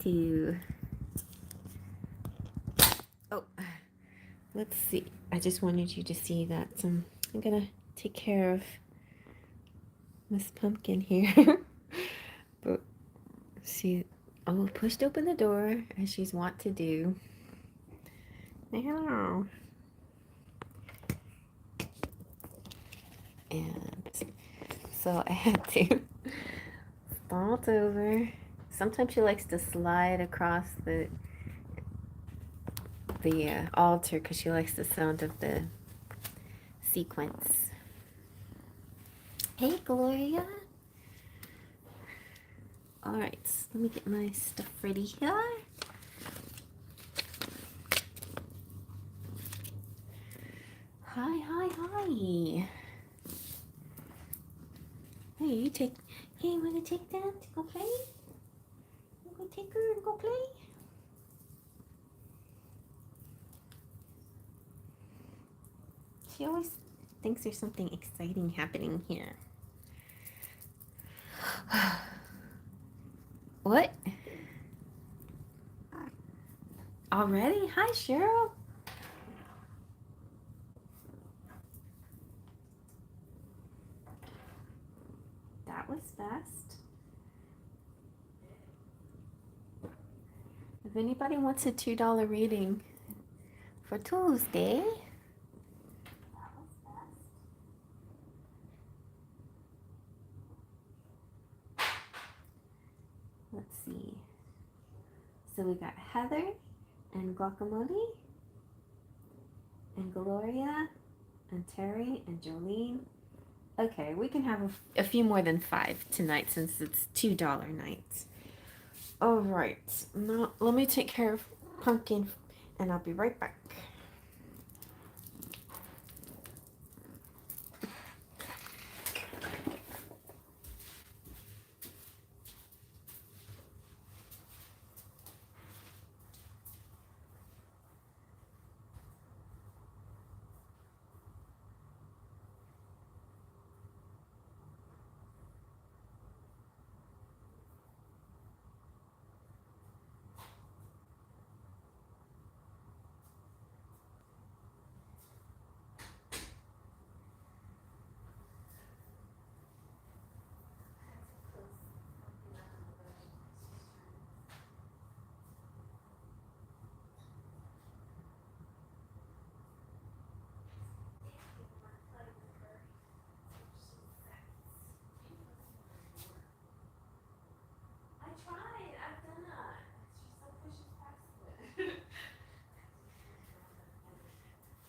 to, oh, let's see. I just wanted you to see that I'm gonna take care of Miss Pumpkin here. But she pushed open the door as she's wont to do. Hello. And so I had to vault over. Sometimes she likes to slide across the altar because she likes the sound of the sequence. Hey, Gloria. All right, let me get my stuff ready here. Hi, hi, hi. Hey, you wanna take that to go play? You gonna take her and go play? She always thinks there's something exciting happening here. What? Already? Hi, Cheryl. That was fast. If anybody wants a $2 reading for Tuesday, let's see. So we got Heather and Guacamole and Gloria and Terry and Jolene. Okay, we can have a few more than 5 tonight since it's $2 nights. All right, now let me take care of Pumpkin and I'll be right back.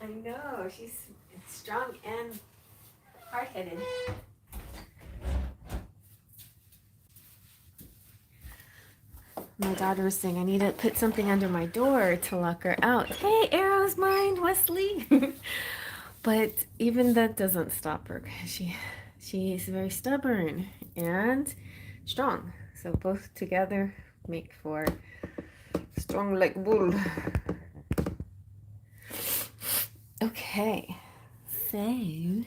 I know, she's strong and hard-headed. My daughter was saying I need to put something under my door to lock her out. Hey, Arrow's mine, Wesley. But even that doesn't stop her. She is very stubborn and strong. So both together make for strong like bull. Okay, so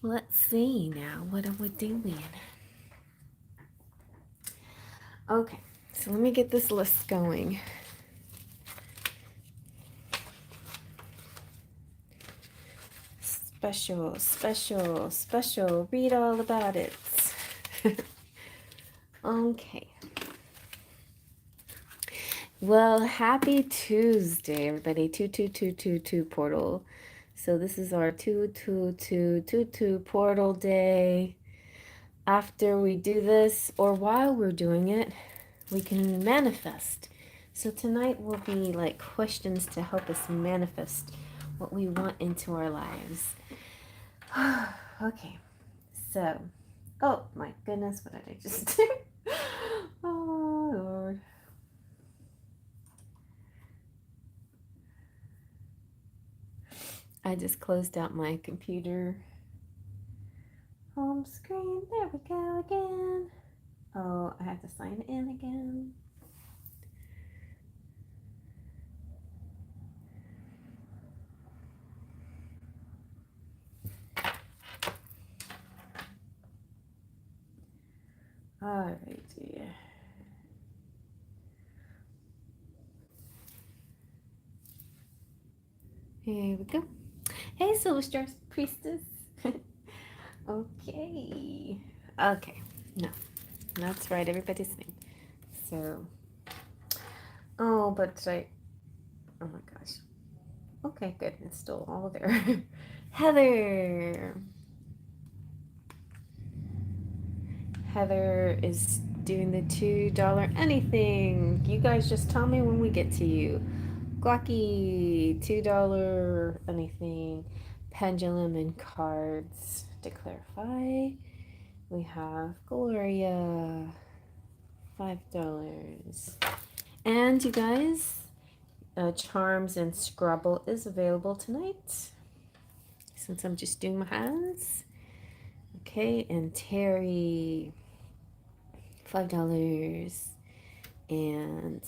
let's see now. What are we doing? Okay, so let me get this list going. Special, special, special. Read all about it. Okay. Well, happy Tuesday, everybody. 22222 portal. So this is our 22222 portal day. After we do this, or while we're doing it, we can manifest. So tonight will be like questions to help us manifest what we want into our lives. Okay, so, oh my goodness, what did I just do? Oh Lord. I just closed out my computer. Home screen, there we go again. Oh, I have to sign in again. Alrighty. Here we go. Hey, Silver Star Priestess. Okay. Okay. No, that's right. Everybody's name. So, oh, but I, oh my gosh. Okay, good. It's still all there. Heather. Heather is doing the $2 anything. You guys just tell me when we get to you. Glocky, $2 anything. Pendulum and cards. To clarify, we have Gloria, $5. And you guys, Charms and Scrabble is available tonight since I'm just doing my hands. Okay, and Terry, $5. And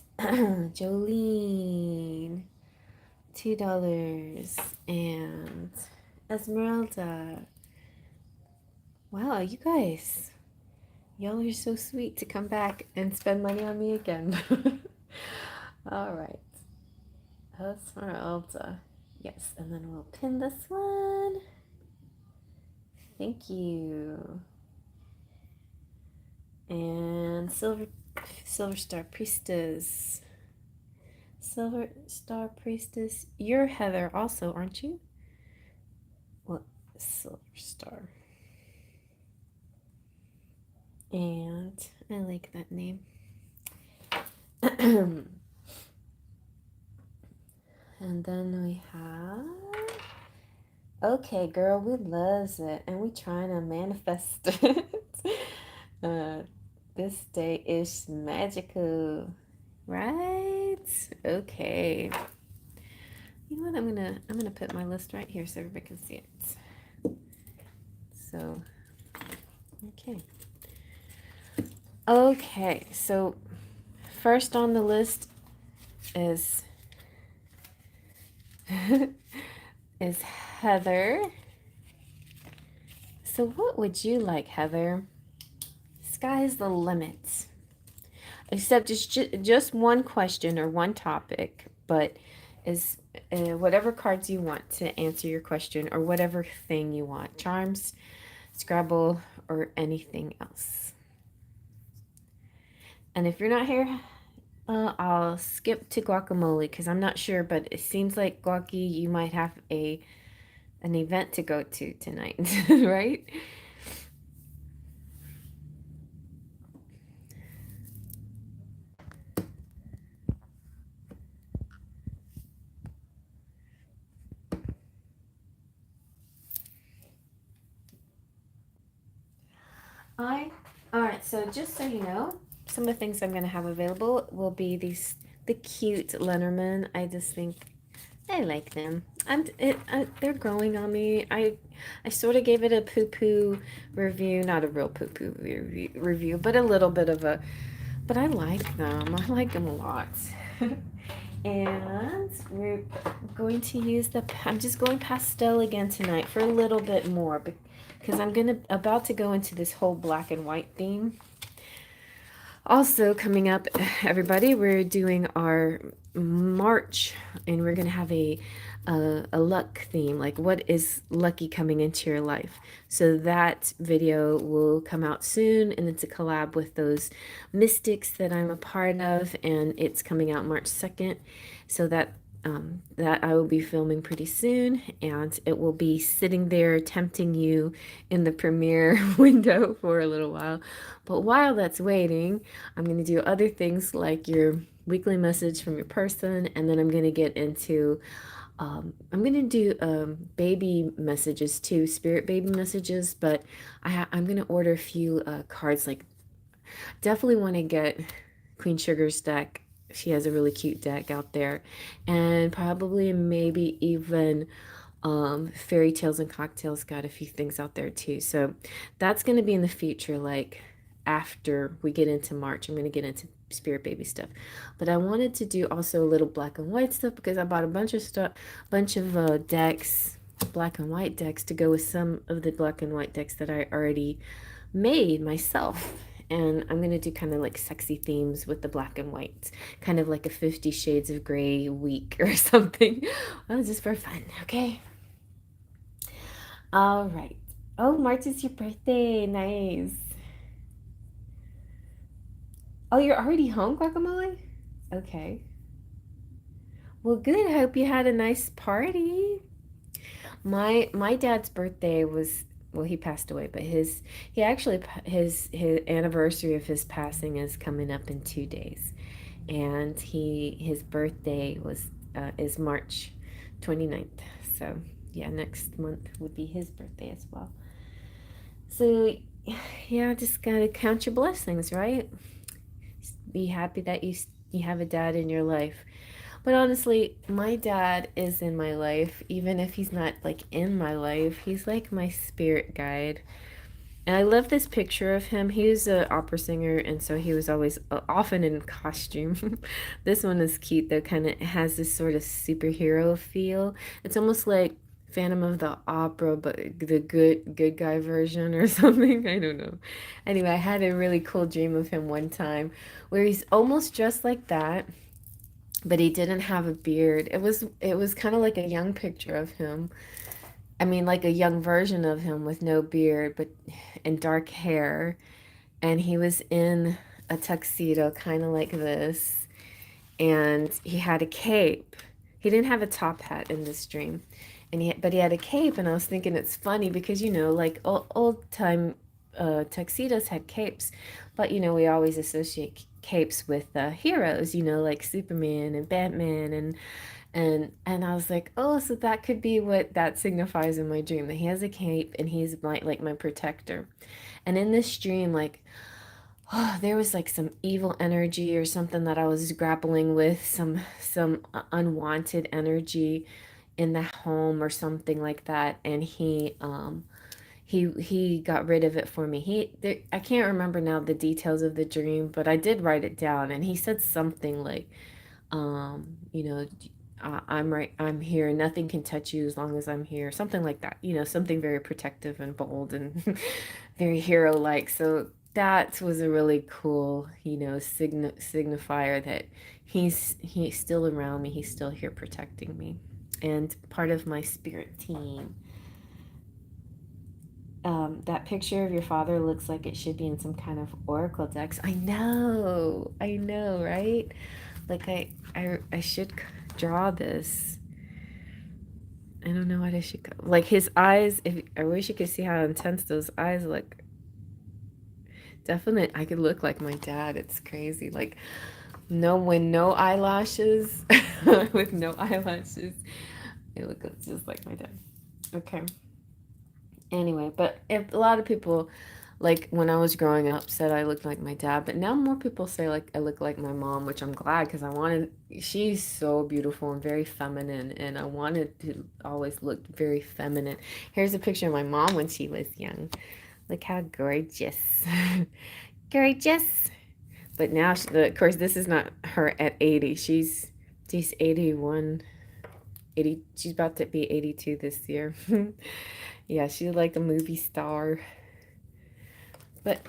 Jolene, $2. And Esmeralda. Wow, you guys. Y'all are so sweet to come back and spend money on me again. All right. Esmeralda. Yes, and then we'll pin this one. Thank you. And Silver Star Priestess. Silver Star Priestess. You're Heather also, aren't you? What? Silver Star. And I like that name. And then we have, okay, girl, we loves it, and we trying to manifest it. This day is magical, right? Okay. You know what? I'm gonna put my list right here so everybody can see it. So, okay. Okay, so first on the list is is Heather. So what would you like, Heather? Sky's the limit. Except it's just one question or one topic, but is whatever cards you want to answer your question or whatever thing you want. Charms, Scrabble, or anything else. And if you're not here, I'll skip to guacamole because I'm not sure, but it seems like Guacky, you might have an event to go to tonight, right? All right, so just so you know, some of the things I'm going to have available will be the cute Lenormand. I just think I like them. They're growing on me. I sort of gave it a poo-poo review, not a real poo-poo review, but a little bit of a, but I like them. I like them a lot. And we're going to use I'm just going pastel again tonight for a little bit more because I'm about to go into this whole black and white theme. Also coming up, everybody, we're doing our March, and we're gonna have a luck theme, like what is lucky coming into your life. So that video will come out soon, and it's a collab with those mystics that I'm a part of, and it's coming out March 2nd. So that I will be filming pretty soon, and it will be sitting there tempting you in the premiere window for a little while. But while that's waiting, I'm going to do other things like your weekly message from your person, and then I'm going to get into I'm going to do baby messages too, spirit baby messages, but I'm going to order a few cards. Like, definitely want to get Queen Sugar's deck. She has a really cute deck out there, and probably maybe even Fairy Tales and Cocktails got a few things out there too. So that's going to be in the future, like after we get into March. I'm going to get into spirit baby stuff, but I wanted to do also a little black and white stuff because I bought a bunch of stuff, decks, black and white decks, to go with some of the black and white decks that I already made myself. And I'm going to do kind of like sexy themes with the black and white, kind of like a 50 Shades of Grey week or something. Well, just for fun, okay? All right. Oh, March is your birthday. Nice. Oh, you're already home, Guacamole? Okay. Well, good. I hope you had a nice party. My dad's birthday was, well, he passed away, but he actually his anniversary of his passing is coming up in 2 days, and his birthday was is March 29th. So yeah, next month would be his birthday as well. So yeah, just gotta count your blessings, right? Be happy that you have a dad in your life. But honestly, my dad is in my life, even if he's not like in my life. He's like my spirit guide. And I love this picture of him. He was an opera singer, and so he was always often in costume. This one is cute though, kind of has this sort of superhero feel. It's almost like Phantom of the Opera, but the good guy version or something. I don't know. Anyway, I had a really cool dream of him one time where he's almost dressed like that, but he didn't have a beard. It was kind of like a young picture of him. I mean, like a young version of him with no beard, but and dark hair. And he was in a tuxedo, kind of like this, and he had a cape. He didn't have a top hat in this dream, but he had a cape. And I was thinking it's funny because like old time tuxedos had capes, but we always associate capes with heroes, like Superman and Batman and I was like, oh, so that could be what that signifies in my dream, that he has a cape and he's like my protector. And in this dream, like, oh, there was like some evil energy or something that I was grappling with, some unwanted energy in the home or something like that, and he got rid of it for me. I can't remember now the details of the dream, but I did write it down, and he said something like, you know, I'm right, I'm here, nothing can touch you as long as I'm here, something like that, something very protective and bold and very hero like. So that was a really cool, signifier that he's still around me, he's still here protecting me, and part of my spirit team. That picture of your father looks like it should be in some kind of oracle decks. I know, right? Like I should draw this. I don't know what I should like his eyes. If I wish you could see how intense those eyes look. Definitely, I could look like my dad. It's crazy. Like no eyelashes, with no eyelashes, it looks just like my dad. Okay. Anyway, but if a lot of people, like when I was growing up, said I looked like my dad, but now more people say like I look like my mom, which I'm glad because she's so beautiful and very feminine, and I wanted to always look very feminine. Here's a picture of my mom when she was young. Look how gorgeous. Gorgeous. But now, of course, this is not her at 80. She's 81, 80. She's about to be 82 this year. Yeah, she's like a movie star. But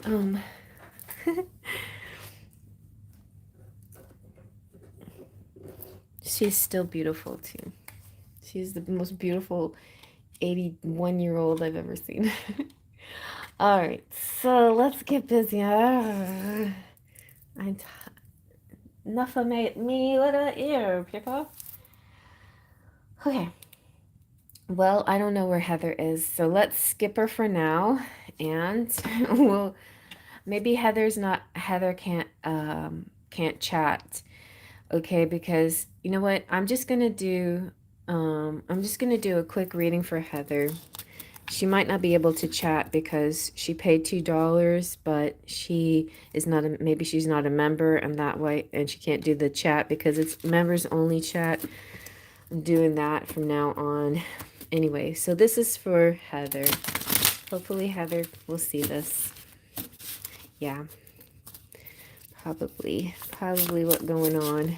she's still beautiful too. She's the most beautiful 81-year-old I've ever seen. All right, so let's get busy. Enough of me with an ear, people. Okay. Well, I don't know where Heather is, so let's skip her for now, and we'll maybe Heather can't chat, okay? Because you know what? I'm just gonna do a quick reading for Heather. She might not be able to chat because she paid $2, but she is not maybe she's not a member, and that way, and she can't do the chat because it's members only chat. I'm doing that from now on. Anyway, so this is for Heather. Hopefully Heather will see this. Yeah, probably what's going on.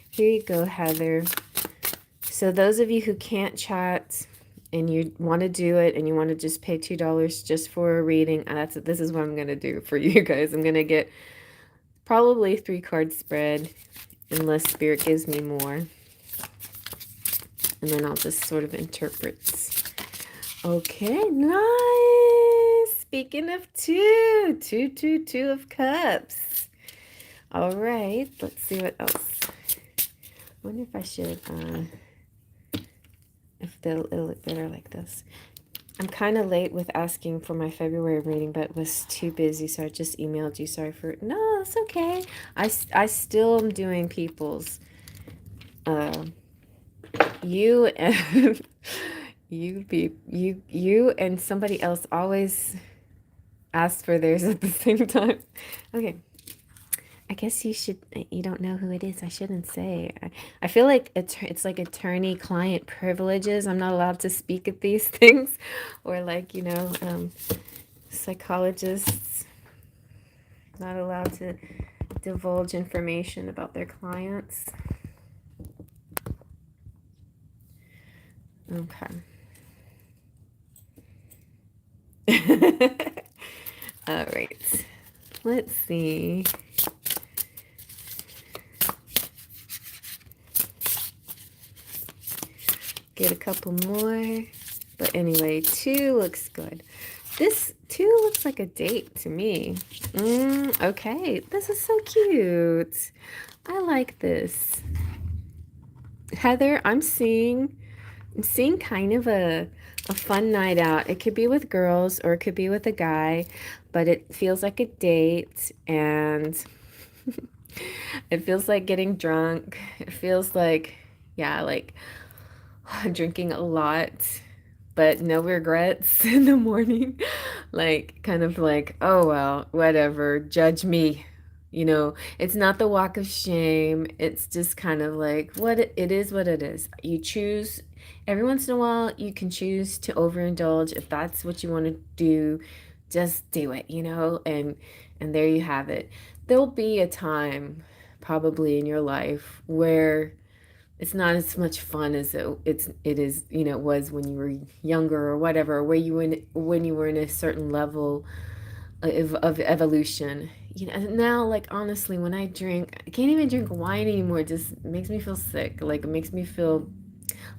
Here you go, Heather. So those of you who can't chat, and you want to do it and you want to just pay $2 just for a reading, this is what I'm going to do for you guys. I'm going to get probably 3 card spread unless spirit gives me more. And then I'll just sort of interpret. Okay, nice. Speaking of two of cups. All right, let's see what else. I wonder if I should, if it'll look better like this. I'm kind of late with asking for my February reading, but was too busy, so I just emailed you. Sorry for it. No, it's okay. I still am doing people's. You and you and somebody else always ask for theirs at the same time. Okay. I guess you don't know who it is. I shouldn't say. I feel like it's like attorney-client privileges. I'm not allowed to speak at these things. Or like, psychologists not allowed to divulge information about their clients. Okay. All right. Let's see. Get a couple more. But anyway, 2 looks good. This 2 looks like a date to me. Okay. This is so cute. I like this. Heather, I'm seeing kind of a fun night out. It could be with girls or it could be with a guy, but it feels like a date, and it feels like getting drunk. It feels like, yeah, like drinking a lot, but no regrets in the morning. Like, kind of like, oh, well, whatever, judge me. It's not the walk of shame. It's just kind of like it is what it is. You choose, every once in a while, you can choose to overindulge. If that's what you want to do, just do it, and there you have it. There'll be a time probably in your life where it's not as much fun as it is, it was when you were younger or whatever, where when you were in a certain level of evolution. Now, like, honestly, when I drink, I can't even drink wine anymore. It just makes me feel sick. Like, it makes me feel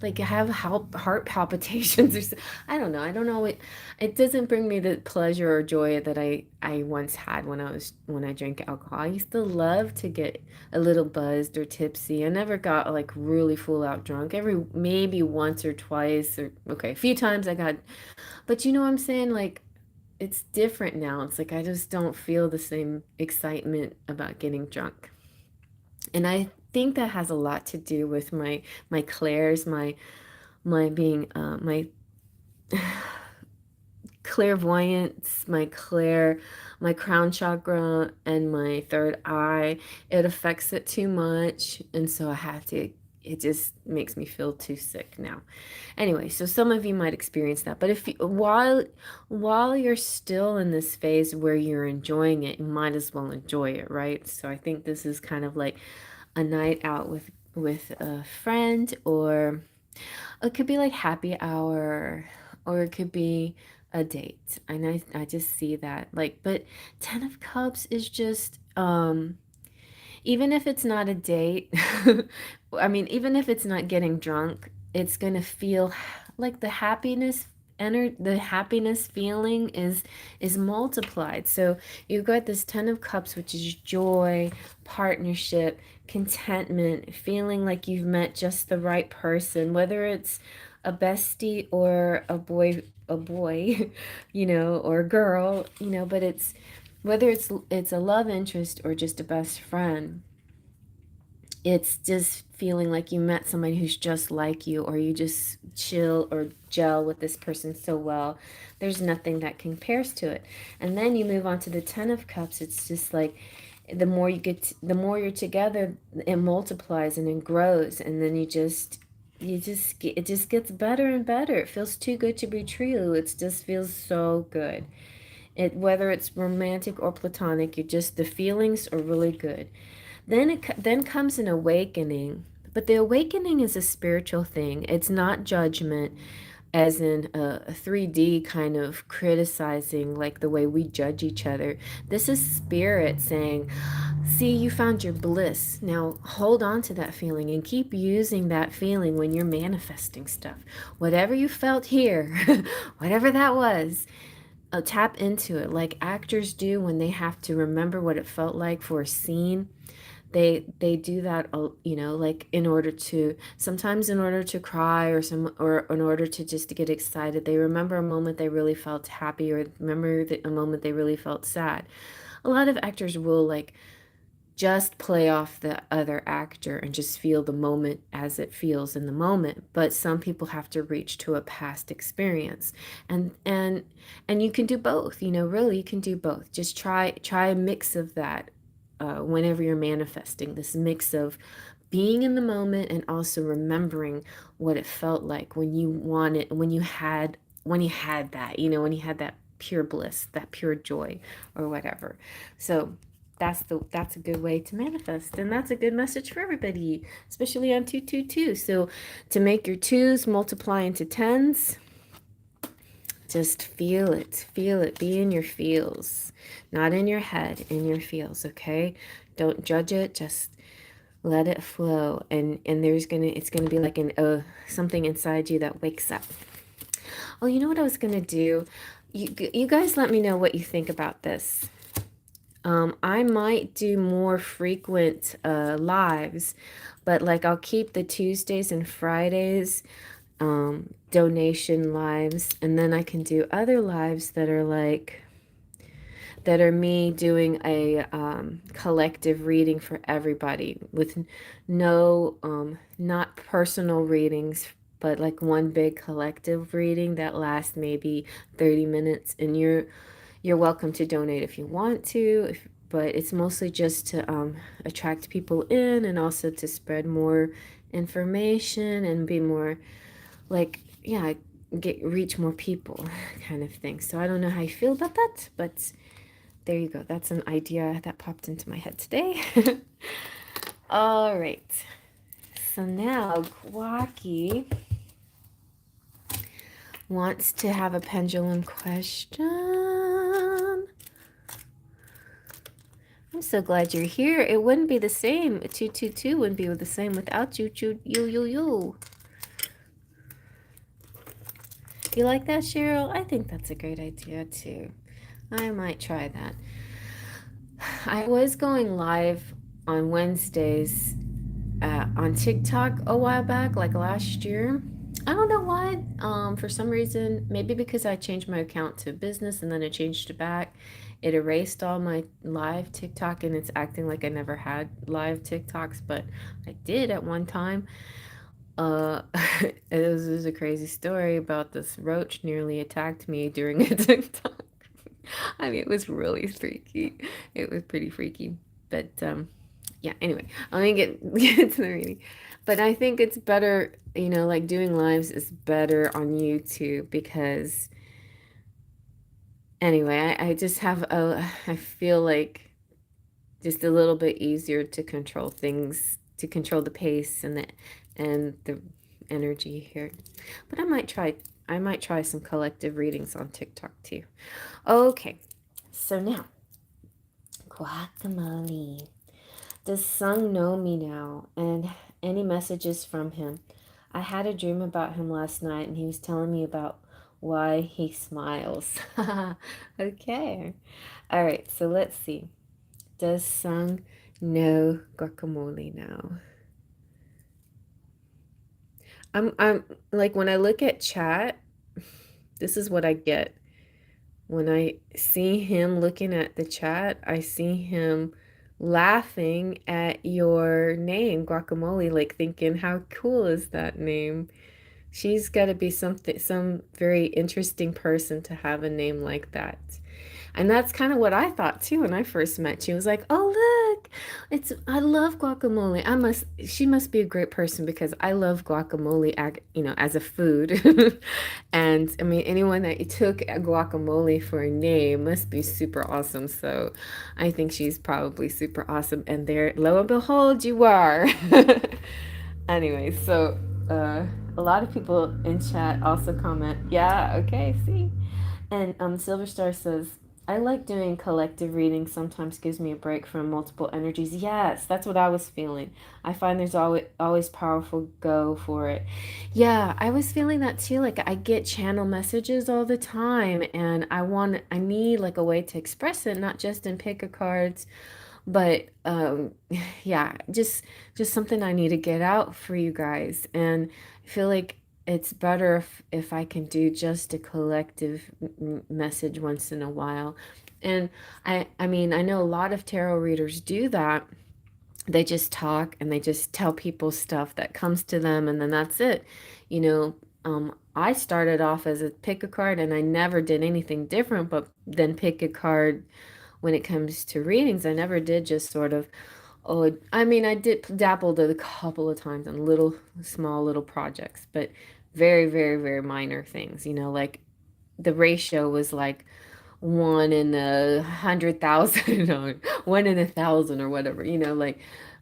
like I have heart palpitations or I don't know. I don't know. It doesn't bring me the pleasure or joy that I once had when I drank alcohol. I used to love to get a little buzzed or tipsy. I never got like really full out drunk. Maybe once or twice, or okay, a few times I got, but you know what I'm saying? Like, it's different now. It's like I just don't feel the same excitement about getting drunk. And I think that has a lot to do with my clairs, my being my clairvoyance, my crown chakra and my third eye. It affects it too much, and so it just makes me feel too sick now. Anyway, so some of you might experience that, but if you, while you're still in this phase where you're enjoying it, you might as well enjoy it, right? So I think this is kind of like a night out with a friend, or it could be like happy hour, or it could be a date. And I just see that, like, but 10 of Cups is just even if it's not a date, I mean, even if it's not getting drunk, it's gonna feel like the happiness feeling is multiplied. So you've got this 10 of Cups, which is joy, partnership, contentment, feeling like you've met just the right person, whether it's a bestie or a boy, or a girl, but it's whether it's a love interest or just a best friend. It's just feeling like you met somebody who's just like you, or you just chill or gel with this person so well. There's nothing that compares to it. And then you move on to the 10 of Cups. It's just like the more the more you're together, it multiplies and it grows, and then it just gets better and better. It feels too good to be true. It just feels so good. Whether it's romantic or platonic, the feelings are really good. Then comes an awakening, but the awakening is a spiritual thing. It's not judgment. as in a 3D kind of criticizing like the way we judge each other. This is spirit saying, see, you found your bliss. Now hold on to that feeling and keep using that feeling when you're manifesting stuff. Whatever you felt here, whatever that was, tap into it like actors do when they have to remember what it felt like for a scene. They do that, you know, like in order to, sometimes in order to cry, or in order to just to get excited. They remember a moment they really felt happy, or remember a moment they really felt sad. A lot of actors will like just play off the other actor and just feel the moment as it feels in the moment, but some people have to reach to a past experience. And you can do both, you know, really you can do both. Just try a mix of that, whenever you're manifesting, this mix of being in the moment and also remembering what it felt like when you wanted, when you had that, you know, when you had that pure bliss, that pure joy, or whatever. So that's a good way to manifest, and that's a good message for everybody, especially on 222. So to make your twos multiply into tens, just feel it, be in your feels, not in your head, in your feels. Okay, don't judge it, just let it flow, and it's gonna be like something inside you that wakes up. Oh, you know what I was gonna do? You guys let me know what you think about this. I might do more frequent lives, but like I'll keep the Tuesdays and Fridays donation lives, and then I can do other lives that are like, that are me doing a collective reading for everybody with no, not personal readings, but like one big collective reading that lasts maybe 30 minutes. And you're welcome to donate if you want to, but it's mostly just to attract people in, and also to spread more information and be more like, yeah, reach more people kind of thing. So I don't know how you feel about that, but there you go. That's an idea that popped into my head today. All right. So now Guaki wants to have a pendulum question. I'm so glad you're here. It wouldn't be the same. 222 wouldn't be the same without you. You. You like that, Cheryl? I think that's a great idea too. I might try that. I was going live on Wednesdays on TikTok a while back, like last year. I don't know why. For some reason, maybe because I changed my account to business and then I changed it back. It erased all my live TikTok, and it's acting like I never had live TikToks, but I did at one time. Uh, it was a crazy story about this roach nearly attacked me during a TikTok. I mean, it was really freaky. It was pretty freaky. But yeah, anyway, I'm gonna get to the reading. But I think it's better, you know, like doing lives is better on YouTube because anyway, I just have I feel like just a little bit easier to control things, to control the pace and the energy here. But I might try some collective readings on TikTok too. Okay. So now, guacamole. Does Sung know me now? And any messages from him? I had a dream about him last night, and he was telling me about why he smiles. Okay. All right, so let's see. Does Sung know guacamole now? I'm like, when I look at chat, this is what I get. When I see him looking at the chat, I see him laughing at your name, guacamole, like thinking, how cool is that name? She's got to be some very interesting person to have a name like that. And that's kind of what I thought too when I first met you. I was like, "Oh, look, I love guacamole. She must be a great person because I love guacamole, you know, as a food." And I mean, anyone that took a guacamole for a name must be super awesome. So I think she's probably super awesome. And there, lo and behold, you are. Anyway, so A lot of people in chat also comment, yeah, okay, see. And Silver Star says, I like doing collective reading. Sometimes gives me a break from multiple energies. Yes, that's what I was feeling. I find there's always powerful go for it. Yeah, I was feeling that too. Like I get channel messages all the time, and I need like a way to express it, not just in pick a cards, but yeah, just something I need to get out for you guys. And I feel like it's better if I can do just a collective message once in a while. And I mean, I know a lot of tarot readers do that. They just talk and they just tell people stuff that comes to them, and then that's it. You know, I started off as a pick a card, and I never did anything different but then pick a card when it comes to readings. I never did just sort of, oh, I mean, I did dabbled a couple of times on little, small little projects, but very, very, very minor things, like the ratio was like 1 in 100,000 or 1 in 1,000 or whatever, like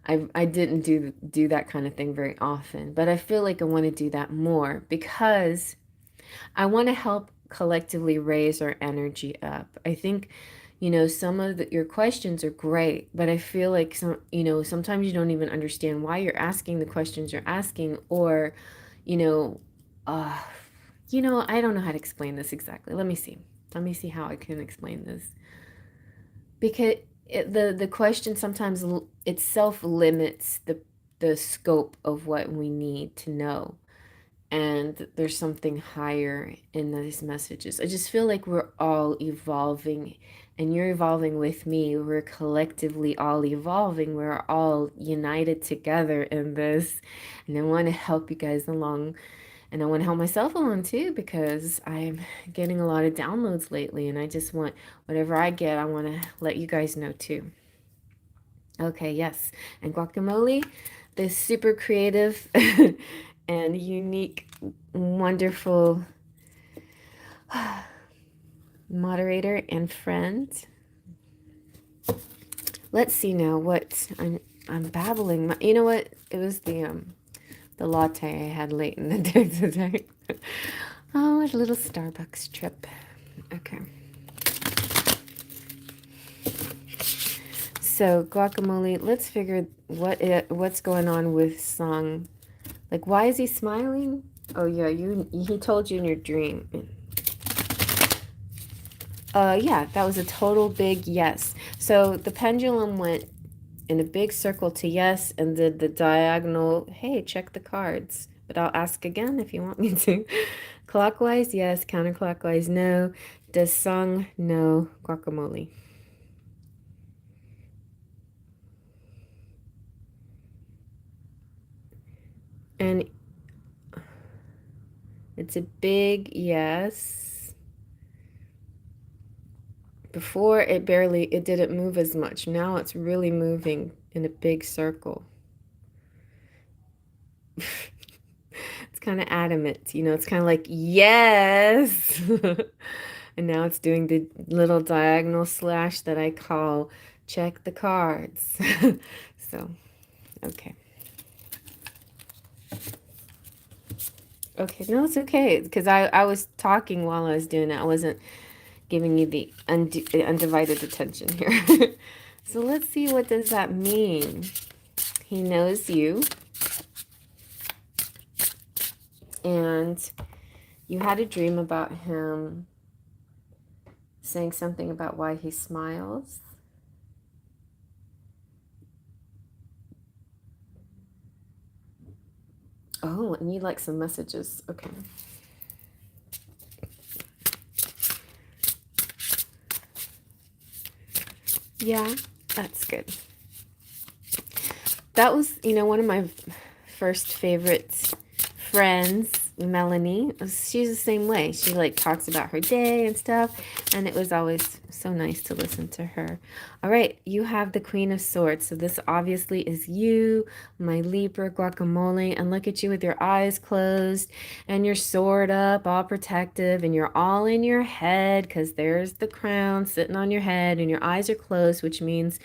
I didn't do that kind of thing very often, but I feel like I want to do that more because I want to help collectively raise our energy up. I think, some of your questions are great, but I feel like sometimes you don't even understand why you're asking the questions you're asking, or, you know, uh, I don't know how to explain this exactly. Let me see. Let me see how I can explain this. Because the question sometimes itself limits the scope of what we need to know, and there's something higher in these messages. I just feel like we're all evolving, and you're evolving with me. We're collectively all evolving. We're all united together in this, and I want to help you guys along, and I want to help myself along too, because I'm getting a lot of downloads lately, and I just want whatever I get, I want to let you guys know too. Okay, yes. And guacamole, this super creative and unique, wonderful moderator and friend. Let's see now what I'm babbling. You know what? It was the latte I had late in the day today. Oh, a little Starbucks trip. Okay. So guacamole, let's figure what's going on with Sung. Like, why is he smiling? Oh yeah, he told you in your dream. Yeah, that was a total big yes. So the pendulum went in a big circle to yes and did the diagonal, hey, check the cards. But I'll ask again if you want me to. Clockwise, yes. Counterclockwise, no. Does Sung, no. Guacamole. And it's a big yes. Before it didn't move as much. Now it's really moving in a big circle. It's kind of adamant, it's kind of like, yes. And now it's doing the little diagonal slash that I call check the cards. So, okay. Okay, no, it's okay. Because I was talking while I was doing it. I wasn't giving you the undivided attention here. So let's see, what does that mean? He knows you. And you had a dream about him saying something about why he smiles. Oh, and you like some messages. Okay. Yeah, that's good. That was, one of my first favorite friends, Melanie. She's the same way. She like talks about her day and stuff, and it was always so nice to listen to her. All right, you have the Queen of Swords. So this obviously is you, my Libra guacamole, and look at you with your eyes closed and your sword up, all protective, and you're all in your head because there's the crown sitting on your head and your eyes are closed, which means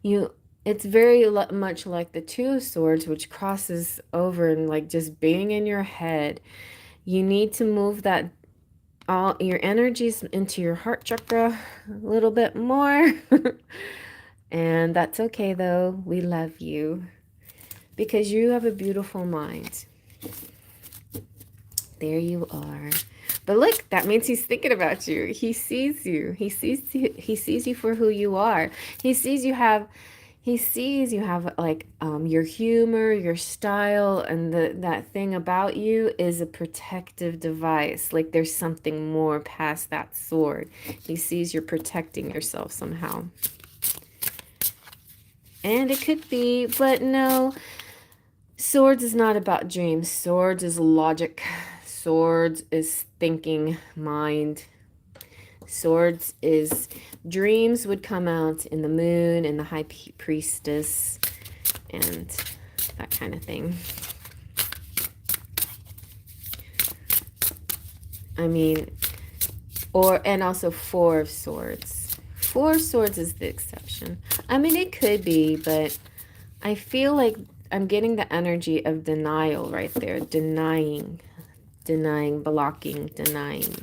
you it's very much like the Two of Swords, which crosses over and like just being in your head. You need to move that all your energies into your heart chakra a little bit more. And that's okay though. We love you because you have a beautiful mind. There you are. But look, that means he's thinking about you. He sees you. He sees you for who you are. He sees you have like your humor, your style, and that thing about you is a protective device. Like there's something more past that sword. He sees you're protecting yourself somehow. And it could be, but no, swords is not about dreams. Swords is logic. Swords is thinking, mind. Swords is dreams would come out in the moon and the high priestess and that kind of thing. I mean, and also Four of Swords. Four of Swords is the exception. I mean, it could be, but I feel like I'm getting the energy of denial right there. Denying, blocking, denying.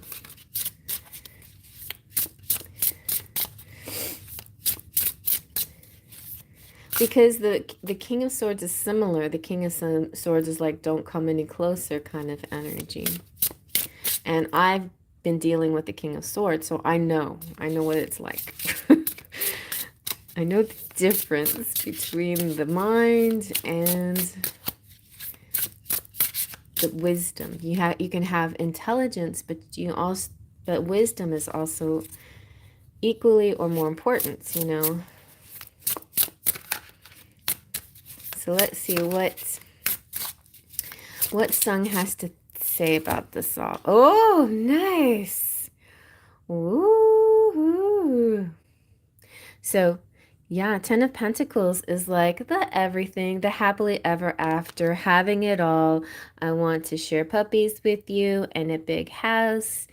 Because the King of Swords is similar. The King of Swords is like, don't come any closer kind of energy. And I've been dealing with the King of Swords, so I know what it's like. I know the difference between the mind and the wisdom. You can have intelligence, but wisdom is also equally or more important, you know. So let's see what Sung has to say about this all. Oh, nice. Ooh. So, yeah, Ten of Pentacles is like the everything, the happily ever after, having it all. I want to share puppies with you and a big house,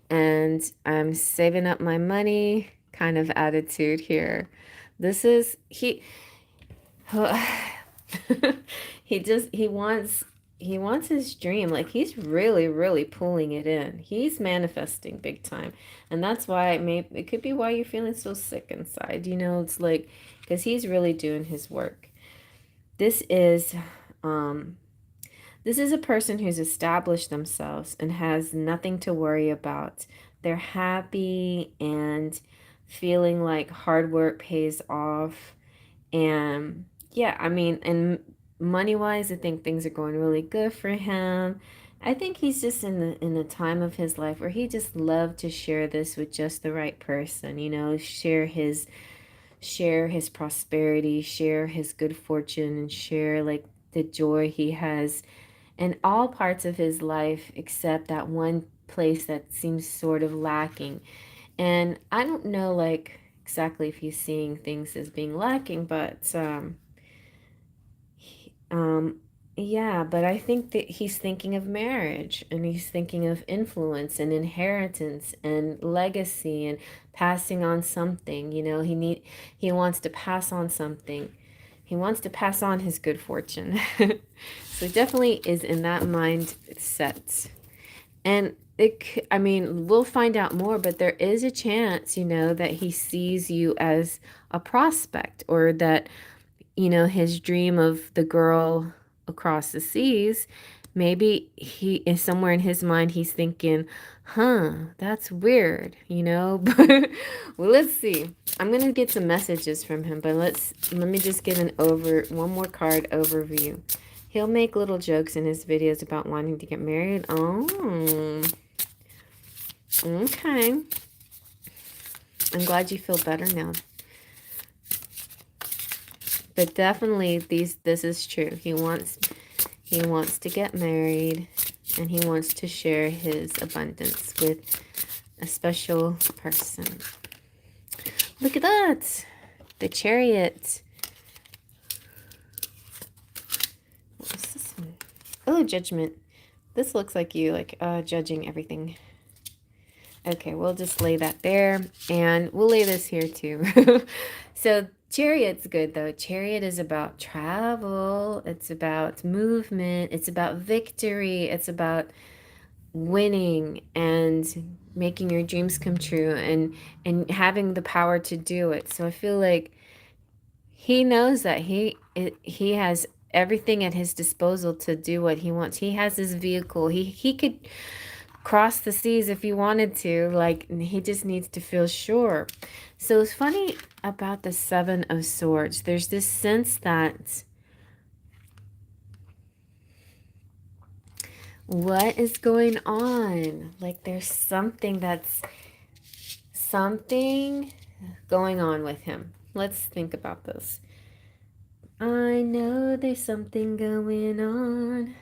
and I'm saving up my money kind of attitude here. This is, he he wants his dream. Like he's really pulling it in. He's manifesting big time. And that's why it could be why you're feeling so sick inside. You know, it's like because he's really doing his work. This is a person who's established themselves and has nothing to worry about. They're happy and feeling like hard work pays off. And yeah, I mean, and money-wise, I think things are going really good for him. I think he's just in the time of his life where he just loved to share this with just the right person, you know, share his prosperity, share his good fortune, and share like the joy he has in all parts of his life except that one place that seems sort of lacking. And I don't know like exactly if he's seeing things as being lacking, but um yeah, but I think that he's thinking of marriage and he's thinking of influence and inheritance and legacy and passing on something, you know, he wants to pass on something. He wants to pass on his good fortune. So definitely is in that mindset. And I mean, we'll find out more, but there is a chance, you know, that he sees you as a prospect or that, you know, his dream of the girl across the seas, maybe he is somewhere in his mind, he's thinking, huh, that's weird, you know, but well, let's see. I'm going to get some messages from him, but let me just get one more card overview. He'll make little jokes in his videos about wanting to get married. Oh, okay. I'm glad you feel better now. But definitely this is true. He wants to get married and he wants to share his abundance with a special person. Look at that. The Chariot. What's this one? Oh, Judgment. This looks like you judging everything. Okay, we'll just lay that there and we'll lay this here too. So Chariot's good though. Chariot is about travel, it's about movement, it's about victory, it's about winning and making your dreams come true and having the power to do it. So I feel like he knows that he has everything at his disposal to do what he wants. He has his vehicle. He could cross the seas if he wanted to. Like he just needs to feel sure. So it's funny about the Seven of Swords. There's this sense that what is going on? Like there's something going on with him. Let's think about this. I know there's something going on.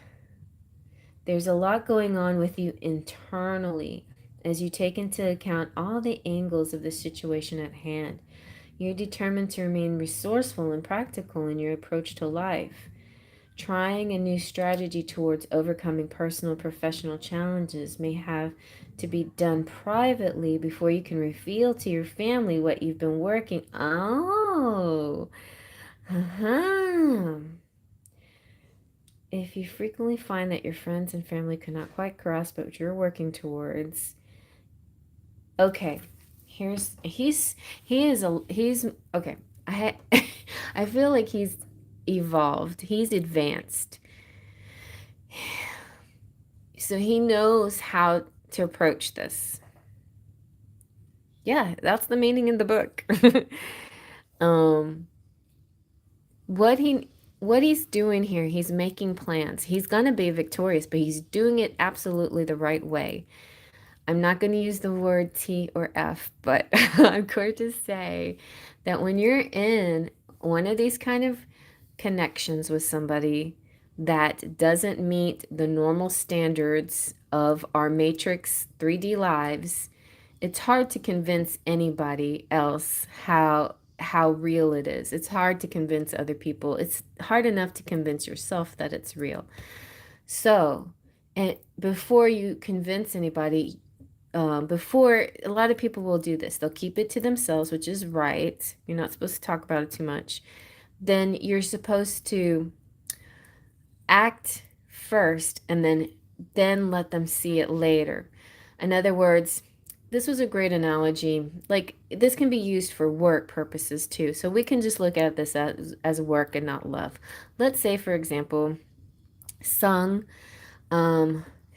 There's a lot going on with you internally as you take into account all the angles of the situation at hand. You're determined to remain resourceful and practical in your approach to life. Trying a new strategy towards overcoming personal and professional challenges may have to be done privately before you can reveal to your family what you've been working. Oh, uh-huh. If you frequently find that your friends and family cannot quite grasp what you're working towards, okay, he's okay. I feel like he's evolved. He's advanced. So he knows how to approach this. Yeah, that's the meaning in the book. um what he what he's doing here, he's making plans. He's going to be victorious, but he's doing it absolutely the right way. I'm not going to use the word T or F, but I'm going to say that when you're in one of these kind of connections with somebody that doesn't meet the normal standards of our Matrix 3D lives, it's hard to convince anybody else how real it is. It's hard to convince other people. It's hard enough to convince yourself that it's real. So, and before you convince anybody, before a lot of people will do this, they'll keep it to themselves, which is right. You're not supposed to talk about it too much. Then you're supposed to act first and then let them see it later. In other words, this was a great analogy. Like this can be used for work purposes too. So we can just look at this as work and not love. Let's say, for example, Sung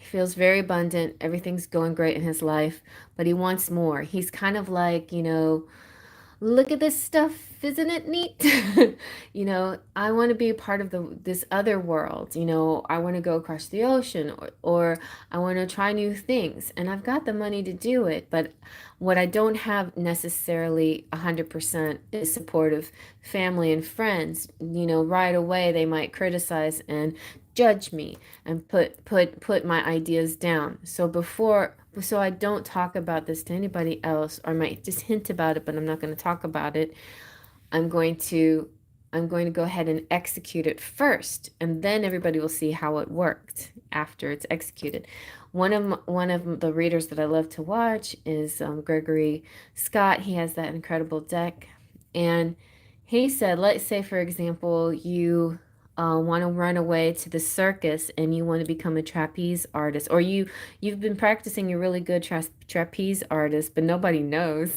feels very abundant. Everything's going great in his life, but he wants more. He's kind of like, look at this stuff, isn't it neat? I want to be a part of this other world. I want to go across the ocean, or I want to try new things, and I've got the money to do it. But what I don't have necessarily 100% is supportive family and friends. Right away they might criticize and judge me and put my ideas down. So I don't talk about this to anybody else, or I might just hint about it, but I'm not going to talk about it. I'm going to go ahead and execute it first, and then everybody will see how it worked after it's executed. One of the readers that I love to watch is Gregory Scott. He has that incredible deck, and he said, let's say for example, you want to run away to the circus and you want to become a trapeze artist, or you've been practicing, you're really good trapeze artist, but nobody knows.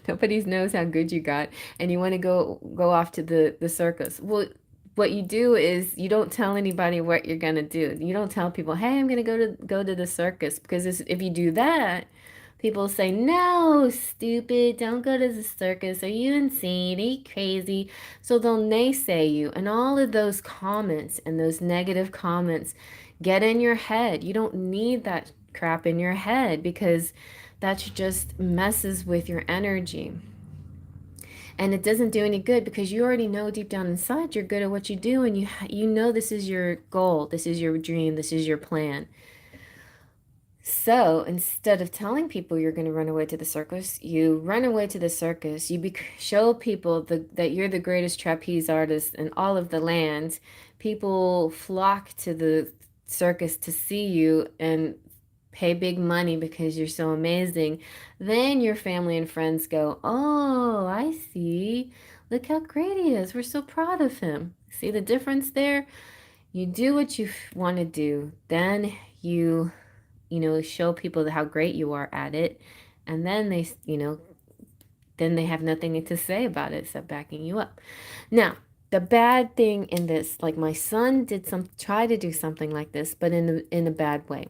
Nobody knows how good you got, and you want to go off to the circus. Well, what you do is you don't tell anybody what you're gonna do. You don't tell people, "Hey, I'm gonna go to the circus," because if you do that, people say, "No, stupid, don't go to the circus. Are you insane? Are you crazy?" So they'll naysay you, and all of those comments and those negative comments get in your head. You don't need that crap in your head, because that just messes with your energy. And it doesn't do any good, because you already know deep down inside you're good at what you do, and you know this is your goal, this is your dream, this is your plan. So instead of telling people you're going to run away to the circus, you run away to the circus. You show people that you're the greatest trapeze artist in all of the land. People flock to the circus to see you and pay big money because you're so amazing. Then your family and friends go, "Oh, I see. Look how great he is. We're so proud of him. See the difference there? You do what you want to do. Then show people how great you are at it. And then then they have nothing to say about it except backing you up. Now, the bad thing in this, like my son try to do something like this, but in a bad way.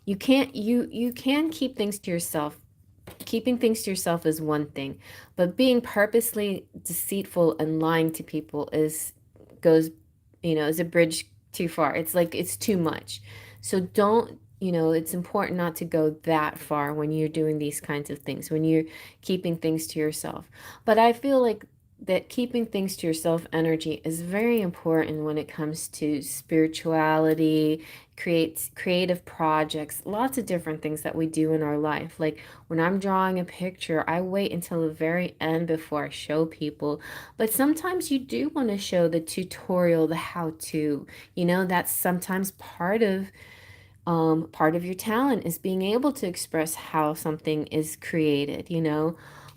You can keep things to yourself. Keeping things to yourself is one thing, but being purposely deceitful and lying to people goes, is a bridge too far. It's like it's too much. So don't, it's important not to go that far when you're doing these kinds of things, when you're keeping things to yourself. But I feel like that keeping things to yourself energy is very important when it comes to spirituality, creative projects, lots of different things that we do in our life. Like when I'm drawing a picture, I wait until the very end before I show people. But sometimes you do want to show the tutorial, the how to. That's sometimes part of your talent is being able to express how something is created,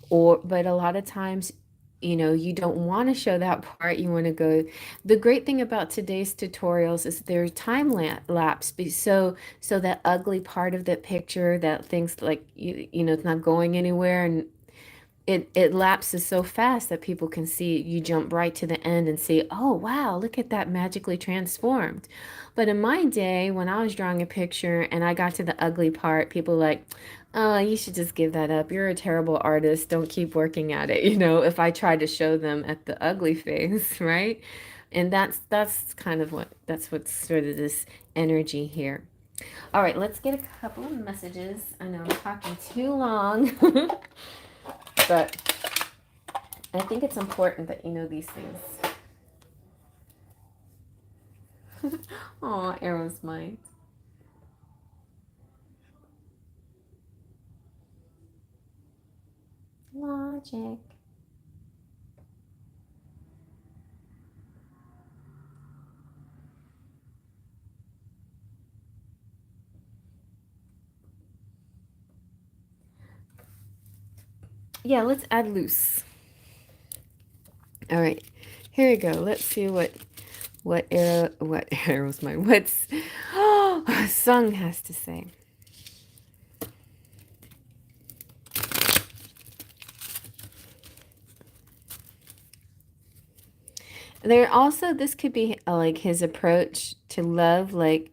but a lot of times, you don't want to show that part. You want to go. The great thing about today's tutorials is they're time lapse. So that ugly part of the picture, that things like it's not going anywhere, and it lapses so fast that people can see, you jump right to the end and see, oh wow, look at that magically transformed. But in my day, when I was drawing a picture and I got to the ugly part, people were like, oh, you should just give that up, you're a terrible artist, don't keep working at it, if I tried to show them at the ugly phase. Right? And that's kind of what's sort of this energy here. All right, let's get a couple of messages. I know I'm talking too long. But I think it's important that you know these things. Oh, Arrow's mine. Logic. Yeah, let's add loose. All right, here we go. Let's see what Arrow's mine. What's Sung has to say. There also, this could be like his approach to love. Like,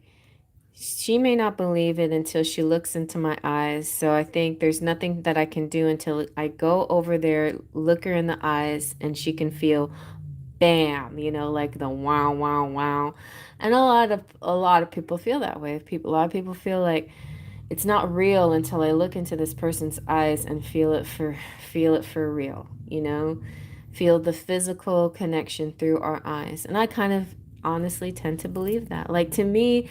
she may not believe it until she looks into my eyes. So I think there's nothing that I can do until I go over there, look her in the eyes, and she can feel bam, like the wow, wow, wow. And a lot of people feel that way. A lot of people feel like it's not real until I look into this person's eyes and feel it for real, feel the physical connection through our eyes. And I kind of honestly tend to believe that. Like, to me,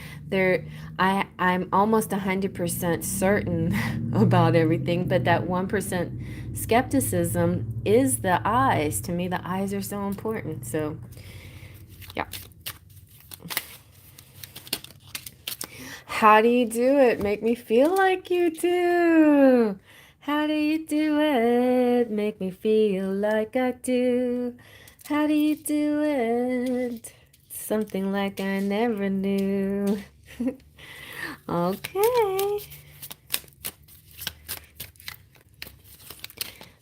I'm almost 100% certain about everything, but that 1% skepticism is the eyes. To me, the eyes are so important. So yeah. How do you do it? Make me feel like you do. How do you do it? Make me feel like I do. How do you do it? Something like I never knew. Okay.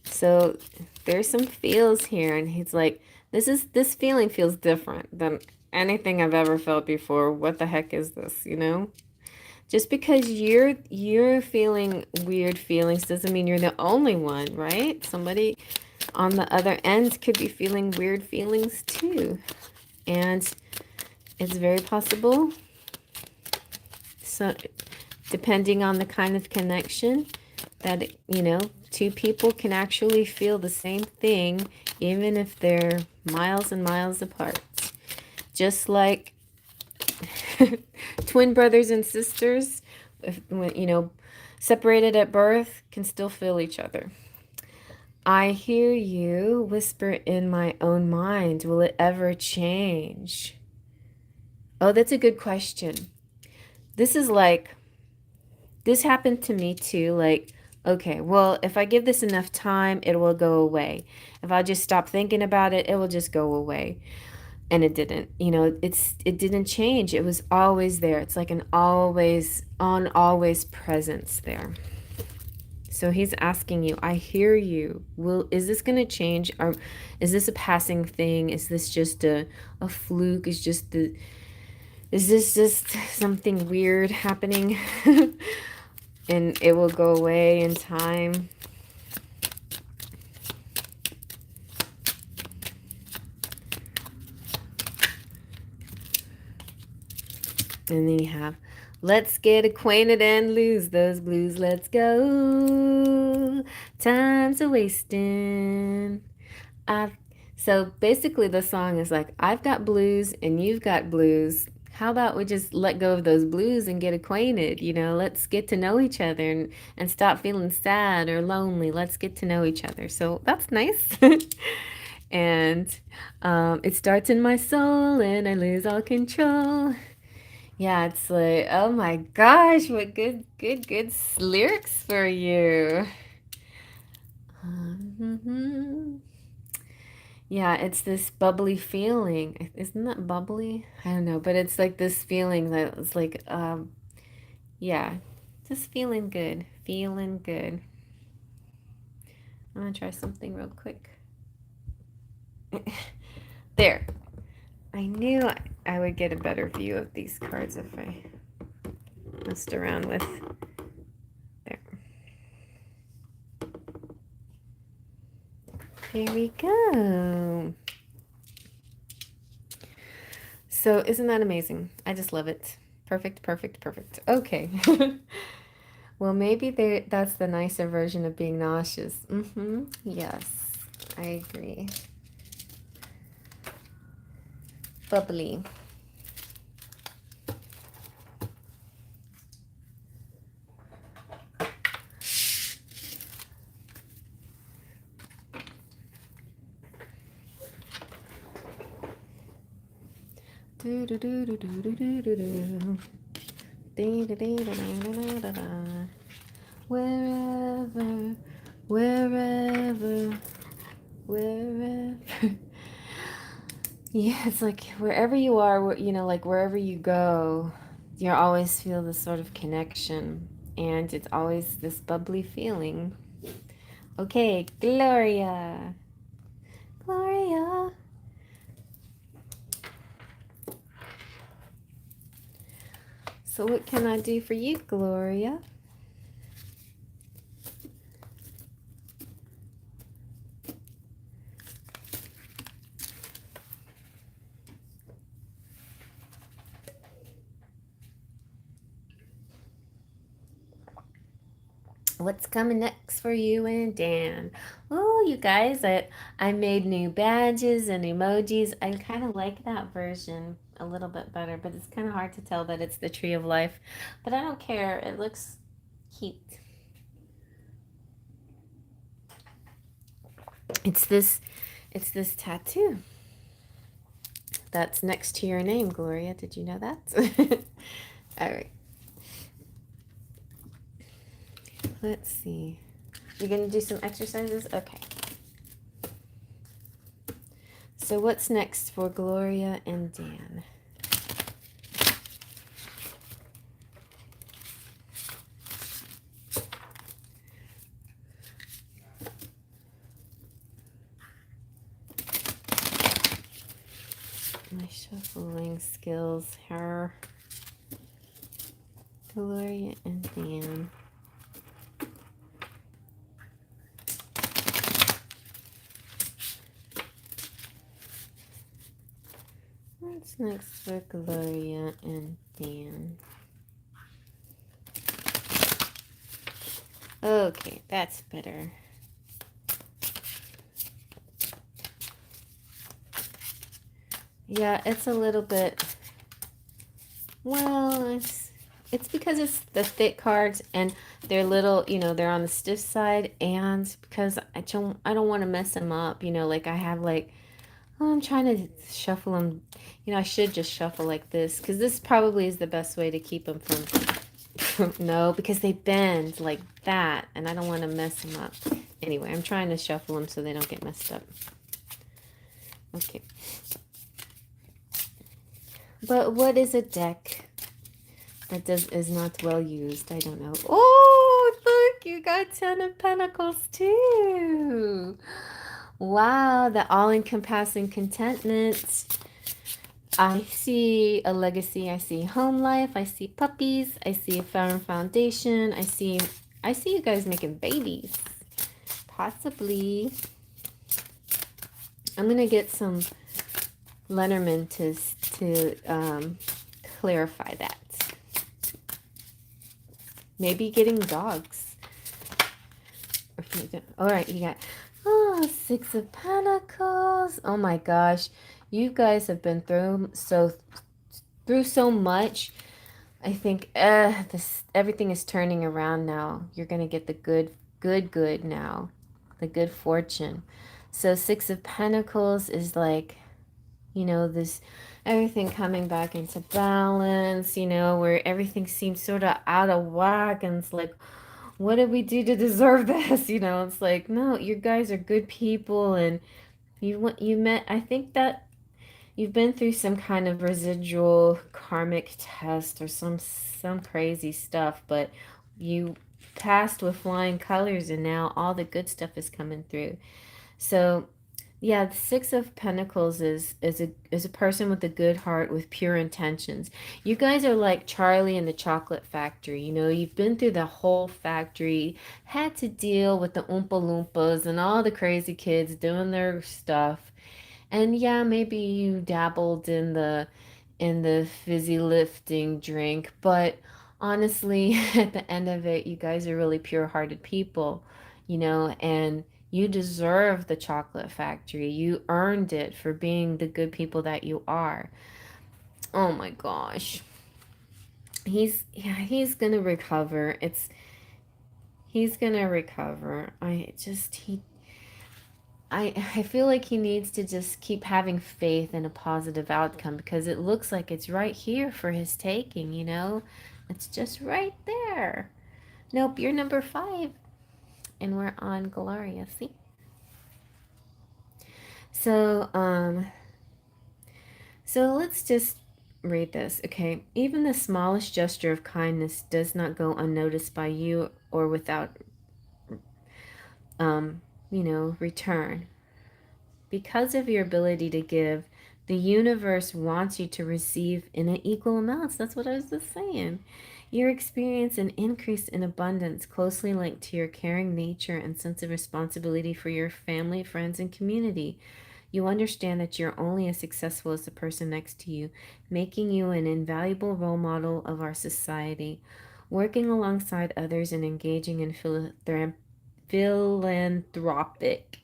So there's some feels here, and he's like, this feeling feels different than anything I've ever felt before. What the heck is this, Just because you're feeling weird feelings doesn't mean you're the only one, right? Somebody on the other end could be feeling weird feelings too. And it's very possible, so depending on the kind of connection, that two people can actually feel the same thing even if they're miles and miles apart. Just like twin brothers and sisters, separated at birth, can still feel each other. I hear you whisper in my own mind, will it ever change? Oh, that's a good question. This happened to me too. Like, Okay, well, if I give this enough time, it will go away. If I just stop thinking about it, it will just go away. And it didn't. You know, it didn't change. It was always there. It's like an always on always presence there. So he's asking you, I hear you. Is this going to change? Or is this a passing thing? Is this just a fluke? Is this just something weird happening? And it will go away in time. And then you have, let's get acquainted and lose those blues. Let's go. Time's a wasting. I've So basically the song is like, I've got blues and you've got blues. How about we just let go of those blues and get acquainted? You know, let's get to know each other and stop feeling sad or lonely. Let's get to know each other. So that's nice. And it starts in my soul and I lose all control. Yeah, it's like, oh my gosh, what good lyrics for you. Mhm. Yeah, it's this bubbly feeling. Isn't that bubbly? I don't know, but it's like this feeling that it's like, yeah, just feeling good, feeling good. I'm gonna try something real quick. There. I knew I would get a better view of these cards if I messed around with. There. There we go. So isn't that amazing? I just love it. Perfect, perfect, perfect. Okay. Well, maybe that's the nicer version of being nauseous. Mm-hmm. Yes, I agree. Bubbly. Do do do do do do do do. Wherever, wherever, wherever. Yeah, it's like wherever you are, you know, like wherever you go, you always feel this sort of connection. And it's always this bubbly feeling. Okay, Gloria. Gloria. So what can I do for you, Gloria? What's coming next for you and Dan? Oh, you guys, I made new badges and emojis. I kind of like that version a little bit better, but it's kind of hard to tell that it's the Tree of Life. But I don't care. It looks cute. It's this tattoo that's next to your name, Gloria. Did you know that? All right. Let's see. You're going to do some exercises? Okay. So what's next for Gloria and Dan? My shuffling skills, her, Gloria and Dan. What's next for Gloria and Dan? Okay, that's better. Yeah, it's a little bit, well, it's because it's the thick cards and they're little, you know, they're on the stiff side, and because I don't want to mess them up, you know, like I have like, oh, I'm trying to shuffle them. You know, I should just shuffle like this because this probably is the best way to keep them from No, because they bend like that, and I don't want to mess them up. Anyway, I'm trying to shuffle them so they don't get messed up. Okay. But what is a deck that is not well used? I don't know. Oh, look, you got Ten of Pentacles too. Wow, the all-encompassing contentment. I see a legacy. I see home life. I see puppies. I see a firm foundation. I see you guys making babies. Possibly. I'm gonna get some Lenormand to clarify that. Maybe getting dogs. All right, you got Six of Pentacles. Oh my gosh, you guys have been through so much. I think this everything is turning around now. You're gonna get the good now, the good fortune. So Six of Pentacles is like, this everything coming back into balance, where everything seems sort of out of whack, and it's like, what did we do to deserve this? It's like, no, you guys are good people, and you met. I think that you've been through some kind of residual karmic test or some crazy stuff, but you passed with flying colors, and now all the good stuff is coming through. So, yeah, the Six of Pentacles is a person with a good heart with pure intentions. You guys are like Charlie and the Chocolate Factory. You've been through the whole factory, had to deal with the Oompa Loompas and all the crazy kids doing their stuff. And yeah, maybe you dabbled in the fizzy lifting drink, but honestly, at the end of it, you guys are really pure-hearted people, and you deserve the chocolate factory. You earned it for being the good people that you are. Oh my gosh. He's gonna recover. He's gonna recover. I feel like he needs to just keep having faith in a positive outcome, because it looks like it's right here for his taking. It's just right there. Nope, you're number 5. And we're on Gloria, see? So, so let's just read this, okay? Even the smallest gesture of kindness does not go unnoticed by you or without, return. Because of your ability to give, the universe wants you to receive in an equal amounts. That's what I was just saying. You experience an increase in abundance closely linked to your caring nature and sense of responsibility for your family, friends, and community. You understand that you're only as successful as the person next to you, making you an invaluable role model of our society. Working alongside others and engaging in philanthropic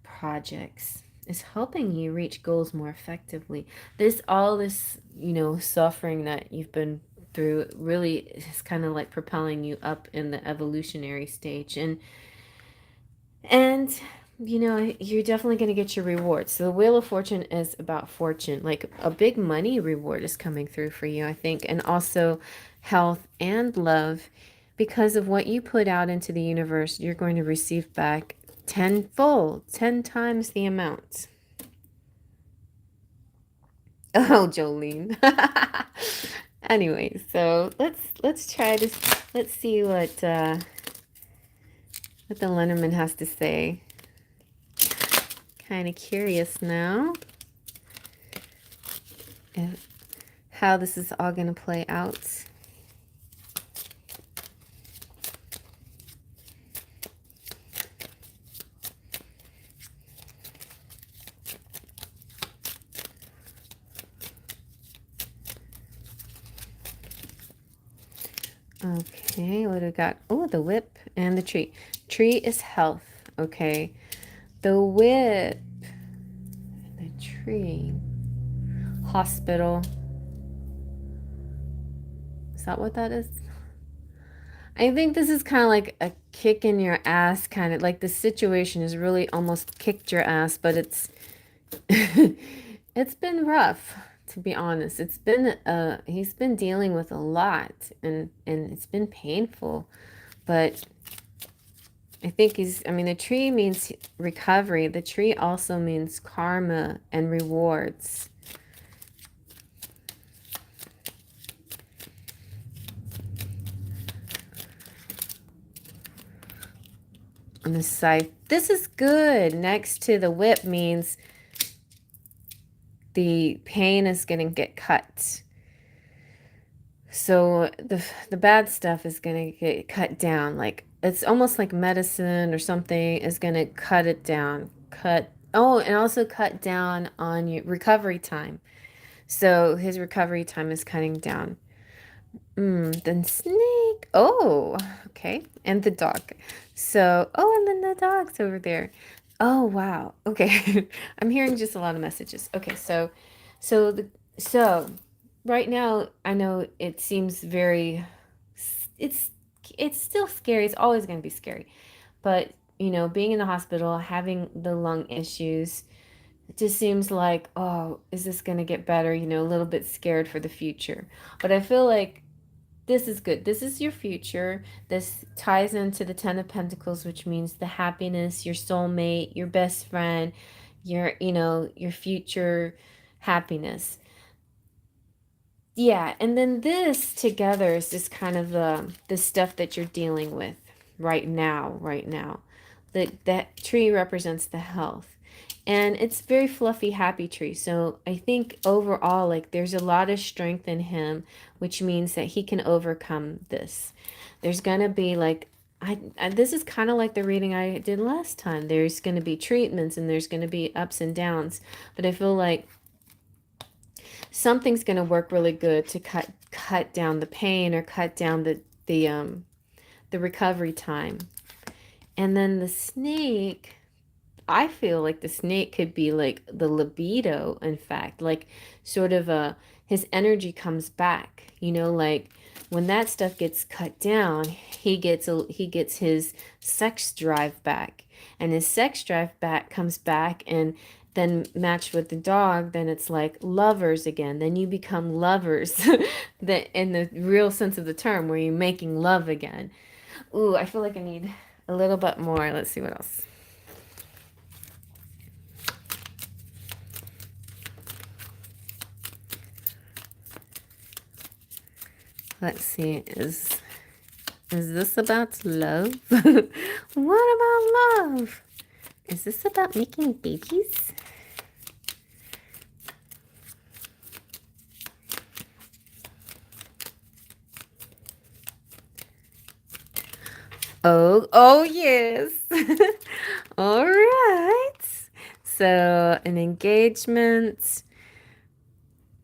projects is helping you reach goals more effectively. All this, suffering that you've been through really is kind of like propelling you up in the evolutionary stage. And you're definitely going to get your reward. So the Wheel of Fortune is about fortune. Like a big money reward is coming through for you, I think. And also health and love. Because of what you put out into the universe, you're going to receive back tenfold, 10 times the amount. Oh, Jolene. Anyway, so let's try this. Let's see what the Lenormand has to say. Kind of curious now how this is all going to play out. Okay, what do we got? Oh, the whip and the tree. Tree is health. Okay. The whip. The tree. Hospital. Is that what that is? I think this is kind of like a kick in your ass, kind of like the situation has really almost kicked your ass, but it's it's been rough, to be honest. It's been he's been dealing with a lot, and it's been painful. But I think I mean, the tree means recovery. The tree also means karma and rewards. On the side, this is good. Next to the whip means the pain is going to get cut. So the bad stuff is going to get cut down. Like it's almost like medicine or something is going to cut it down. And also cut down on your recovery time. So his recovery time is cutting down. Then snake. Oh, okay. And the dog. So, and then the dog's over there. Oh, wow. Okay. I'm hearing just a lot of messages. Okay, so the so right now I know it seems very it's it's still scary. It's always going to be scary. But, being in the hospital, having the lung issues, it just seems like, oh, is this going to get better? A little bit scared for the future. But I feel like this is good. This is your future. This ties into the Ten of Pentacles, which means the happiness, your soulmate, your best friend, your future happiness. Yeah, and then this together is just kind of the stuff that you're dealing with right now. That tree represents the health. And it's very fluffy, happy tree. So I think overall, like there's a lot of strength in him, which means that he can overcome this. There's gonna be like this is kind of like the reading I did last time. There's gonna be treatments and there's gonna be ups and downs, but I feel like something's gonna work really good to cut down the pain or cut down the recovery time. And then the snake, I feel like the snake could be like the libido, in fact, like sort of his energy comes back, like when that stuff gets cut down, he gets his sex drive back, and his sex drive back comes back, and then matched with the dog, then it's like lovers again. Then you become lovers, that in the real sense of the term, where you're making love again. Ooh, I feel like I need a little bit more. Let's see what else. Let's see, is this about love? What about love? Is this about making babies? Oh yes. All right. So an engagement.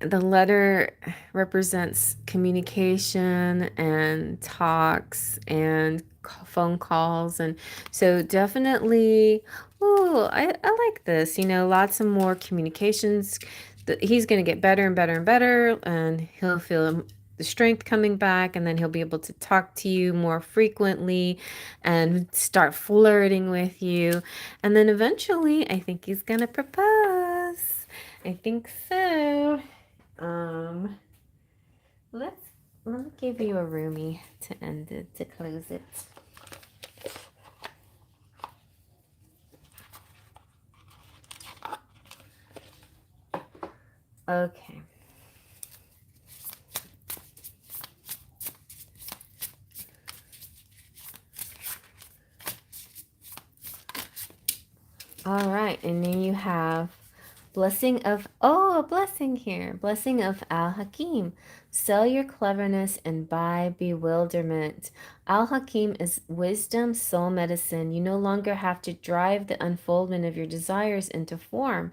The letter represents communication and talks and phone calls, and so definitely, oh, I like this, lots of more communications. He's going to get better and better and better, and he'll feel the strength coming back, and then he'll be able to talk to you more frequently and start flirting with you, and then eventually I think he's going to propose. I think so. Um, let's let me give you a roomie to end it, to close it. Okay. All right, and then you have a blessing here. Blessing of Al-Hakim. Sell your cleverness and buy bewilderment. Al-Hakim is wisdom, soul medicine. You no longer have to drive the unfoldment of your desires into form.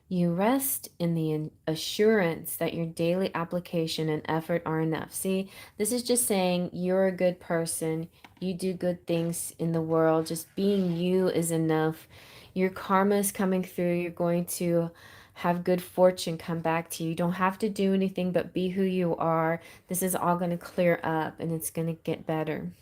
You rest in the assurance that your daily application and effort are enough. See, this is just saying you're a good person. You do good things in the world. Just being you is enough. Your karma is coming through. You're going to have good fortune come back to you. You don't have to do anything but be who you are. This is all going to clear up and it's going to get better.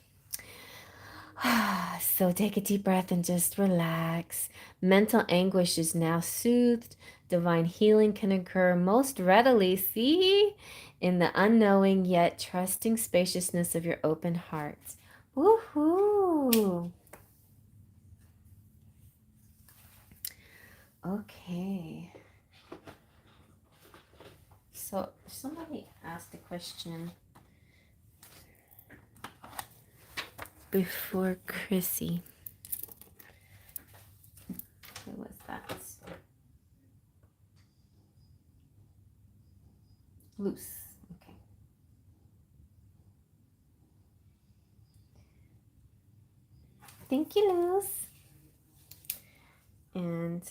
So take a deep breath and just relax. Mental anguish is now soothed. Divine healing can occur most readily, see, in the unknowing yet trusting spaciousness of your open heart. Woohoo! Okay. So somebody asked a question before Chrissy. Who was that? Loose. Okay. Thank you, Loose. And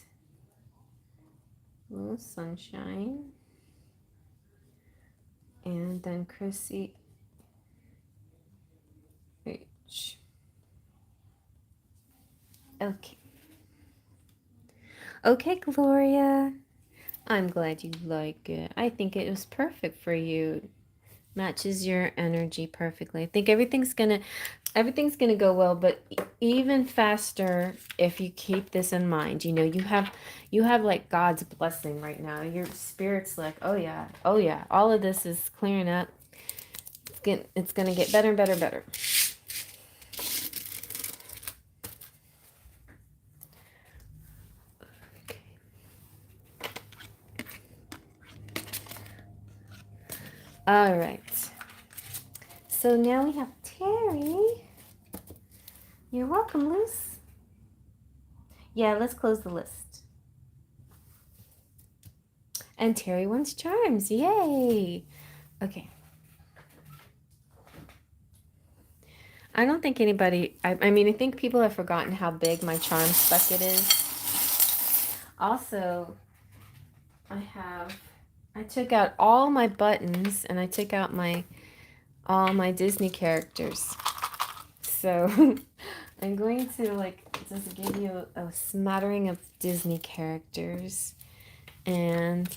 Loose Sunshine. And then Chrissy H. Okay. Okay, Gloria. I'm glad you like it. I think it was perfect for you. Matches your energy perfectly. I think everything's gonna go well, but even faster if you keep this in mind. You know, you have like God's blessing right now. Your spirit's like, oh yeah, all of this is clearing up. It's gonna get better and better and better. Okay. All right. So now we have Terry. You're welcome, Luce. Yeah, let's close the list. And Terry wants charms. Yay! Okay. I don't think anybody, I mean, I think people have forgotten how big my charms bucket is. Also, I took out all my buttons and I took out all my Disney characters. So I'm going to like just give you a smattering of Disney characters. And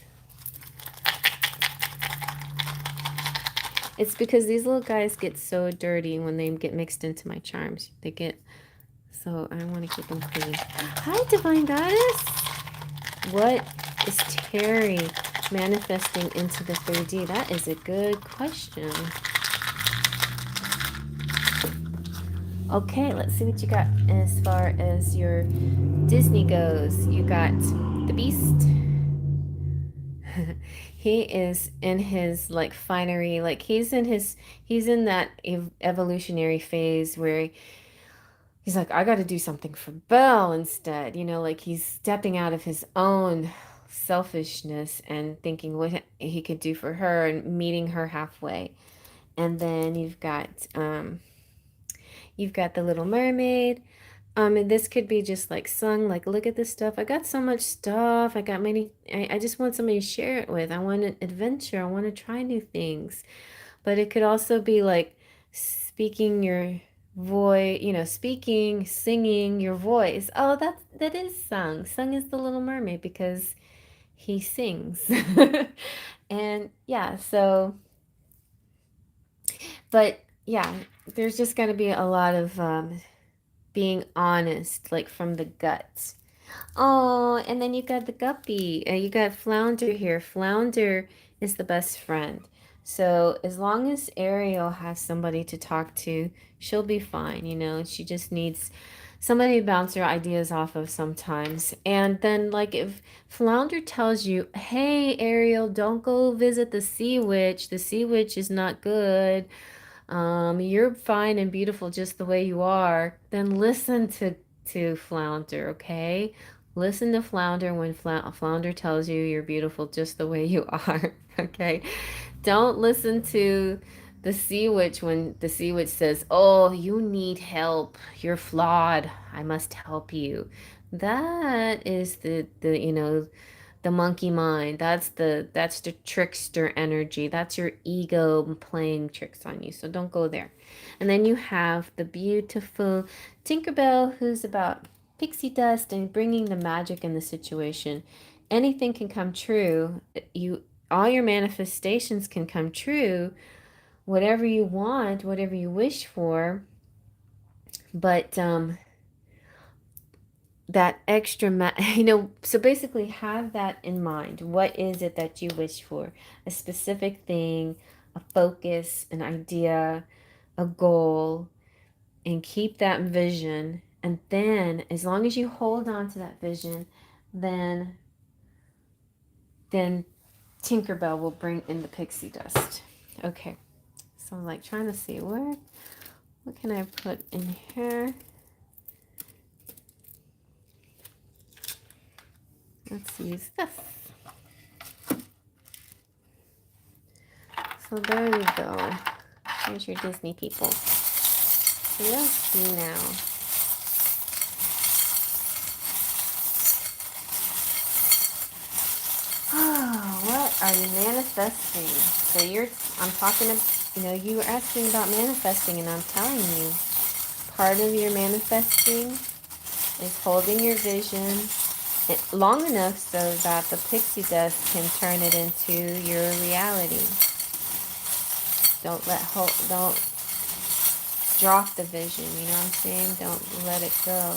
it's because these little guys get so dirty when they get mixed into my charms. So I want to keep them clean. Hi, Divine Goddess. What is Terry manifesting into the 3D? That is a good question. Okay, let's see what you got as far as your Disney goes. You got the Beast. He is in his like finery, like he's in that evolutionary phase where he's like, I got to do something for Belle instead, you know, like he's stepping out of his own selfishness and thinking what he could do for her and meeting her halfway. And then you've got the Little Mermaid. And this could be just like sung, like, look at this stuff. I got so much stuff. I got many. I just want somebody to share it with. I want an adventure. I want to try new things. But it could also be like speaking your voice, you know, singing your voice. Oh, that is sung. Sung is the Little Mermaid because he sings. And yeah, so, but yeah, there's just going to be a lot of being honest, like from the guts. Oh, and then you got the guppy. You got Flounder here. Flounder is the best friend. So as long as Ariel has somebody to talk to, she'll be fine. You know, she just needs somebody to bounce her ideas off of sometimes. And then, like, if Flounder tells you, hey, Ariel, don't go visit the sea witch. The sea witch is not good. You're fine and beautiful just the way you are, then listen to Flounder, okay? Listen to Flounder when Flounder tells you you're beautiful just the way you are, okay? Don't listen to the sea witch when the sea witch says, "Oh, you need help. You're flawed. I must help you." That is the you know, the monkey mind. That's the trickster energy. That's your ego playing tricks on you. So don't go there. And then you have the beautiful Tinkerbell, who's about pixie dust and bringing the magic in the situation. Anything can come true. All your manifestations can come true. Whatever you want, whatever you wish for. But that extra, so basically have that in mind. What is it that you wish for? A specific thing, a focus, an idea, a goal, and keep that vision. And then, as long as you hold on to that vision, then then Tinkerbell will bring in the pixie dust. Okay, so I'm like trying to see what can I put in here? Let's use this. So there you go. Here's your Disney people. So you'll see now. Oh, what are you manifesting? So I'm talking, you were asking about manifesting, and I'm telling you, part of your manifesting is holding your vision long enough so that the pixie dust can turn it into your reality. Don't drop the vision, you know what I'm saying? Don't let it go.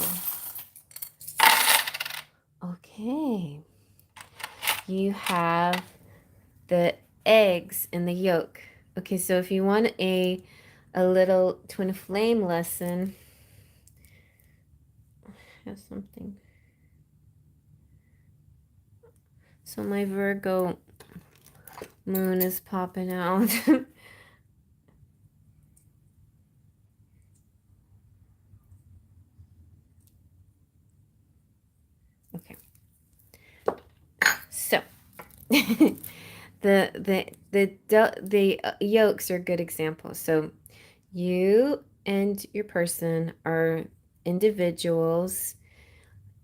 Okay. You have the eggs in the yolk. Okay, so if you want a little twin flame lesson, I have something. So my Virgo moon is popping out. Okay. So the yolks are good examples. So you and your person are individuals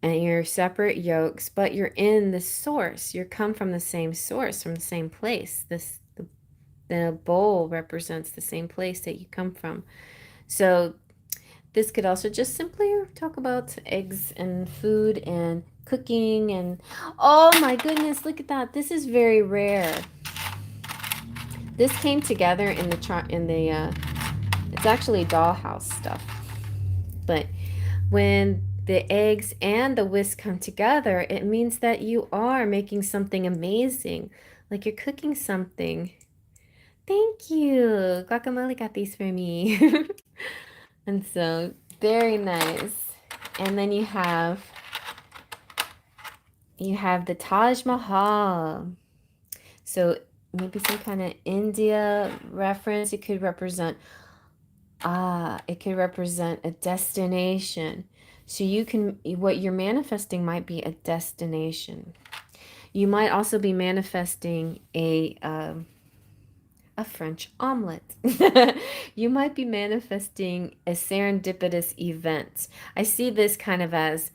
and you're separate yolks, but you're in the source. You come from the same source, from the same place. The bowl represents the same place that you come from. So this could also just simply talk about eggs and food and cooking and oh my goodness, look at that. This is very rare. This came together in the it's actually dollhouse stuff. But when the eggs and the whisk come together, it means that you are making something amazing. Like you're cooking something. Thank you. Guacamole got these for me. And so, very nice. And then you have the Taj Mahal. So maybe some kind of India reference. It could represent a destination. So what you're manifesting might be a destination. You might also be manifesting a French omelet. You might be manifesting a serendipitous event. I see this kind of as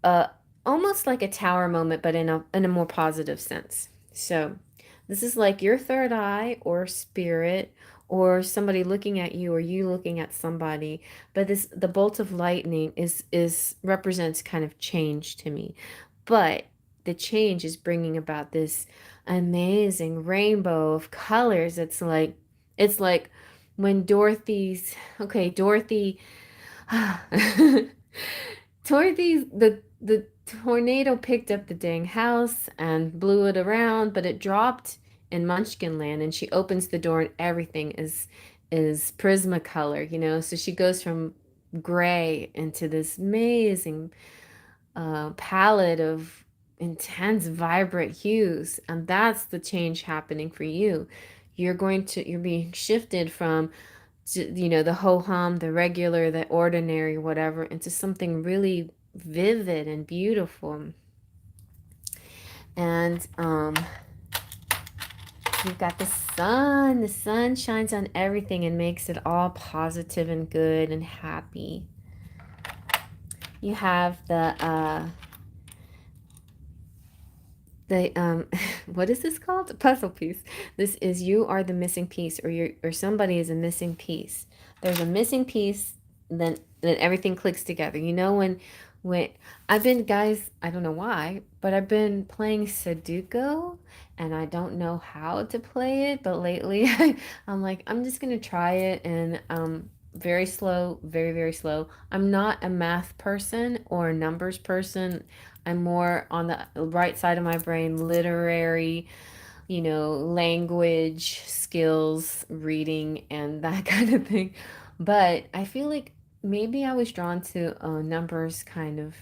uh, almost like a tower moment, but in a more positive sense. So this is like your third eye or spirit or somebody looking at you or you looking at somebody. But the bolt of lightning is represents kind of change to me. But the change is bringing about this amazing rainbow of colors. It's like when Dorothy the tornado picked up the dang house and blew it around, but it dropped in Munchkin Land, and she opens the door and everything is Prismacolor. So she goes from gray into this amazing palette of intense, vibrant hues, and that's the change happening for you. You're being shifted from the ho-hum, the regular, the ordinary, whatever, into something really vivid and beautiful. And you've got the sun. The sun shines on everything and makes it all positive and good and happy. You have the what is this called? A puzzle piece. This is you are the missing piece, or somebody is a missing piece. There's a missing piece, then everything clicks together. When I've been, guys, I don't know why, but I've been playing Sudoku and I don't know how to play it, but lately I'm like, I'm just gonna try it, and very slow, very, very slow. I'm not a math person or a numbers person. I'm more on the right side of my brain, literary, language, skills, reading, and that kind of thing. But I feel like maybe I was drawn to a numbers kind of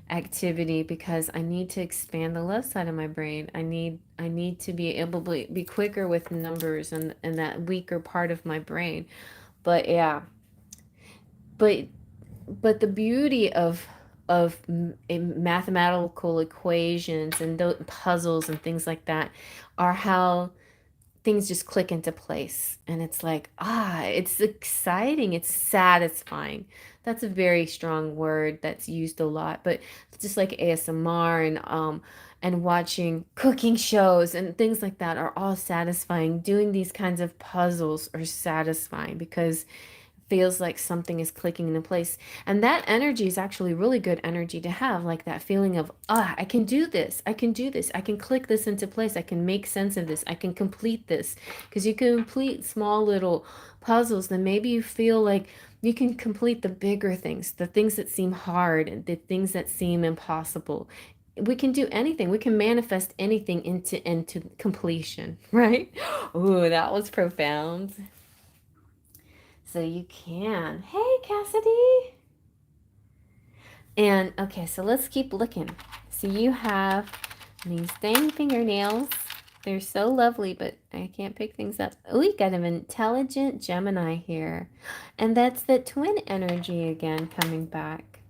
activity because I need to expand the left side of my brain. I need to be able to be quicker with numbers and that weaker part of my brain. But yeah, but the beauty of mathematical equations and puzzles and things like that are how things just click into place, and it's like, it's exciting, it's satisfying. That's a very strong word that's used a lot, but just like ASMR and watching cooking shows and things like that are all satisfying. Doing these kinds of puzzles are satisfying because feels like something is clicking into place. And that energy is actually really good energy to have, like that feeling of, I can do this. I can do this. I can click this into place. I can make sense of this. I can complete this. Because you can complete small little puzzles, then maybe you feel like you can complete the bigger things, the things that seem hard, and the things that seem impossible. We can do anything. We can manifest anything into completion, right? Ooh, that was profound. So you can. Hey, Cassidy. And okay, so let's keep looking. So you have these dang fingernails. They're so lovely, but I can't pick things up. Oh, you got an intelligent Gemini here. And that's the twin energy again coming back.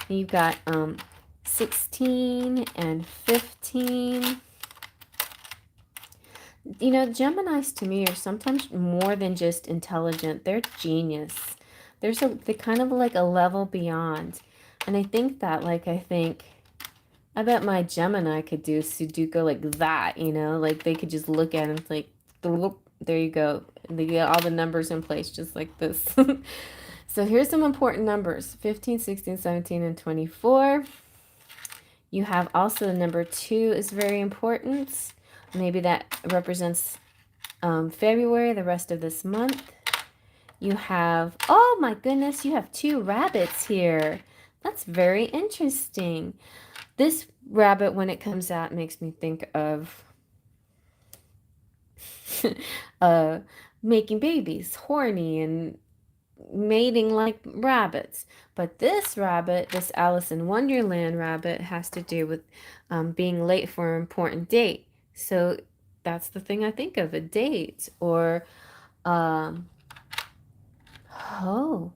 You've got 16 and 15. Geminis to me are sometimes more than just intelligent. They're genius. They're kind of like a level beyond. And I think that, I bet my Gemini could do Sudoku like that, like they could just look at it and it's like, whoop, there you go. They get all the numbers in place just like this. So here's some important numbers: 15, 16, 17, and 24. You have also the number 2 is very important. Maybe that represents February, the rest of this month. You have, oh my goodness, you have 2 rabbits here. That's very interesting. This rabbit, when it comes out, makes me think of uh, making babies, horny and mating like rabbits. But this rabbit, this Alice in Wonderland rabbit, has to do with being late for an important date. So that's the thing I think of, a date, or um, oh,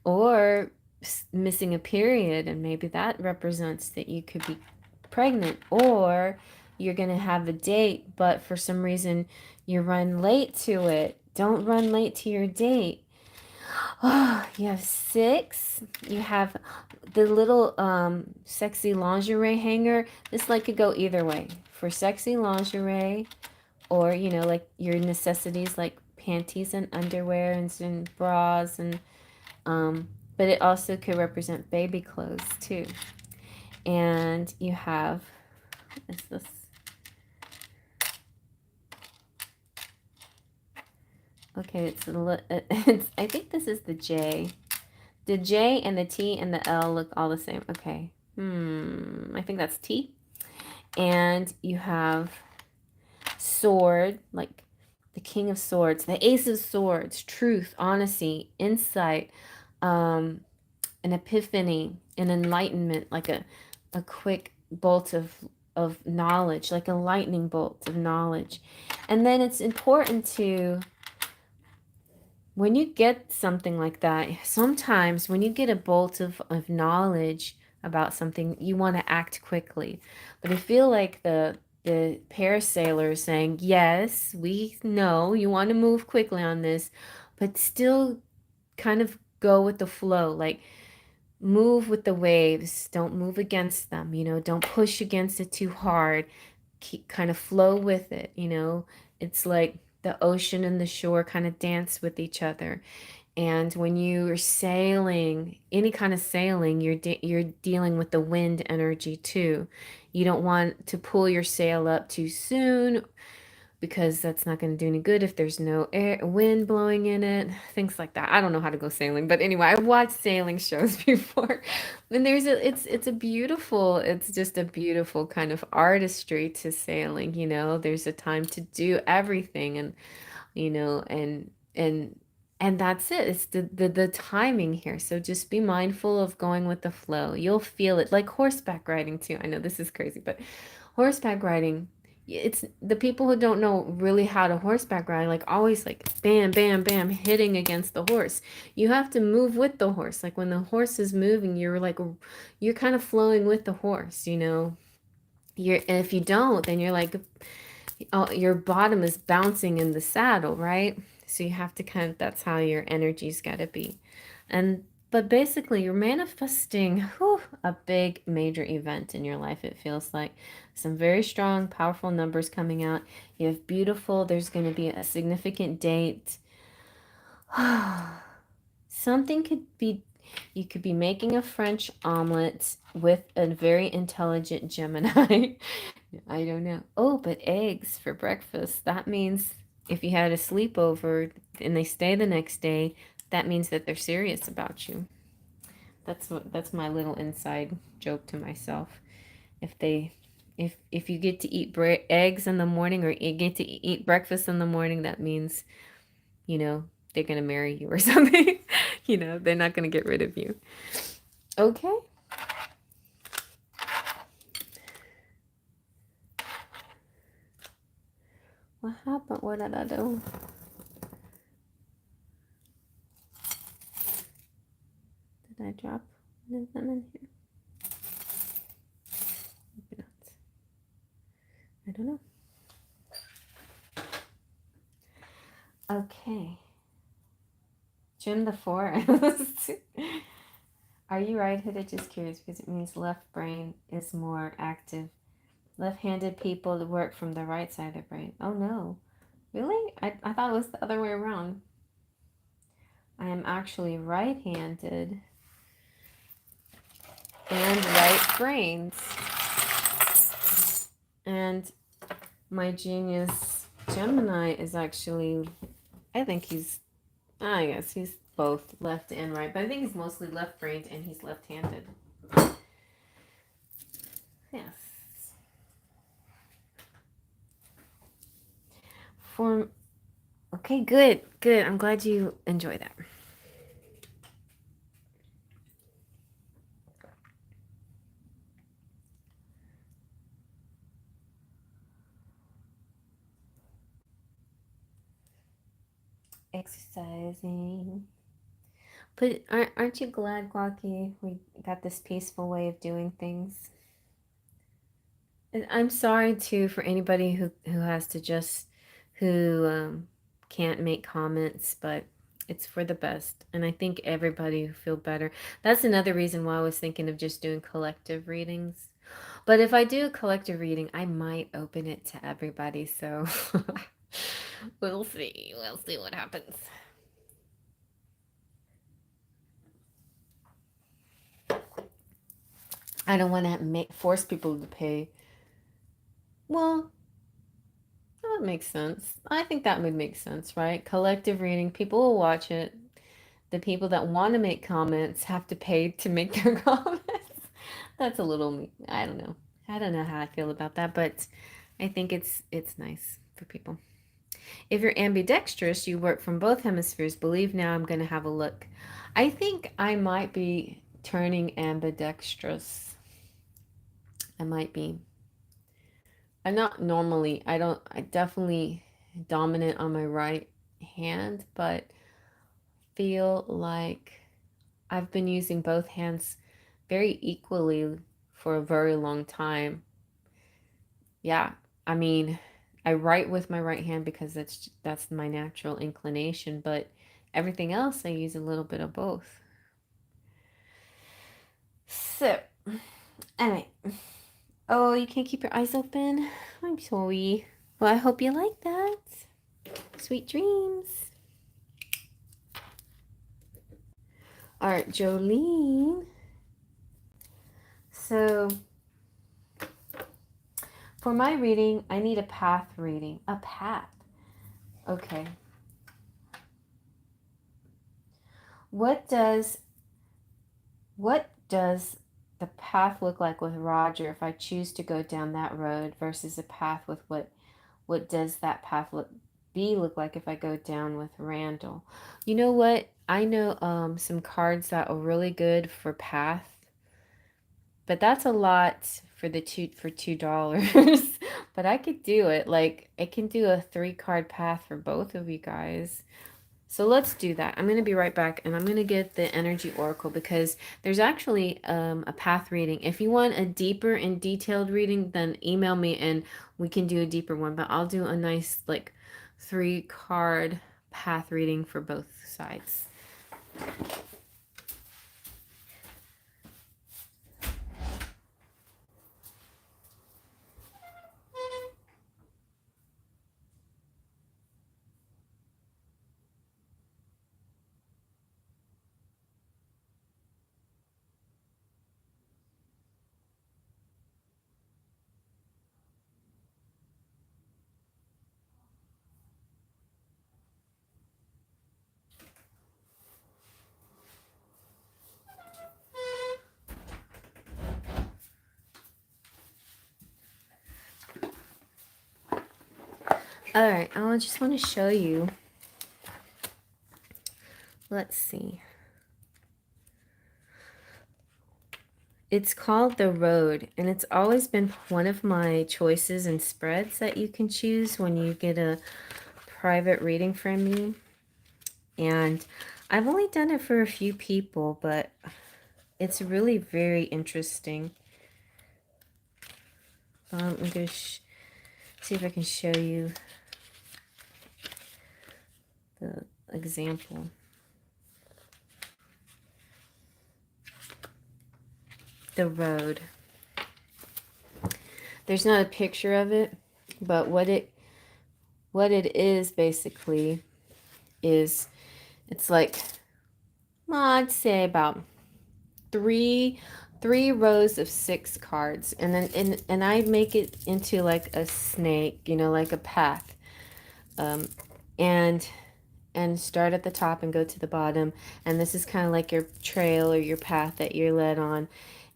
or missing a period, and maybe that represents that you could be pregnant, or you're going to have a date, but for some reason you run late to it. Don't run late to your date. Oh, you have 6. You have the little sexy lingerie hanger. This could go either way. For sexy lingerie, or like your necessities like panties and underwear and bras, and but it also could represent baby clothes too. And you have, what is this? Okay, it's I think this is the J. The J and the T and the L look all the same. Okay. I think that's T. And you have sword, like the King of Swords, the Ace of Swords, truth, honesty, insight, an epiphany, an enlightenment, like a quick bolt of knowledge, like a lightning bolt of knowledge. And then it's important to, when you get something like that, sometimes when you get a bolt of knowledge about something, you want to act quickly. But I feel like the parasailor is saying, yes, we know you want to move quickly on this, but still kind of go with the flow. Like, move with the waves. Don't move against them. Don't push against it too hard. Keep kind of flow with it. It's like the ocean and the shore kind of dance with each other. And when you are sailing, any kind of sailing, you're dealing with the wind energy too. You don't want to pull your sail up too soon, because that's not going to do any good if there's no wind blowing in it, things like that. I don't know how to go sailing, but anyway, I've watched sailing shows before. And it's a beautiful, it's just a beautiful kind of artistry to sailing, you know. There's a time to do everything, and you know, and that's it. It's the timing here. So just be mindful of going with the flow. You'll feel it, like horseback riding too. I know this is crazy, but horseback riding, it's the people who don't know really how to horseback ride, like always like bam, bam, bam, hitting against the horse. You have to move with the horse. Like when the horse is moving, you're kind of flowing with the horse, you know. And if you don't, then you're like, oh, your bottom is bouncing in the saddle, right? So you have to kind of, that's how your energy's got to be. But basically, you're manifesting a big major event in your life, it feels like. Some very strong, powerful numbers coming out. You have beautiful, there's going to be a significant date. Something could be, you could be making a French omelet with a very intelligent Gemini. I don't know. Oh, but eggs for breakfast. That means if you had a sleepover and they stay the next day, that means that they're serious about you. That's my little inside joke to myself. If they if you get to eat eggs in the morning, or you get to eat breakfast in the morning, that means, you know, they're going to marry you or something. You know, they're not going to get rid of you. Okay. What happened? What did I do? Did I drop one of them in here? Maybe not. I don't know. Okay. Jim the Forest. Are you right-handed? Just curious, because it means left brain is more active. Left-handed people work from the right side of their brain. Oh no. Really? I thought it was the other way around. I am actually right-handed and right brains. And my genius Gemini is actually, I guess he's both left and right, but I think he's mostly left-brained and he's left-handed. Yes. Okay, good. I'm glad you enjoy that. Exercising. But aren't you glad, Guaki, we got this peaceful way of doing things? And I'm sorry too for anybody who has to just can't make comments, but it's for the best. And I think everybody will feel better. That's another reason why I was thinking of just doing collective readings. But if I do a collective reading, I might open it to everybody. So we'll see. We'll see what happens. I don't want to force people to pay. Well, that makes sense. I think that would make sense, right? Collective reading, people will watch it. The people that want to make comments have to pay to make their comments. That's a little, I don't know. I don't know how I feel about that, but I think it's nice for people. If you're ambidextrous, you work from both hemispheres. Believe now, I'm going to have a look. I think I might be turning ambidextrous. I might be. I'm not normally, I definitely dominant on my right hand, but feel like I've been using both hands very equally for a very long time. Yeah, I mean, I write with my right hand because that's my natural inclination, but everything else I use a little bit of both. So, anyway. Oh, you can't keep your eyes open? I'm sorry. Well, I hope you like that. Sweet dreams. All right, Jolene. So, for my reading, I need a path reading. A path. Okay. What does the path look like with Roger if I choose to go down that road versus a path with what does that path look like if I go down with Randall? You know what? I know some cards that are really good for path, but that's a lot for $2. But I could do it. Like I can do a 3-card path for both of you guys. So let's do that. I'm going to be right back, and I'm going to get the energy oracle because there's actually a path reading. If you want a deeper and detailed reading, then email me and we can do a deeper one. But I'll do a nice like 3-card path reading for both sides. All right, I just want to show you. Let's see. It's called The Road, and it's always been one of my choices and spreads that you can choose when you get a private reading from me. And I've only done it for a few people, but it's really very interesting. I'm going to see if I can show you the example. The Road. There's not a picture of it, but what it is basically is it's like, well, I'd say about three rows of 6 cards, and then and I make it into like a snake, you know, like a path, and start at the top and go to the bottom, and this is kind of like your trail or your path that you're led on,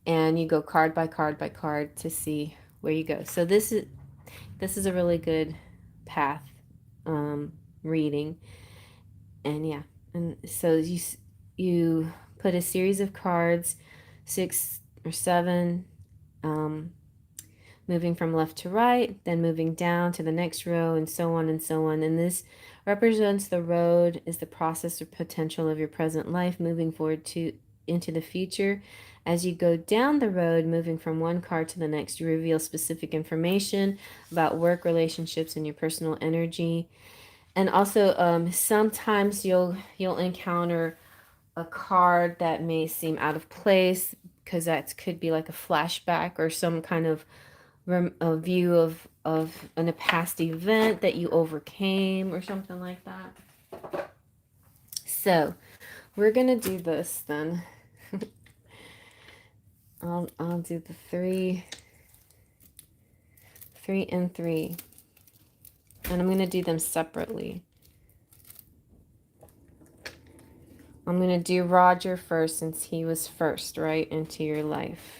and you go card by card by card to see where you go. So this is a really good path reading, and yeah, and so you put a series of cards, 6 or 7, moving from left to right, then moving down to the next row, and so on and so on. And this represents the road, is the process or potential of your present life moving forward into the future. As you go down the road, moving from one card to the next, you reveal specific information about work, relationships, and your personal energy. And also, sometimes you'll encounter a card that may seem out of place because that could be like a flashback or some kind of a view of a past event that you overcame or something like that. So we're gonna do this then. I'll do the 3 and 3, and I'm gonna do them separately. I'm gonna do Roger first since he was first right into your life.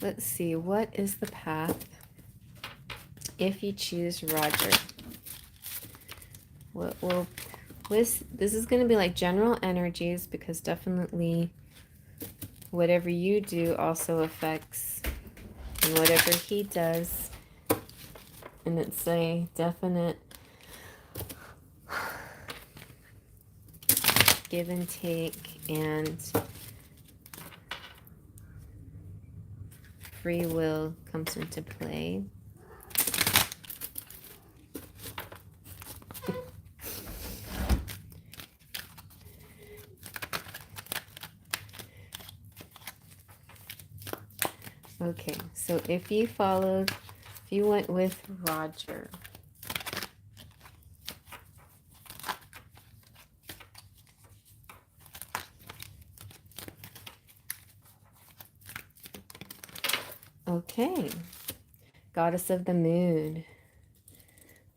Let's see, what is the path if you choose Roger? What will this is going to be like general energies, because definitely whatever you do also affects and whatever he does, and it's a definite give and take, and free will comes into play. Okay, so if you followed, if you went with Roger, okay, Goddess of the Moon.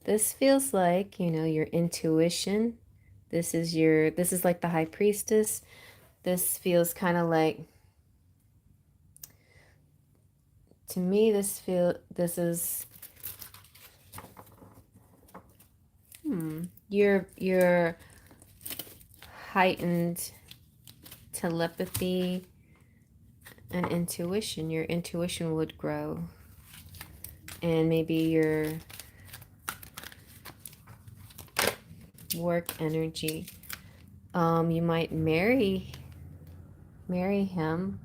This feels like, you know, your intuition. This is like the High Priestess. This feels kind of like, to me, this is your heightened telepathy and intuition. Your intuition would grow, and maybe your work energy. You might marry him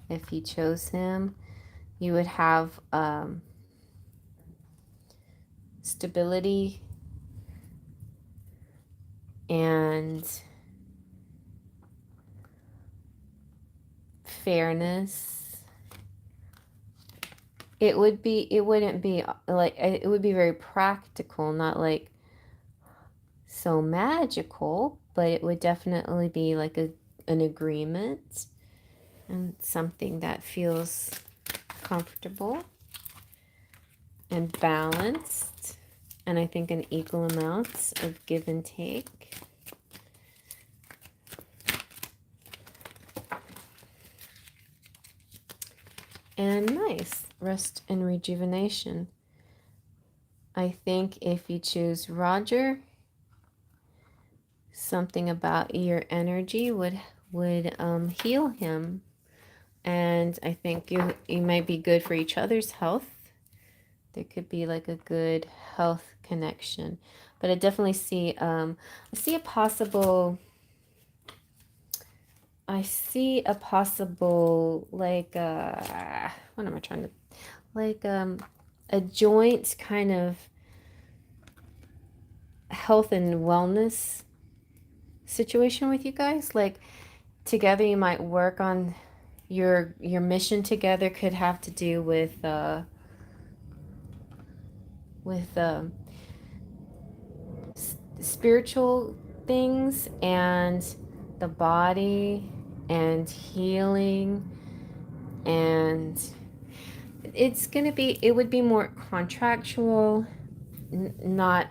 if you chose him. You would have stability and fairness. It wouldn't be like, it would be very practical, not like so magical, but it would definitely be like an agreement and something that feels comfortable and balanced, and I think an equal amount of give and take. And nice rest and rejuvenation. I think if you choose Roger, something about your energy would heal him, and I think you might be good for each other's health. There could be like a good health connection, but I definitely see I see a possible like what am I trying to, like a joint kind of health and wellness situation with you guys. Like together you might work on your mission together. Could have to do with with spiritual things and the body and healing, and it would be more contractual, not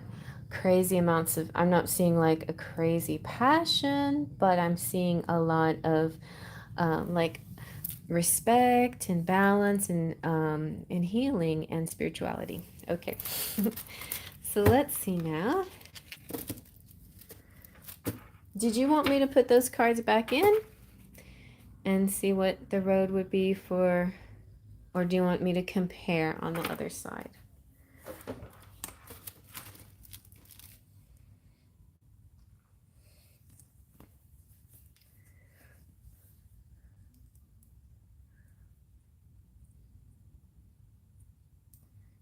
crazy amounts of, I'm not seeing like a crazy passion, but I'm seeing a lot of like respect and balance and healing and spirituality. Okay. So let's see now. Did you want me to put those cards back in and see what the road would be for, or do you want me to compare on the other side?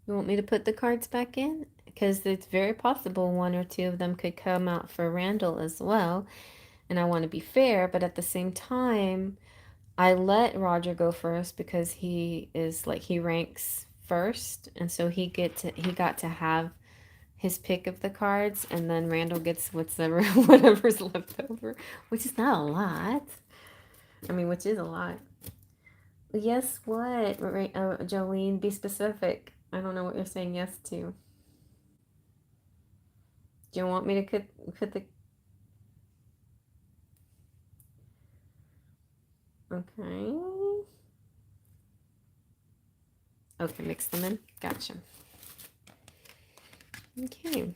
You want me to put the cards back in? Because it's very possible one or two of them could come out for Randall as well. And I want to be fair, but at the same time, I let Roger go first because he is like, he ranks first, and so he got to have his pick of the cards, and then Randall gets whatever whatever's left over, which is not a lot. I mean, which is a lot. Yes, what? Jolene, be specific. I don't know what you're saying yes to. Do you want me to put the... Okay. Okay, mix them in. Gotcha. Okay.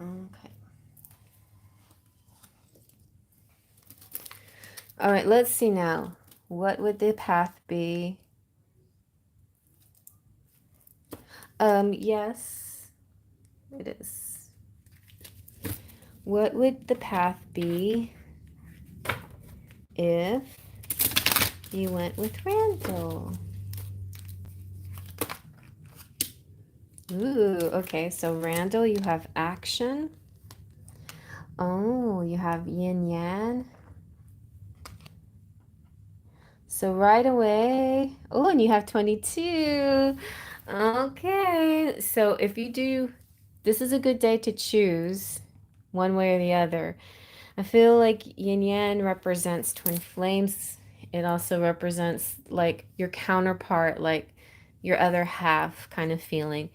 Okay. All right, let's see now. What would the path be? Yes, it is. What would the path be if You went with Randall. Ooh, okay. So Randall, you have action. Oh, you have yin yang. So right away, oh, and you have 22. Okay. So if you do, this is a good day to choose one way or the other. I feel like yin yang represents twin flames. It also represents like your counterpart, like your other half kind of feeling.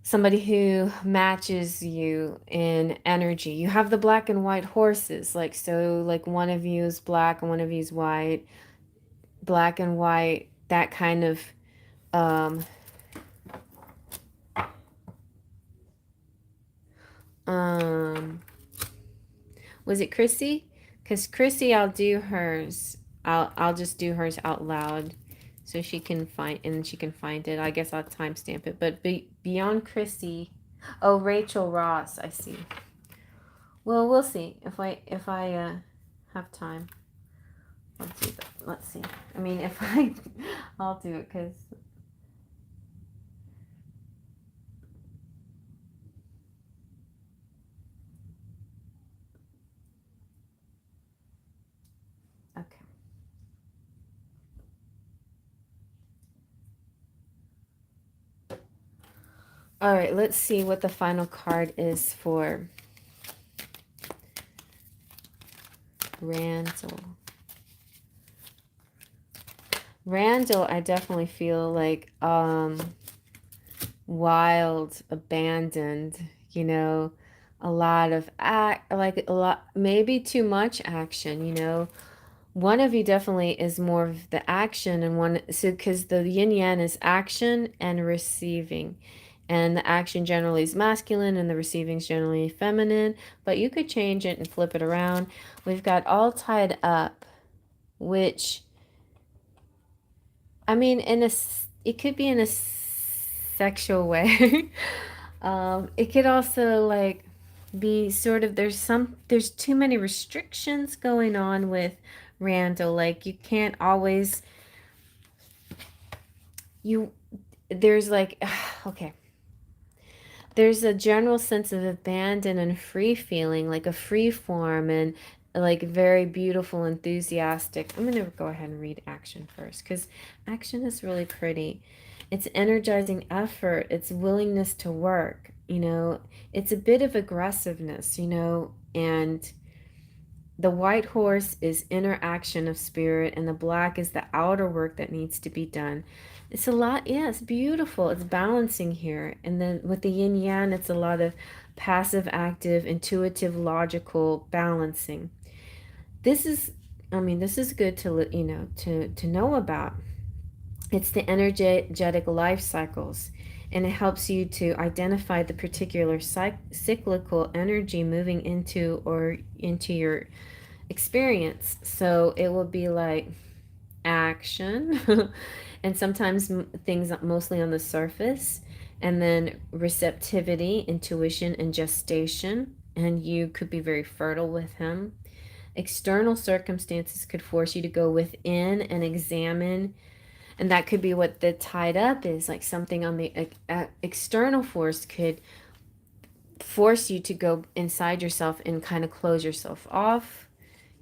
Somebody who matches you in energy. You have the black and white horses, like so like one of you is black and one of you is white. Black and white, that kind of um um was it Chrissy? Because Chrissy, I'll do hers. I'll just do hers out loud, so she can find and she can find it. I guess I'll timestamp it. But beyond Chrissy, oh Rachel Ross, I see. Well, we'll see if I have time. I'll do that. Let's see. I mean, if I, I'll do it because. Okay. All right, let's see what the final card is for Randall. Randall, I definitely feel like wild, abandoned, you know, a lot of like a lot, maybe too much action, you know. One of you definitely is more of the action, and one, so because the yin yang is action and receiving. And the action generally is masculine and the receiving is generally feminine, but you could change it and flip it around. We've got all tied up, which, I mean, it could be in a sexual way. It could also like be sort of, there's too many restrictions going on with Randall. Like you can't always, you, there's like, okay. There's a general sense of abandon and free feeling, like a free form and like very beautiful, enthusiastic. I'm going to go ahead and read action first because action is really pretty. It's energizing effort, it's willingness to work, you know, it's a bit of aggressiveness, you know, and the white horse is inner action of spirit, and the black is the outer work that needs to be done. It's a lot, yeah, it's beautiful. It's balancing here. And then with the yin yang, it's a lot of passive, active, intuitive, logical balancing. This is, I mean, this is good to, you know, to know about. It's the energetic life cycles, and it helps you to identify the particular cyclical energy moving into or into your experience. So it will be like action and sometimes things mostly on the surface, and then receptivity, intuition, and gestation. And you could be very fertile with him. External circumstances could force you to go within and examine, and that could be what the tied up is, like something on the external force could force you to go inside yourself and kind of close yourself off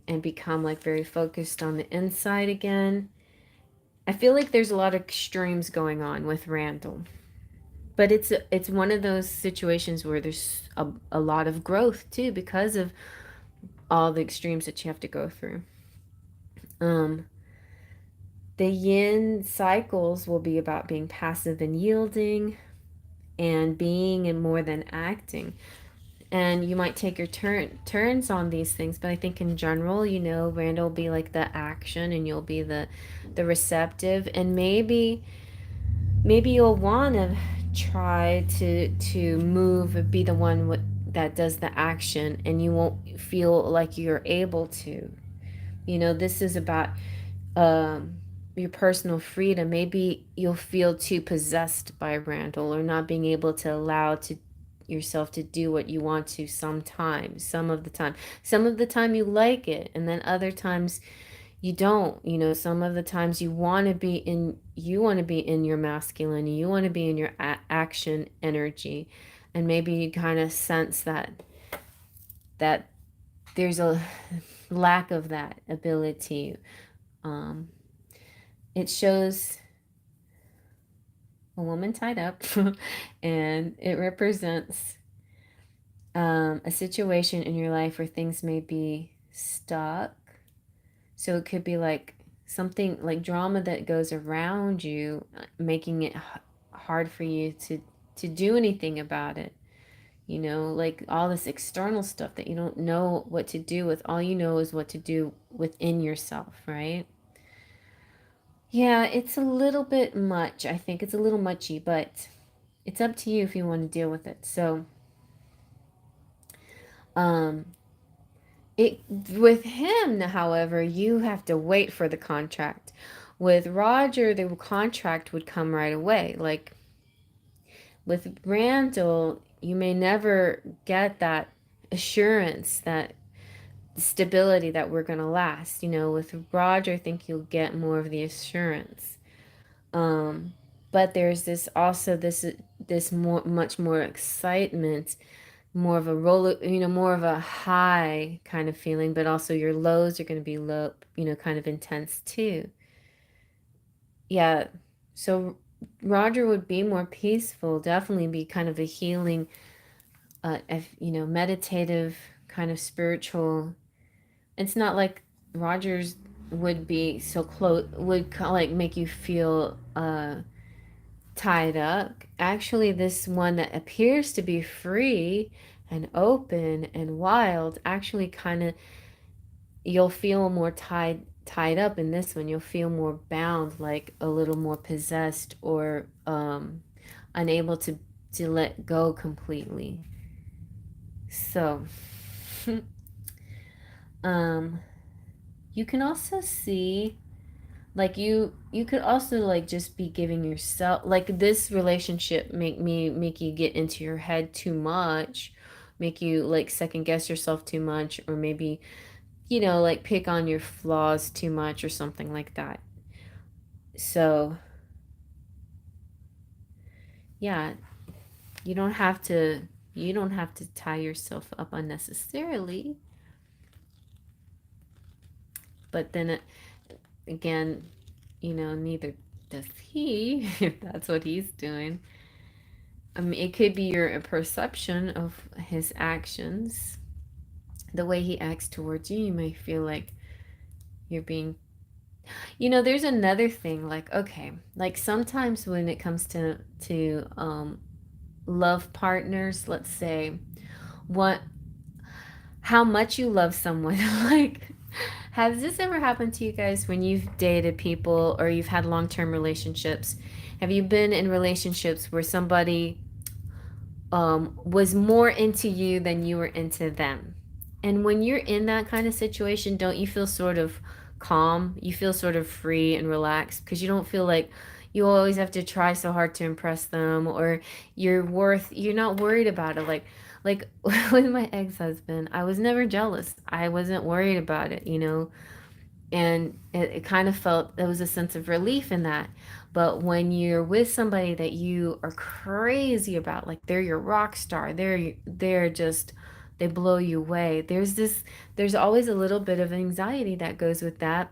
and become like very focused on the inside again. I feel like there's a lot of extremes going on with Randall, but it's one of those situations where there's a lot of growth too because of all the extremes that you have to go through. Um, the yin cycles will be about being passive and yielding and being and more than acting. And you might take your turns on these things, but I think in general, you know, Randall will be like the action and you'll be the receptive, and maybe you'll want to try to move, be the one that does the action, and you won't feel like you're able to. You know, this is about um your personal freedom. Maybe you'll feel too possessed by Randall or not being able to allow to yourself to do what you want to sometimes, some of the time. Some of the time you like it, and then other times you don't, some of the times you want to be in your masculine, you want to be in your action energy, and maybe you kind of sense that there's a lack of that ability. um it shows a woman tied up and it represents a situation in your life where things may be stuck. So it could be like something like drama that goes around you, making it hard for you to do anything about it. Like all this external stuff that you don't know what to do with. All you know is what to do within yourself, right? Yeah, it's a little bit much. I think it's a little muchy, but it's up to you if you want to deal with it. So, um, It with him, however, you have to wait for the contract. With Roger, the contract would come right away. Like with Randall, you may never get that assurance, that stability that we're gonna last. With Roger, I think you'll get more of the assurance. Um, but there's this more much more excitement, more of a more of a high kind of feeling, but also your lows are going to be low, kind of intense too. Yeah. So Roger would be more peaceful, definitely be kind of a healing, meditative, kind of spiritual. It's not like Roger's would be so close, would like make you feel tied up. Actually, this one that appears to be free and open and wild, actually kind of you'll feel more tied up in this one. You'll feel more bound, like a little more possessed, or unable to let go completely. So um you can also see, like, you could also like just be giving yourself, like, this relationship make you get into your head too much, make you like second guess yourself too much, or maybe like pick on your flaws too much or something like that. So yeah, you don't have to you don't have to tie yourself up unnecessarily. But then again, neither does he, if that's what he's doing. I mean, it could be your perception of his actions. The way he acts towards you, you may feel like you're being. There's another thing. Like, okay, like sometimes when it comes to love partners, let's say, what, how much you love someone. Like, has this ever happened to you guys when you've dated people or you've had long-term relationships? Have you been in relationships where somebody was more into you than you were into them? And when you're in that kind of situation, don't you feel sort of calm? You feel sort of free and relaxed because you don't feel like you always have to try so hard to impress them, or you're not worried about it. Like with my ex-husband, I was never jealous. I wasn't worried about it. And it kind of felt, there was a sense of relief in that. But when you're with somebody that you are crazy about, like they're your rock star, they're just, they blow you away, there's always a little bit of anxiety that goes with that.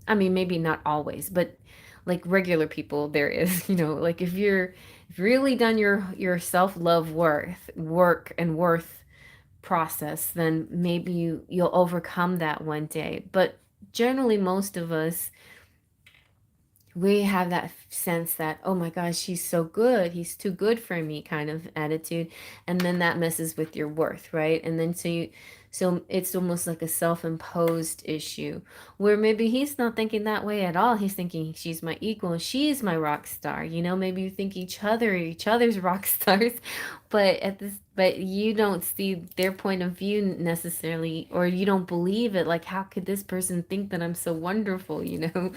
I mean, maybe not always, but like regular people there is. Like if you've really done your self-love work and worth process, then maybe you'll overcome that one day. But generally, most of us, we have that sense that, oh my gosh, he's so good, he's too good for me kind of attitude, and then that messes with your worth, right? And then so it's almost like a self-imposed issue where maybe he's not thinking that way at all. He's thinking she's my equal and she's my rock star. Maybe you think each other's rock stars, but you don't see their point of view necessarily, or you don't believe it. Like, how could this person think that I'm so wonderful, you know?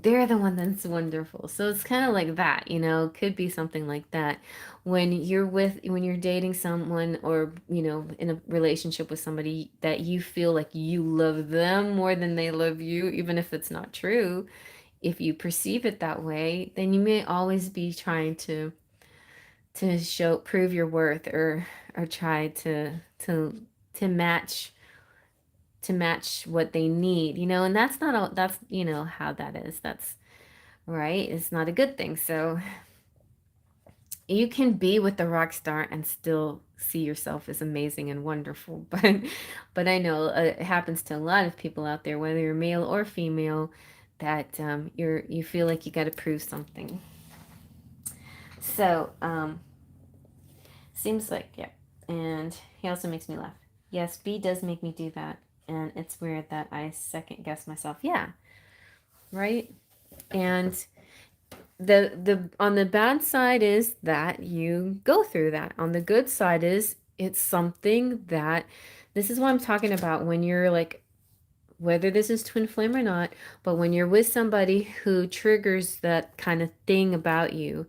They're the one that's wonderful. So it's kind of like that, you know, could be something like that. When you're dating someone, or, you know, in a relationship with somebody that you feel like you love them more than they love you, even if it's not true, if you perceive it that way, then you may always be trying to prove your worth, or try to match to match what they need, you know, and that's not all, that's, you know, how that is. That's right. It's not a good thing. So you can be with the rock star and still see yourself as amazing and wonderful. But I know it happens to a lot of people out there, whether you're male or female, that you feel like you got to prove something. So seems like, yeah. And he also makes me laugh. Yes, B does make me do that. And it's weird that I second guess myself. Yeah, right? And the on the bad side is that you go through that. On the good side is it's something that, this is what I'm talking about, when you're like, whether this is twin flame or not, but when you're with somebody who triggers that kind of thing about you,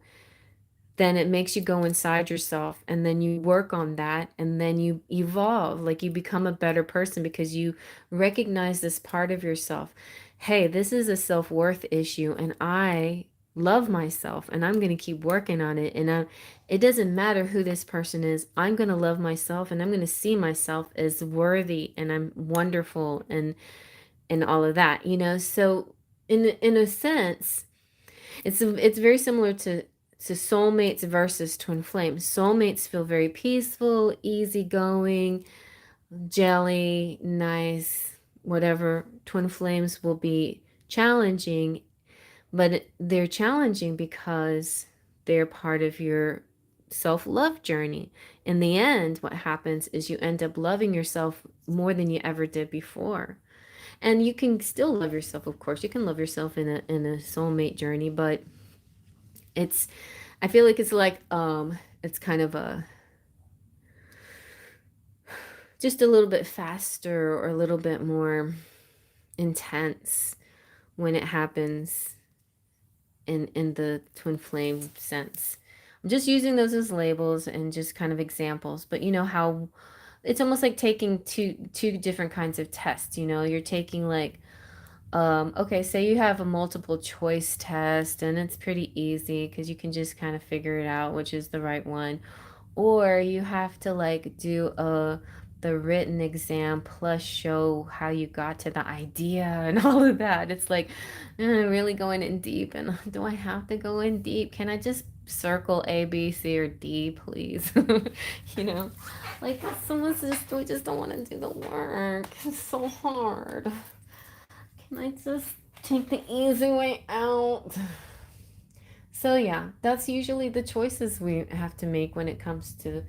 then it makes you go inside yourself, and then you work on that, and then you evolve, like you become a better person because you recognize this part of yourself. Hey, this is a self-worth issue, and I love myself, and I'm going to keep working on it. And it doesn't matter who this person is. I'm going to love myself, and I'm going to see myself as worthy, and I'm wonderful, and all of that, you know. So in a sense, it's very similar to soulmates versus twin flames. Soulmates feel very peaceful, easygoing, jelly, nice, whatever. Twin flames will be challenging, but they're challenging because they're part of your self-love journey. In the end, what happens is you end up loving yourself more than you ever did before. And you can still love yourself, of course. You can love yourself in a soulmate journey, but it's I feel like it's kind of a just a little bit faster, or a little bit more intense when it happens in the twin flame sense. I'm just using those as labels and just kind of examples, but you know how it's almost like taking two different kinds of tests, you know. You're taking like, okay, say you have a multiple choice test, and it's pretty easy because you can just kind of figure it out which is the right one. Or you have to like do the written exam plus show how you got to the idea and all of that. It's like, really going in deep. And do I have to go in deep? Can I just circle A, B, C, or D, please? You know, like someone's just, we just don't want to do the work. It's so hard. Can I just take the easy way out? So yeah, that's usually the choices we have to make when it comes to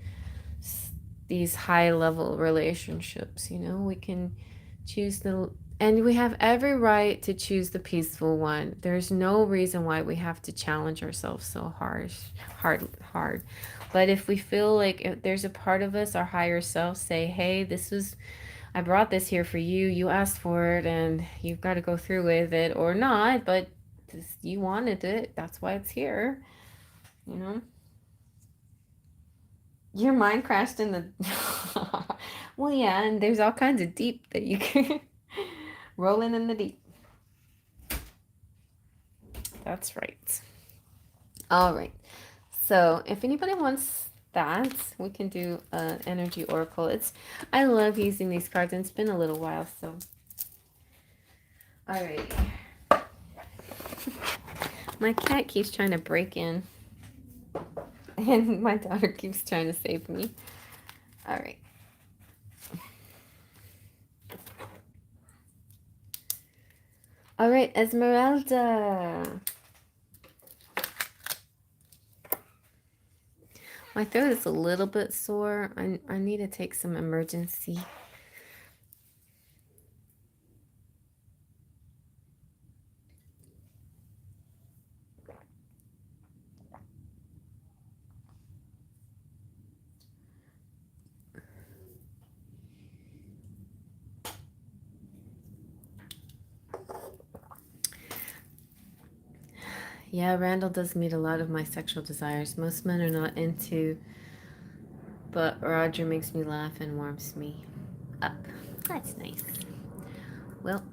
these high level relationships. You know, we can choose and we have every right to choose the peaceful one. There's no reason why we have to challenge ourselves so hard. But if we feel like, if there's a part of us, our higher self, say, hey, I brought this here for you. You asked for it, and you've got to go through with it or not, but you wanted it. That's why it's here. You know? Your mind crashed in the. Well, yeah, and there's all kinds of deep that you can. Rolling in the deep. That's right. All right. So if anybody wants that, we can do an energy oracle. I love using these cards, and it's been a little while, so. All right. My cat keeps trying to break in, and my daughter keeps trying to save me. All right. All right, Esmeralda. My throat is a little bit sore. I need to take some emergency. Yeah, Randall does meet a lot of my sexual desires. Most men are not into, but Roger makes me laugh and warms me up. That's nice. Well,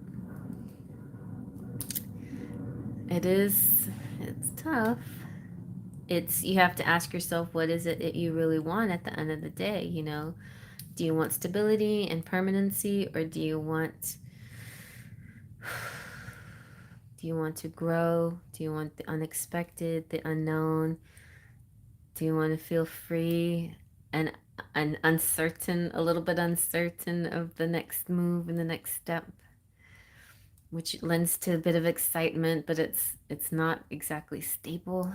it's tough. You have to ask yourself, what is it that you really want at the end of the day, you know? Do you want stability and permanency, or do you want to grow? Do you want the unexpected, the unknown? Do you want to feel free and uncertain, a little bit uncertain of the next move and the next step, which lends to a bit of excitement, but it's not exactly stable.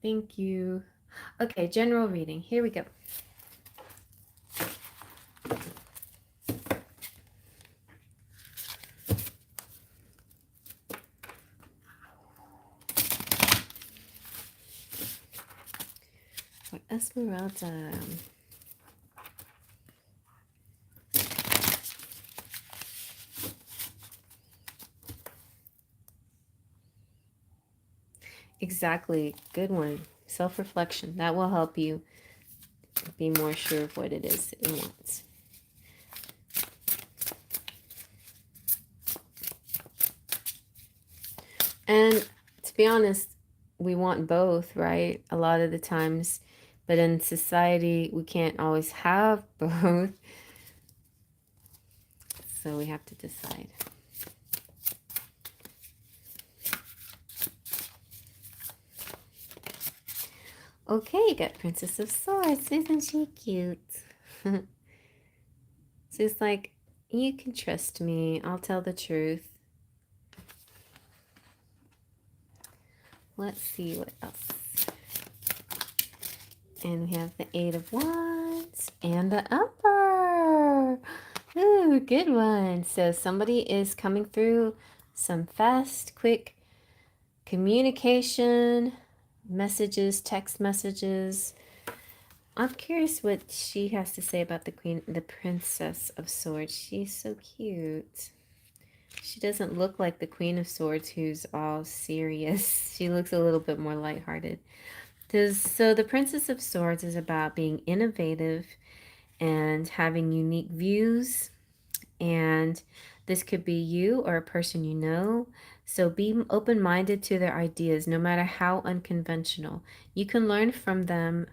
Thank you. Okay, general reading. Here we go. For Esmeralda. Exactly. Good one. Self-reflection. That will help you be more sure of what it is that you want. And to be honest, we want both, right? A lot of the times. But in society, we can't always have both. So we have to decide. Okay, you got Princess of Swords. Isn't she cute? She's like, you can trust me. I'll tell the truth. Let's see what else. And we have the Eight of Wands and the Emperor. Ooh, good one. So somebody is coming through some fast, quick communication, messages, text messages. I'm curious what she has to say about the Princess of Swords. She's so cute. She doesn't look like the Queen of Swords, who's all serious. She looks a little bit more lighthearted. So the Princess of Swords is about being innovative and having unique views. And this could be you or a person you know. So be open-minded to their ideas, no matter how unconventional. You can learn from them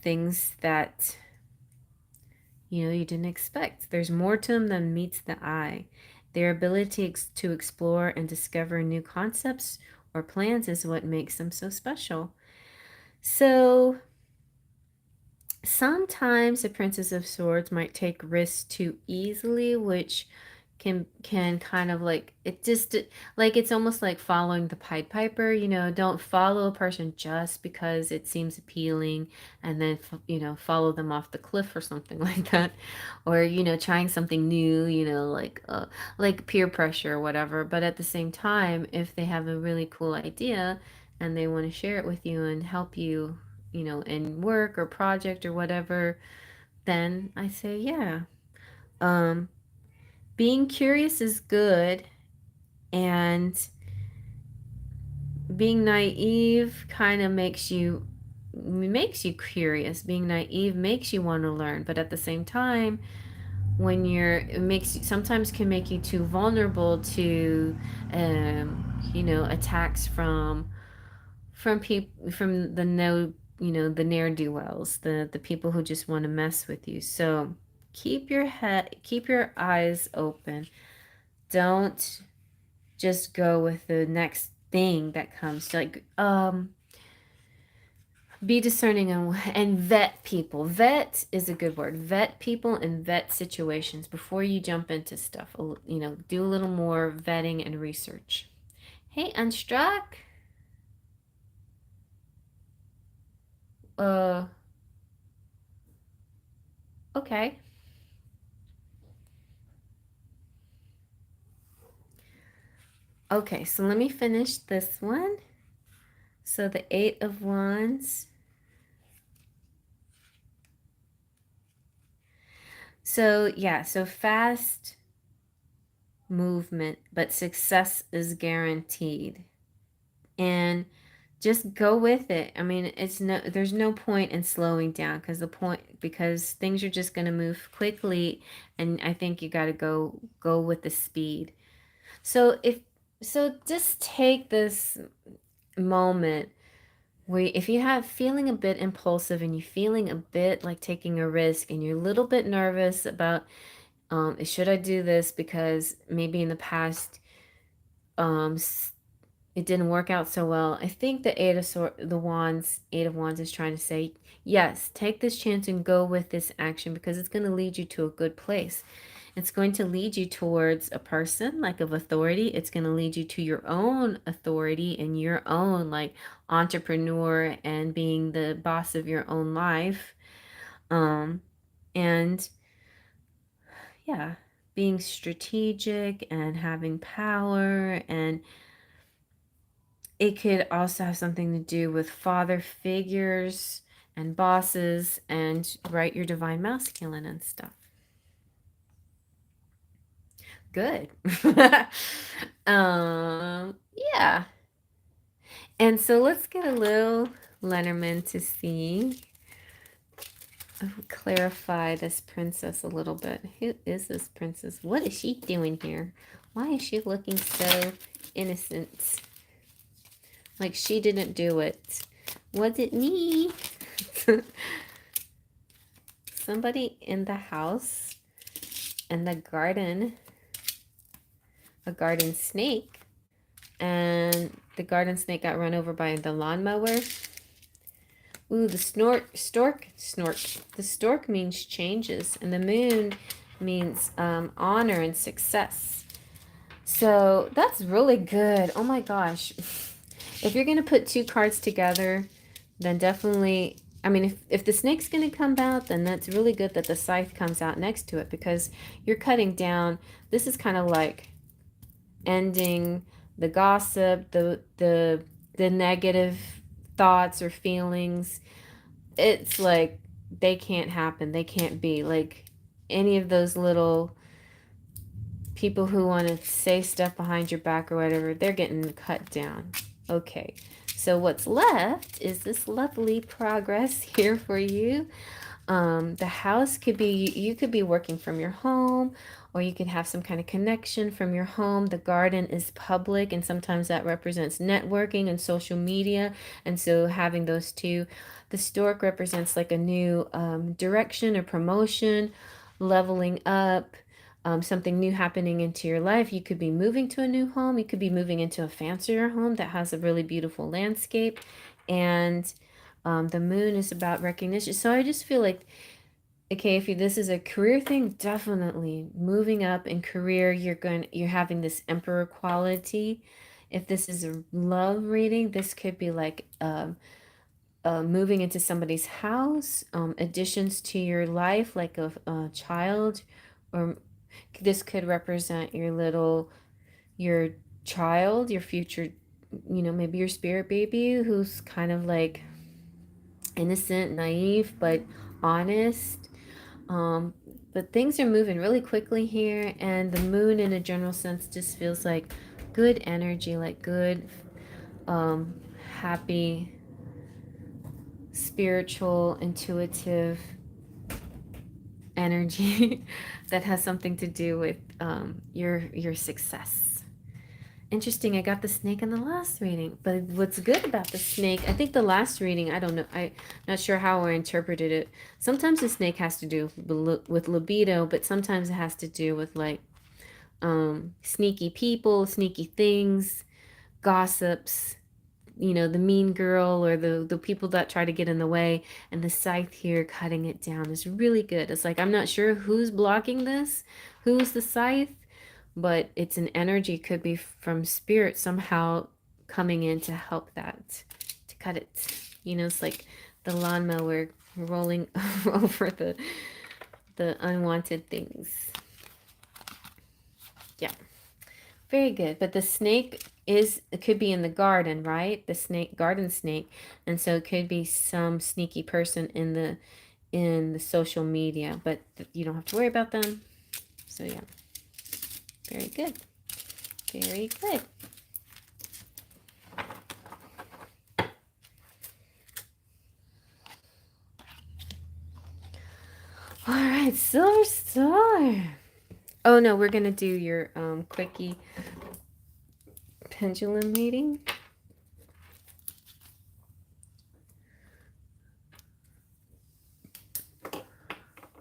things that you didn't expect. There's more to them than meets the eye. Their ability to explore and discover new concepts or plans is what makes them so special. So sometimes the Princess of Swords might take risks too easily, which can kind of like it's almost like following the Pied Piper. Don't follow a person just because it seems appealing, and then follow them off the cliff or something like that, or trying something new, like peer pressure or whatever. But at the same time, if they have a really cool idea and they want to share it with you and help you, in work or project or whatever, then I say, yeah. Um, Being curious is good, and being naive kind of makes you curious. Being naive makes you want to learn, but at the same time, it makes sometimes can make you too vulnerable to attacks from people, from the no the ne'er-do-wells, the people who just want to mess with you. So keep your eyes open. Don't just go with the next thing that comes. Like be discerning and vet people. Vet is a good word. Vet people and vet situations before you jump into stuff. Do a little more vetting and research. Hey, Unstruck. uh okay. Okay, so let me finish this one. So the Eight of Wands. So yeah, so fast movement, but success is guaranteed. And just go with it. I mean, there's no point in slowing down because things are just going to move quickly, and I think you got to go with the speed. So just take this moment where if you have feeling a bit impulsive and you're feeling a bit like taking a risk and you're a little bit nervous about should I do this because maybe in the past um it didn't work out so well. I think the Eight of Wands is trying to say, yes, take this chance and go with this action because it's going to lead you to a good place. It's going to lead you towards a person like of authority. It's going to lead you to your own authority and your own like entrepreneur and being the boss of your own life. And yeah, being strategic and having power, and it could also have something to do with father figures and bosses and right your divine masculine and stuff. Good. Yeah. And so let's get a little Lenormand to see, clarify this princess a little bit. Who is this princess? What is she doing here? Why is she looking so innocent? Like she didn't do it. Was it me? Somebody in the house and the garden, a garden snake, and the garden snake got run over by the lawnmower. Ooh, the stork. The stork means changes, and the moon means honor and success. So that's really good. Oh my gosh. If you're going to put two cards together, then definitely, I mean, if the snake's going to come out, then that's really good that the scythe comes out next to it because you're cutting down. This is kind of like ending the gossip, the negative thoughts or feelings. It's like they can't happen. They can't be like any of those little people who want to say stuff behind your back or whatever. They're getting cut down. Okay. So what's left is this lovely progress here for you. The house could be, you could be working from your home, or you could have some kind of connection from your home. The garden is public, and sometimes that represents networking and social media. And so having those two, the stork represents like a new direction or promotion, leveling up. Something new happening into your life. You could be moving to a new home. You could be moving into a fancier home that has a really beautiful landscape. And the moon is about recognition. So I just feel like, okay, if this is a career thing, definitely moving up in career, you're having this emperor quality. If this is a love reading, this could be like moving into somebody's house, additions to your life, like a child, or this could represent your child, your future, maybe your spirit baby who's kind of like innocent, naive, but honest. Um, but things are moving really quickly here, and the moon, in a general sense, just feels like good energy, like good, happy, spiritual, intuitive energy that has something to do with your success. Interesting, I got the snake in the last reading. But what's good about the snake, I think the last reading, I don't know, I'm not sure how I interpreted it. Sometimes the snake has to do with libido, but sometimes it has to do with like sneaky people, sneaky things, gossips, the mean girl or the people that try to get in the way. And the scythe here cutting it down is really good. It's like, I'm not sure who's blocking this, who's the scythe, but it's an energy, could be from spirit somehow coming in to help that, to cut it. It's like the lawnmower rolling over the unwanted things. Yeah, very good. But the snake it could be in the garden, right? The garden snake, and so it could be some sneaky person in the social media, but you don't have to worry about them. So yeah. Very good. Very good. All right, Silver Star. Oh no, we're gonna do your quickie pendulum reading.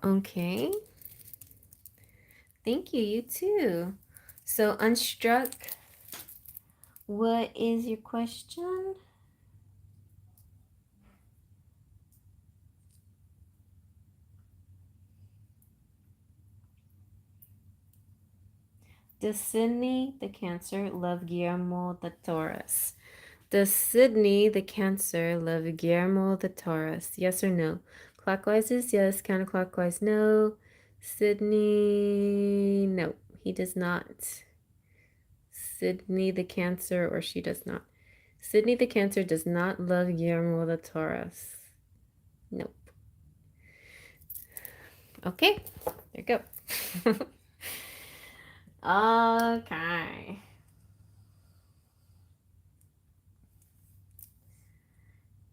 Okay. Thank you. You too. So Unstruck, what is your question? Does Sydney the Cancer love Guillermo the Taurus? Does Sydney the Cancer love Guillermo the Taurus? Yes or no? Clockwise is yes, counterclockwise no. Sydney, no, he does not. Sydney the Cancer, or she does not. Sydney the Cancer does not love Guillermo the Taurus. Nope. Okay, there you go. Okay.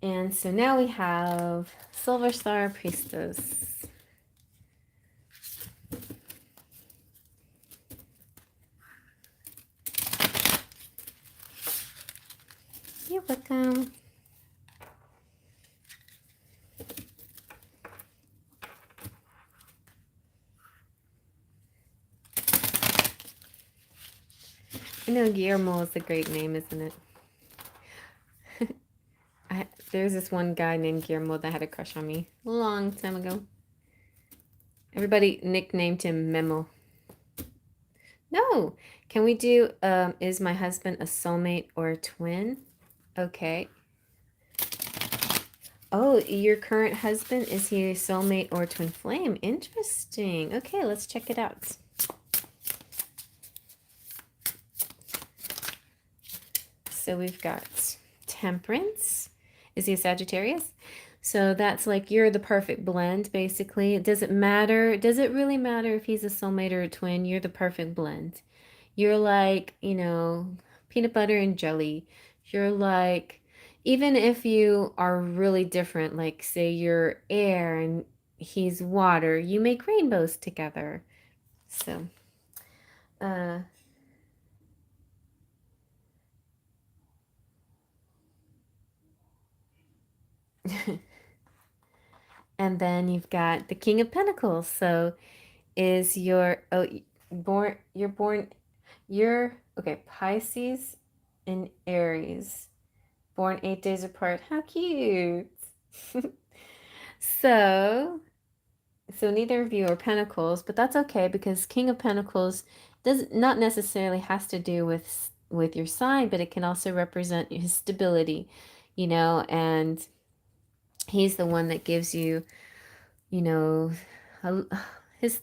And so now we have Silver Star Priestess. You're welcome. I know Guillermo is a great name, isn't it? There's this one guy named Guillermo that had a crush on me a long time ago. Everybody nicknamed him Memo. No. Can we do, is my husband a soulmate or a twin? Okay. Oh, your current husband, is he a soulmate or twin flame? Interesting. Okay, let's check it out. So we've got Temperance. Is he a Sagittarius? So that's like you're the perfect blend, basically. It doesn't matter. Does it really matter if he's a soulmate or a twin? You're the perfect blend. You're like, peanut butter and jelly. You're like, even if you are really different, like say you're air and he's water, you make rainbows together. So, uh, and then you've got the King of Pentacles. So is you're okay, Pisces and Aries, born 8 days apart. How cute. So neither of you are Pentacles, but that's okay because King of Pentacles does not necessarily has to do with your sign, but it can also represent his stability, and he's the one that gives you, you know, a- his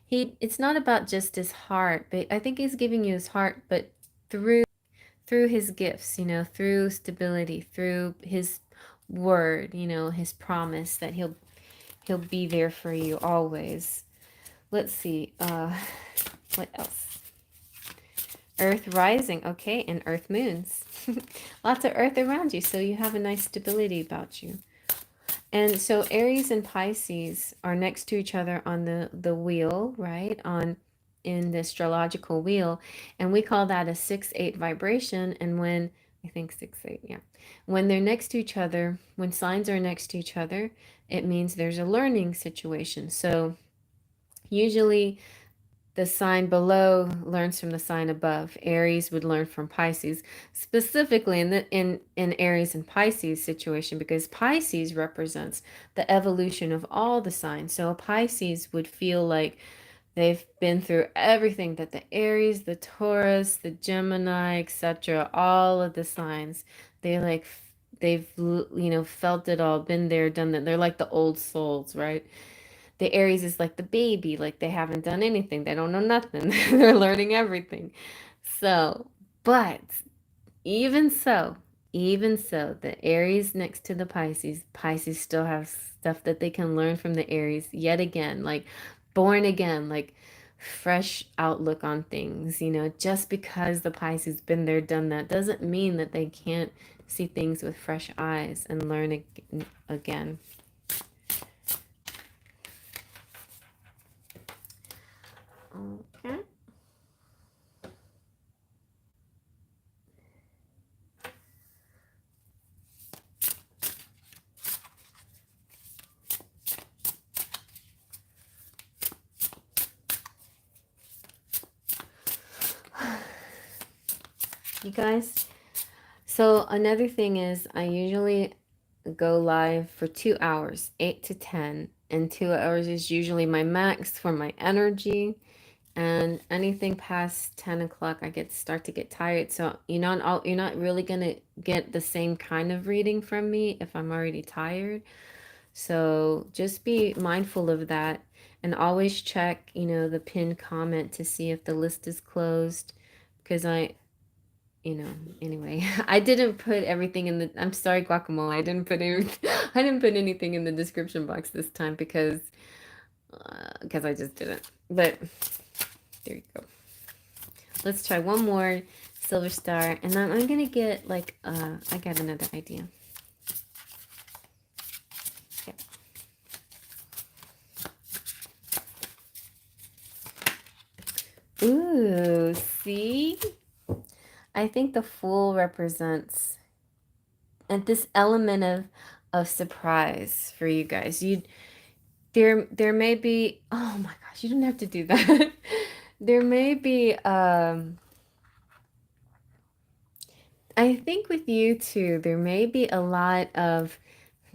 it's not about just his heart, but I think he's giving you his heart, but through his gifts, through stability, through his word, his promise that he'll be there for you always. Let's see. What else? Earth rising, okay, and Earth moons. Lots of Earth around you, so you have a nice stability about you. And so Aries and Pisces are next to each other on the wheel, right? In the astrological wheel, and we call that a 6-8 vibration. And when I think 6-8, yeah. When they're next to each other, when signs are next to each other, it means there's a learning situation. So usually the sign below learns from the sign above. Aries would learn from Pisces, specifically in Aries and Pisces situation, because Pisces represents the evolution of all the signs. So a Pisces would feel like they've been through everything that the Aries, the Taurus, the Gemini, etc., all of the signs, they've felt it all, been there, done that. They're like the old souls, right? The Aries is like the baby, like they haven't done anything. They don't know nothing. They're learning everything. So, but even so, the Aries next to the Pisces still have stuff that they can learn from the Aries yet again, like born again, like fresh outlook on things. Just because the Pisces been there, done that, doesn't mean that they can't see things with fresh eyes and learn again. Okay. You guys, so another thing is I usually go live for 2 hours, 8 to 10, and 2 hours is usually my max for my energy. And anything past 10 o'clock, start to get tired. So you're not really gonna get the same kind of reading from me if I'm already tired. So just be mindful of that, and always check, the pinned comment to see if the list is closed, because anyway, I didn't put everything in the, I'm sorry, guacamole. I didn't put anything in the description box this time because I just didn't. But there you go. Let's try one more silver star, and then I'm gonna get like I got another idea. Okay. Ooh, see? I think the Fool represents and this element of surprise for you guys. There may be, oh my gosh, you don't have to do that. There may be I think with you too, there may be a lot of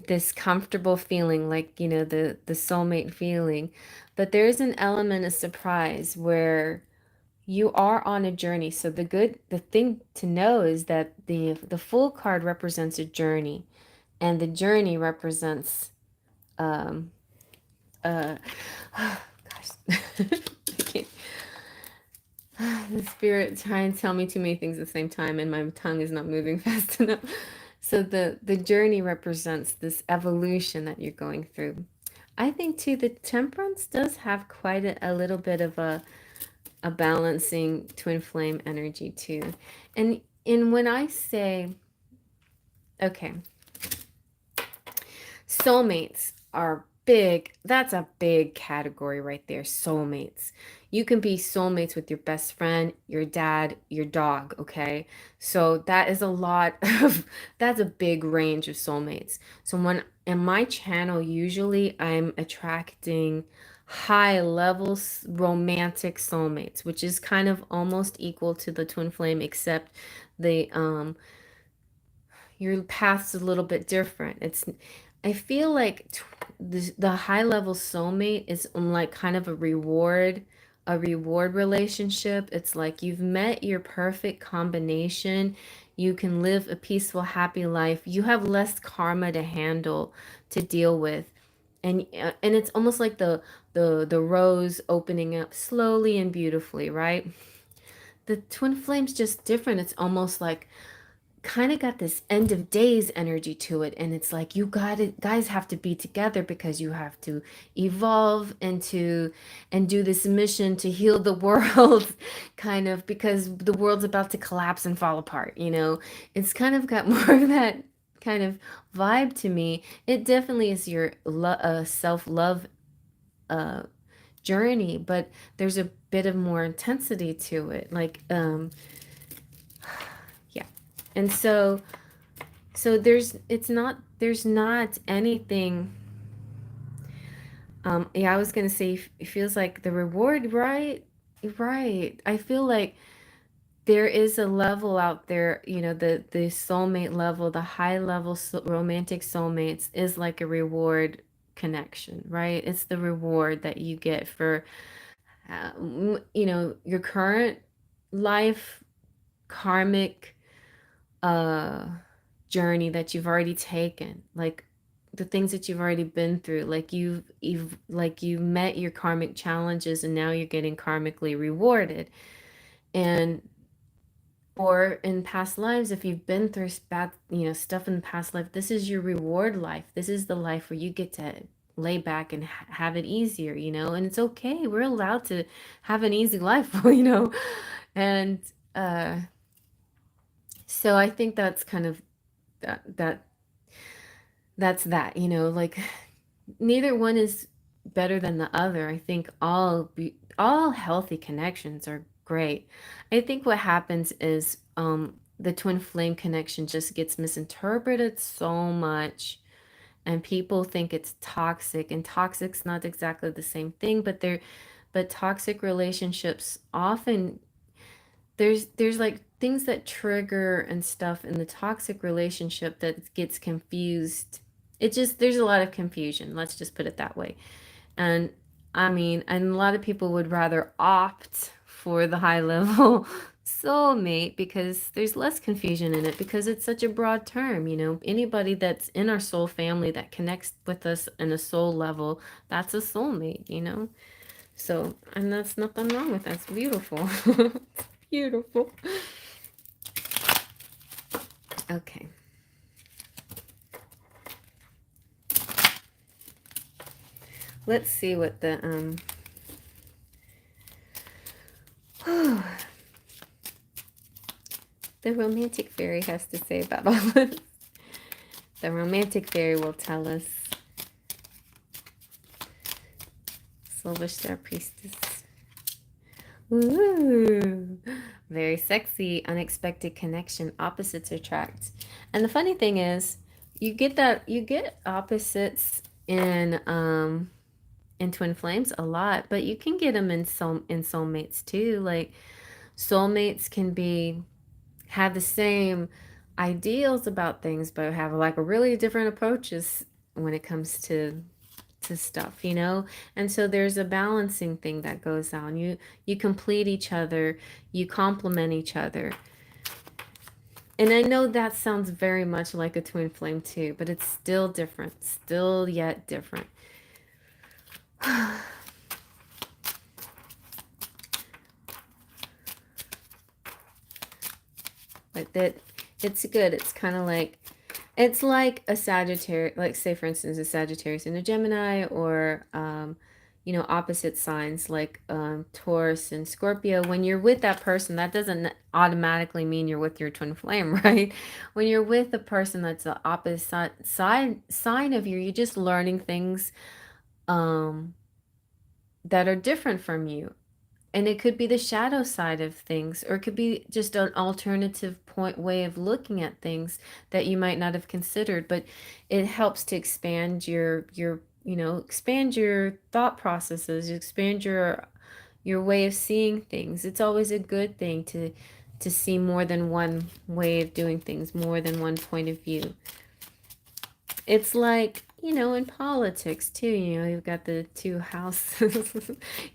this comfortable feeling, like, the soulmate feeling, but there's an element of surprise where you are on a journey. So the thing to know is that the Fool card represents a journey, and the journey represents um gosh. I can't. The spirit trying to tell me too many things at the same time, and my tongue is not moving fast enough. So the journey represents this evolution that you're going through. I think too the Temperance does have quite a little bit of a balancing twin flame energy too. And when I say, okay, soulmates are big. That's a big category right there. Soulmates. You can be soulmates with your best friend, your dad, your dog, okay? So that is a lot of, that's a big range of soulmates. So when in my channel, usually I'm attracting high levels romantic soulmates, which is kind of almost equal to the twin flame, except the your path's a little bit different. I feel like the high level soulmate is like kind of a reward relationship. It's like you've met your perfect combination. You can live a peaceful, happy life. You have less karma to handle, to deal with. And it's almost like the rose opening up slowly and beautifully, right? The twin flame's just different. It's almost like kind of got this end of days energy to it, and it's like you got it, guys have to be together because you have to evolve and do this mission to heal the world kind of, because the world's about to collapse and fall apart. It's kind of got more of that kind of vibe to me. It definitely is your self-love uh journey, but there's a bit of more intensity to it, like yeah. And so there's not anything. Yeah, I was gonna say it feels like the reward, right? Right. I feel like there is a level out there, the soulmate level, the high level romantic soulmates is like a reward connection, right? It's the reward that you get for your current life karmic uh journey that you've already taken, like the things that you've already been through, like you met your karmic challenges and now you're getting karmically rewarded. And or in past lives, if you've been through bad stuff in the past life, this is your reward life. This is the life where you get to lay back and have it easier, you know, and it's okay. We're allowed to have an easy life, you know. And uh so I think that's kind of that's that, you know, like neither one is better than the other. I think all healthy connections are great. I think what happens is the twin flame connection just gets misinterpreted so much, and people think it's toxic, and toxic's not exactly the same thing, but toxic relationships often there's like things that trigger and stuff in the toxic relationship that gets confused. It just there's a lot of confusion, let's just put it that way. And I mean, and a lot of people would rather opt for the high level soulmate because there's less confusion in it, because it's such a broad term, you know. Anybody that's in our soul family that connects with us in a soul level, that's a soulmate, you know. So, and that's nothing wrong with that. It's beautiful. It's beautiful. Okay. Let's see what the romantic fairy has to say about all this. The romantic fairy will tell us. Silver Star Priestess. Ooh, very sexy, unexpected connection, opposites attract. And the funny thing is, you get opposites in twin flames a lot, but you can get them in soulmates too. Like soulmates can be have the same ideals about things, but have like a really different approaches when it comes to stuff, you know. And so there's a balancing thing that goes on. You complete each other, you complement each other. And I know that sounds very much like a twin flame too, but it's still different, still yet different. Like that, it's good. It's kind of like, it's like a Sagittarius, like say for instance, a Sagittarius and a Gemini, or, you know, opposite signs like Taurus and Scorpio. When you're with that person, that doesn't automatically mean you're with your twin flame, right? When you're with a person that's the opposite side sign of you, you're just learning things um, that are different from you. And it could be the shadow side of things, or it could be just an alternative point way of looking at things that you might not have considered. But it helps to expand your you know, expand your thought processes, expand your way of seeing things. It's always a good thing to see more than one way of doing things, more than one point of view. It's like, you know, in politics too, you know, you've got the two houses.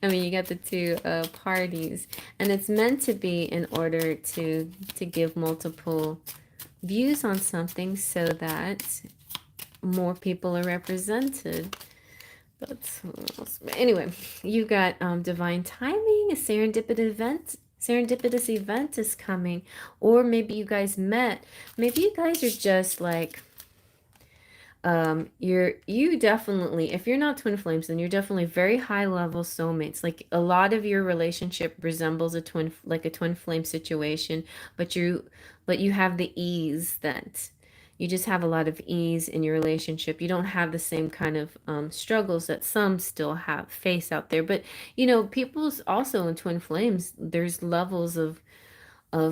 I mean, you got the two parties, and it's meant to be in order to give multiple views on something so that more people are represented. But anyway, you got divine timing, a serendipitous event is coming, or maybe you guys met. Maybe you guys are just like you definitely, if you're not twin flames, then you're definitely very high level soulmates. Like a lot of your relationship resembles a twin, like a twin flame situation, but you have the ease that you just have a lot of ease in your relationship. You don't have the same kind of struggles that some still have face out there. But you know, people's also in twin flames, there's levels of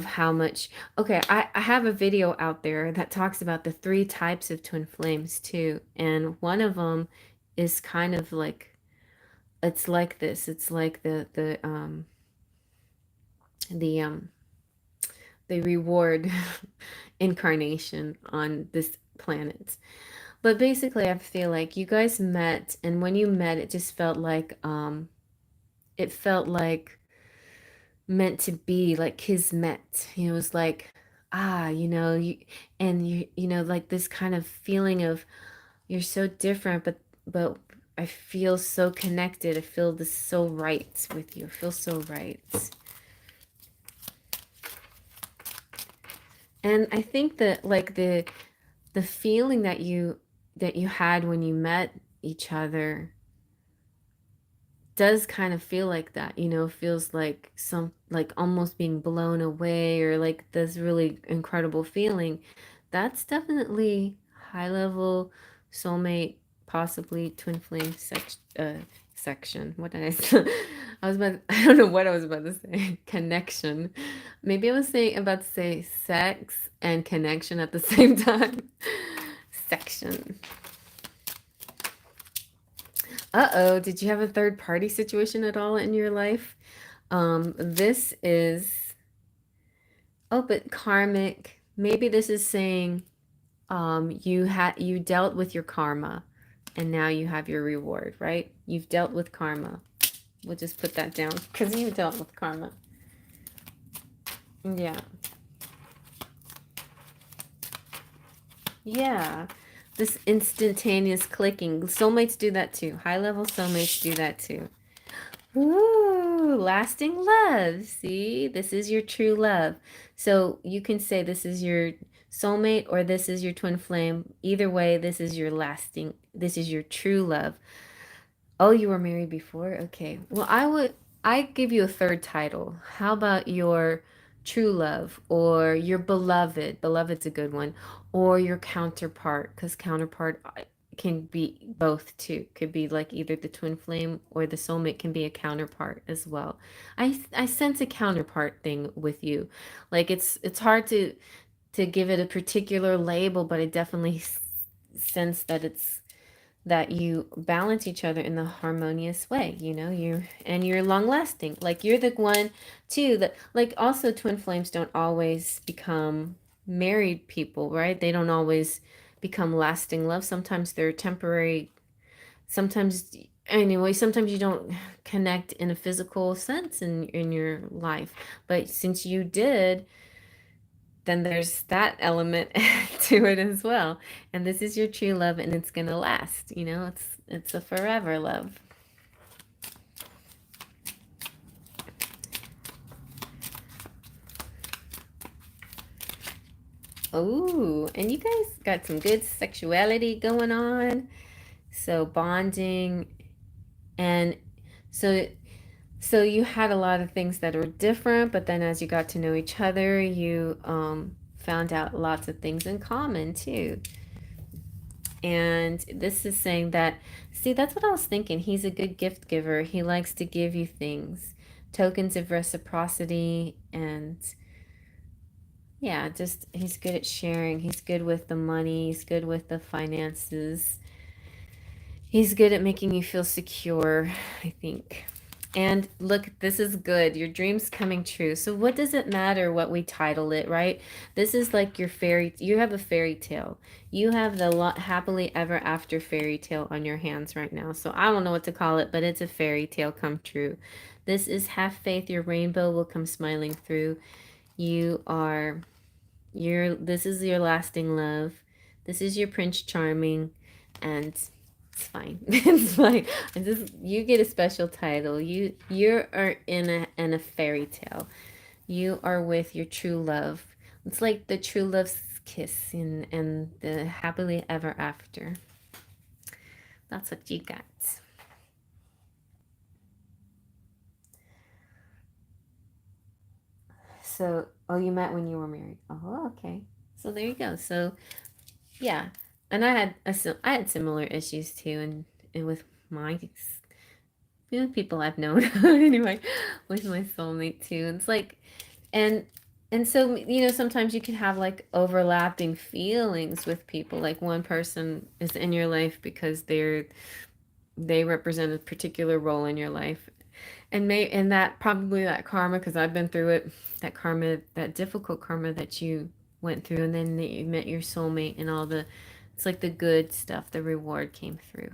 how much. Okay, I have a video out there that talks about the three types of twin flames too, and one of them is kind of like, it's like this. It's like the the reward incarnation on this planet. But basically I feel like you guys met, and when you met it just felt like it felt like meant to be, like kismet. You know, it was like, you know, you know, like this kind of feeling of you're so different, but I feel so connected. I feel this so right with you. I feel so right. And I think that like the feeling that you had when you met, each other does kind of feel like that, you know, feels like some like almost being blown away or like this really incredible feeling. That's definitely high level soulmate, possibly twin flame section. What did I say? I was about I don't know what I was about to say. Connection. Maybe I was saying about to say sex and connection at the same time. Section. Uh-oh, did you have a third party situation at all in your life? This is, oh, but karmic. Maybe this is saying you dealt with your karma and now you have your reward, right? You've dealt with karma. We'll just put that down because you dealt with karma. Yeah. Yeah. This instantaneous clicking. Soulmates do that too. High level soulmates do that too. Ooh, lasting love. See, this is your true love. So you can say this is your soulmate or this is your twin flame. Either way, this is your lasting, this is your true love. Oh, you were married before? Okay. Well, I give you a third title. How about your true love or your beloved? Beloved's a good one. Or your counterpart, because counterpart can be both too. Could be like either the twin flame or the soulmate can be a counterpart as well. I sense a counterpart thing with you. Like it's hard to give it a particular label, but I definitely sense that it's that you balance each other in the harmonious way, you know, you're long lasting. Like you're the one too that like also twin flames don't always become married people, right? They don't always become lasting love. Sometimes they're temporary. Sometimes anyway, sometimes you don't connect in a physical sense in your life. But since you did, then there's that element to it as well. And this is your true love and it's gonna last. You know, it's a forever love. Oh, and you guys got some good sexuality going on. So bonding and so so you had a lot of things that were different, but then as you got to know each other, you found out lots of things in common too. And this is saying that, see, that's what I was thinking. He's a good gift giver. He likes to give you things, tokens of reciprocity. And yeah, just he's good at sharing. He's good with the money. He's good with the finances. He's good at making you feel secure, I think. And look, this is good. Your dream's coming true. So what does it matter what we title it, right? This is like your fairy, you have a fairy tale. You have the happily ever after fairy tale on your hands right now. So I don't know what to call it, but it's a fairy tale come true. This is have faith, your rainbow will come smiling through. You are this is your lasting love. This is your Prince Charming and it's fine. It's fine. I just you get a special title. You are in a fairy tale. You are with your true love. It's like the true love's kiss and the happily ever after. That's what you got. So, oh, you met when you were married. Oh, okay. So there you go. So yeah, and I had similar issues too, and with my people I've known anyway, with my soulmate too. It's like, and so you know sometimes you can have like overlapping feelings with people. Like one person is in your life because they represent a particular role in your life, and that probably that karma because I've been through it. That karma, that difficult karma that you went through, and then you met your soulmate and all the it's like the good stuff, the reward came through.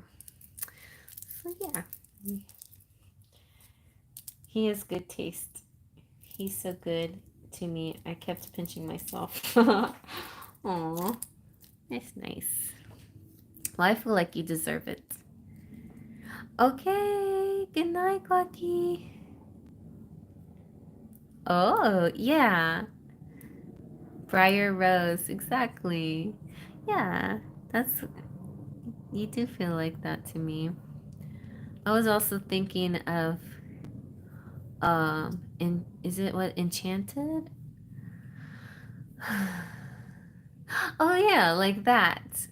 So yeah, he has good taste. He's so good to me. I kept pinching myself. Aw, that's nice. Well, I feel like you deserve it. Okay, good night, Lucky. Oh, yeah. Briar Rose, exactly. Yeah, that's You do feel like that to me. I was also thinking of is it what Enchanted? Oh yeah, like that.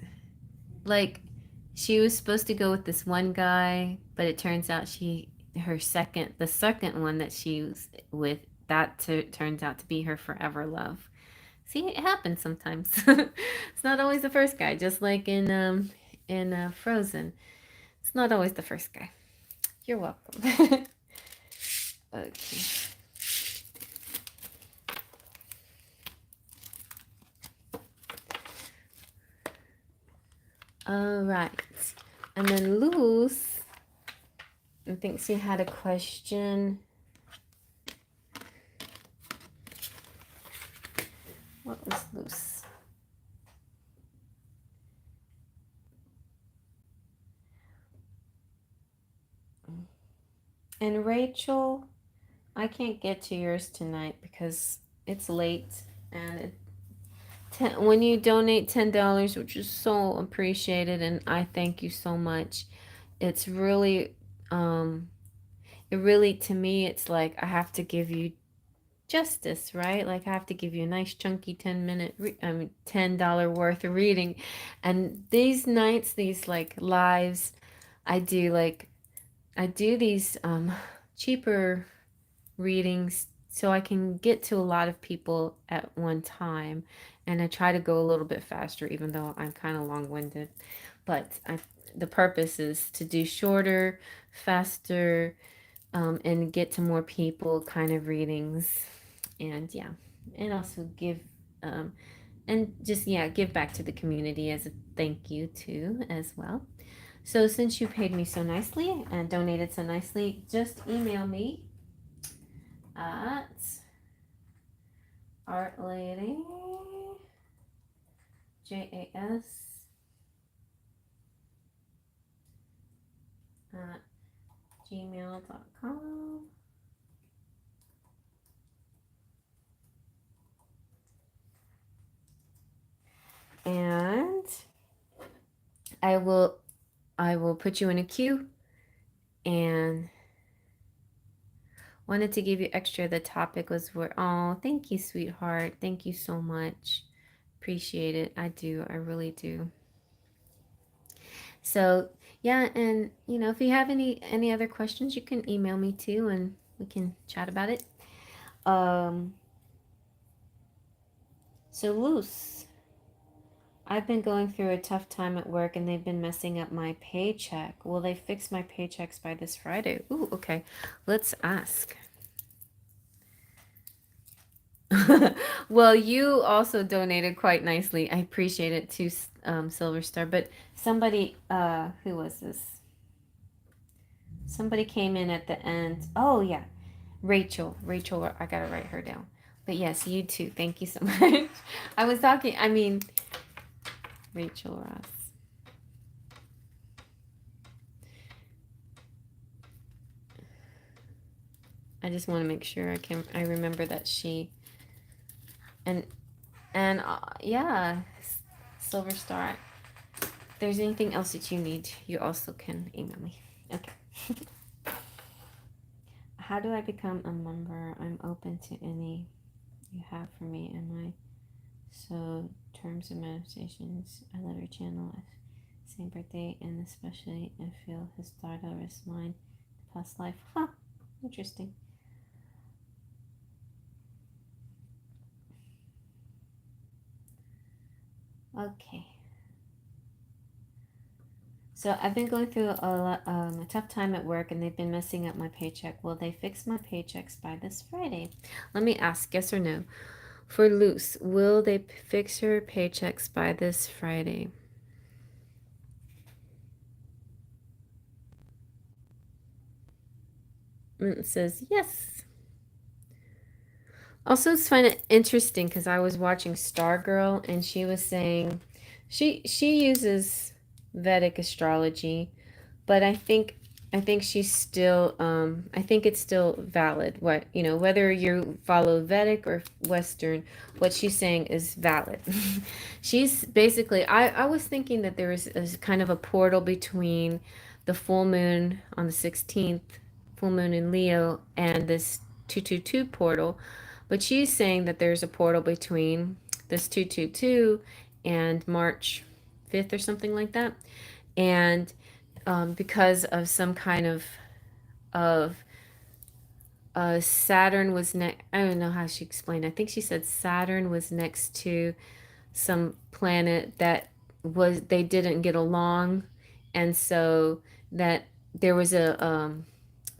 Like she was supposed to go with this one guy, but it turns out the second one that she was with, turns out to be her forever love. See, it happens sometimes. It's not always the first guy, just like in Frozen. It's not always the first guy. You're welcome. Okay. All right. And then Luz, I think she had a question. What was Luz? And Rachel, I can't get to yours tonight because it's late, and when you donate $10, which is so appreciated, and I thank you so much. It's really, it really, to me, it's like I have to give you justice, right? Like I have to give you a nice chunky 10-minute, $10 worth of reading, and these nights, these like lives, I do like I do these cheaper readings so I can get to a lot of people at one time. And I try to go a little bit faster, even though I'm kind of long winded. But the purpose is to do shorter, faster, and get to more people kind of readings. And yeah, and also give, and just, yeah, give back to the community as a thank you too, as well. So since you paid me so nicely and donated so nicely, just email me at artlady jas at gmail.com, and I will put you in a queue, and wanted to give you extra. The topic was where, oh, thank you, sweetheart. Thank you so much. Appreciate it. I do. I really do. So yeah, and if you have any other questions, you can email me too, and we can chat about it. Um, so Luce, I've been going through a tough time at work, and they've been messing up my paycheck. Will they fix my paychecks by this Friday? Ooh, okay. Let's ask. Well, you also donated quite nicely. I appreciate it too, Silver Star. But somebody, who was this? Somebody came in at the end. Oh yeah, Rachel. Rachel, I gotta write her down. But yes, you too. Thank you so much. I was talking. I mean, Rachel Ross. I just want to make sure I remember that she. And yeah, Silver Star. If there's anything else that you need, you also can email me. Okay. How do I become a member? I'm open to any you have for me. Am I? So, terms and manifestations. I love your channel. Same birthday, and especially I feel his daughter is mine. Past life. Huh. Interesting. Okay. So I've been going through a tough time at work, and they've been messing up my paycheck. Will they fix my paychecks by this Friday? Let me ask, yes or no. For Luce, will they fix her paychecks by this Friday? And it says yes. Also, it's kind of interesting because I was watching Stargirl, and she was saying she uses Vedic astrology, but I think I think she's still, I think it's still valid. What, whether you follow Vedic or Western, what she's saying is valid. She's basically, I was thinking that there was a kind of a portal between the full moon on the 16th, full moon in Leo, and this 222 portal. But she's saying that there's a portal between this 222 and March 5th or something like that. And because of some kind of Saturn was next. I don't know how she explained. I think she said Saturn was next to some planet that was they didn't get along, and so that there was a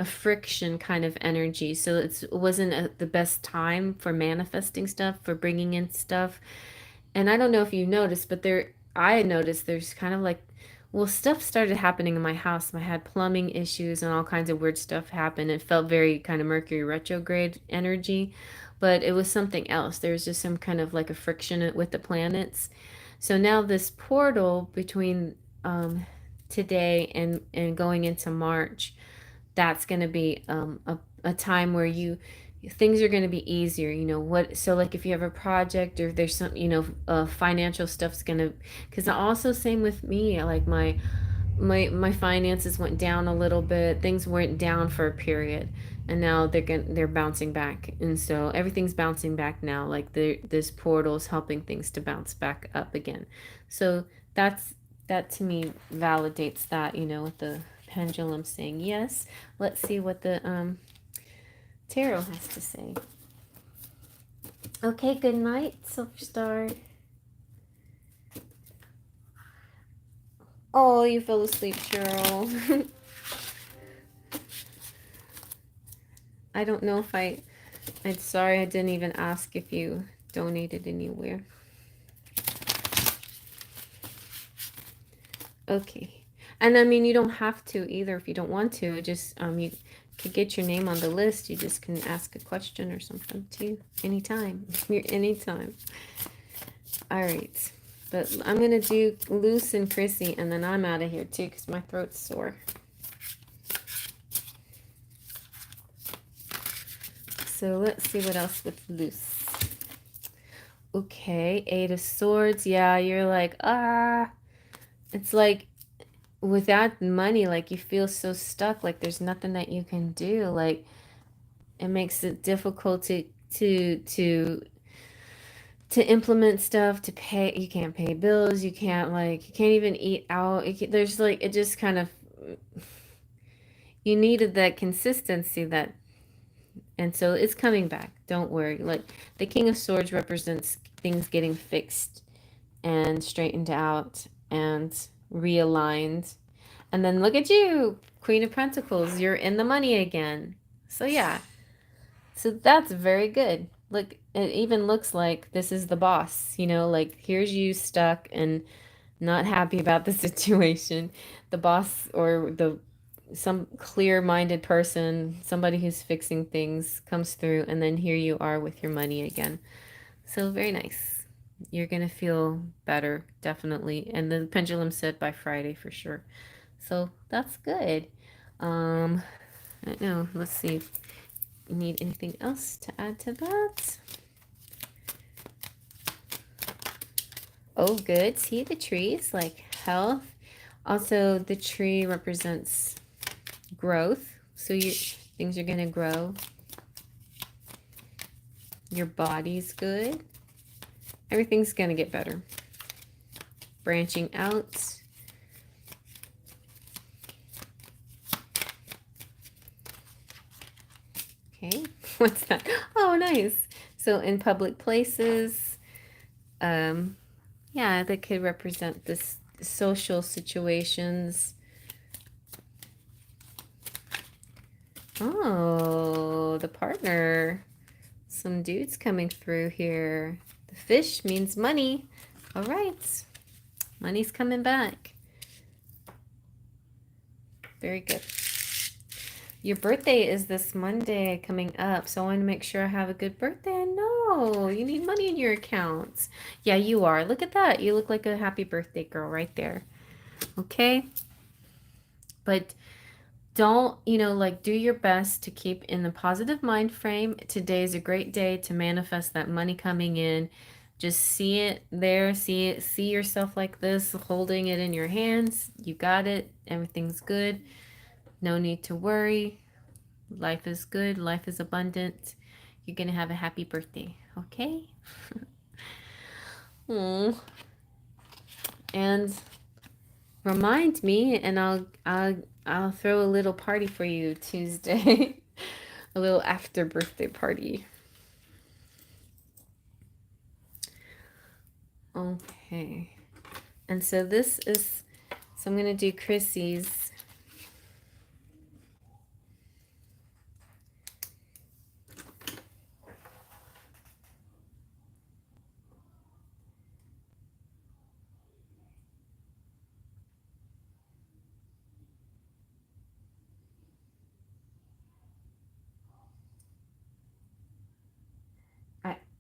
friction kind of energy. So it wasn't the best time for manifesting stuff, for bringing in stuff. And I don't know if you noticed, but I noticed there's kind of like, well, stuff started happening in my house. I had plumbing issues and all kinds of weird stuff happen. It felt very kind of Mercury retrograde energy, but it was something else. There was just some kind of like a friction with the planets. So now this portal between today and going into March, that's going to be a time where things are going to be easier, what, so like if you have a project or there's some, financial stuff's going to, because also same with me, like my finances went down a little bit, things went down for a period, and now they're bouncing back, and so everything's bouncing back now, like this portal is helping things to bounce back up again. So that to me validates that, with the pendulum saying yes. Let's see what the tarot has to say. Okay, good night, Silver Star. Oh, you fell asleep, Cheryl. I don't know if I'm sorry, I didn't even ask if you donated anywhere. Okay. And I mean, you don't have to either if you don't want to. Just, you could get your name on the list. You just can ask a question or something too. Anytime. Anytime. All right. But I'm going to do Luce and Chrissy, and then I'm out of here too because my throat's sore. So let's see what else with Luce. Okay, 8 of Swords. Yeah, you're like, it's like without money, like you feel so stuck, like there's nothing that you can do. Like it makes it difficult to implement stuff, to pay. You can't pay bills, you can't even eat out. There's like, it just kind of, you needed that consistency, and so it's coming back. Don't worry. Like the King of Swords represents things getting fixed and straightened out and realigned. And then look at you, Queen of Pentacles. You're in the money again. So yeah. So that's very good. Look, it even looks like this is the boss, like here's you stuck and not happy about the situation. The boss or some clear-minded person, somebody who's fixing things comes through, and then here you are with your money again. So very nice. You're going to feel better, definitely. And the pendulum said by Friday for sure. So that's good. I don't know. Let's see if you need anything else to add to that. Oh, good. See the trees, like health. Also, the tree represents growth. So things are going to grow. Your body's good. Everything's going to get better. Branching out. Okay, what's that? Oh, nice. So in public places, yeah, that could represent this social situations. Oh, the partner. Some dudes coming through here. The fish means money. All right. Money's coming back. Very good. Your birthday is this Monday coming up, so I want to make sure I have a good birthday. I know. You need money in your accounts. Yeah, you are. Look at that. You look like a happy birthday girl right there. Okay? But don't, like do your best to keep in the positive mind frame. Today is a great day to manifest that money coming in. Just see it there, see yourself like this, holding it in your hands. You got it. Everything's good. No need to worry. Life is good. Life is abundant. You're going to have a happy birthday. Okay? Mm. And remind me, and I'll throw a little party for you Tuesday. A little after birthday party. Okay. And so this is, so I'm going to do Chrissy's.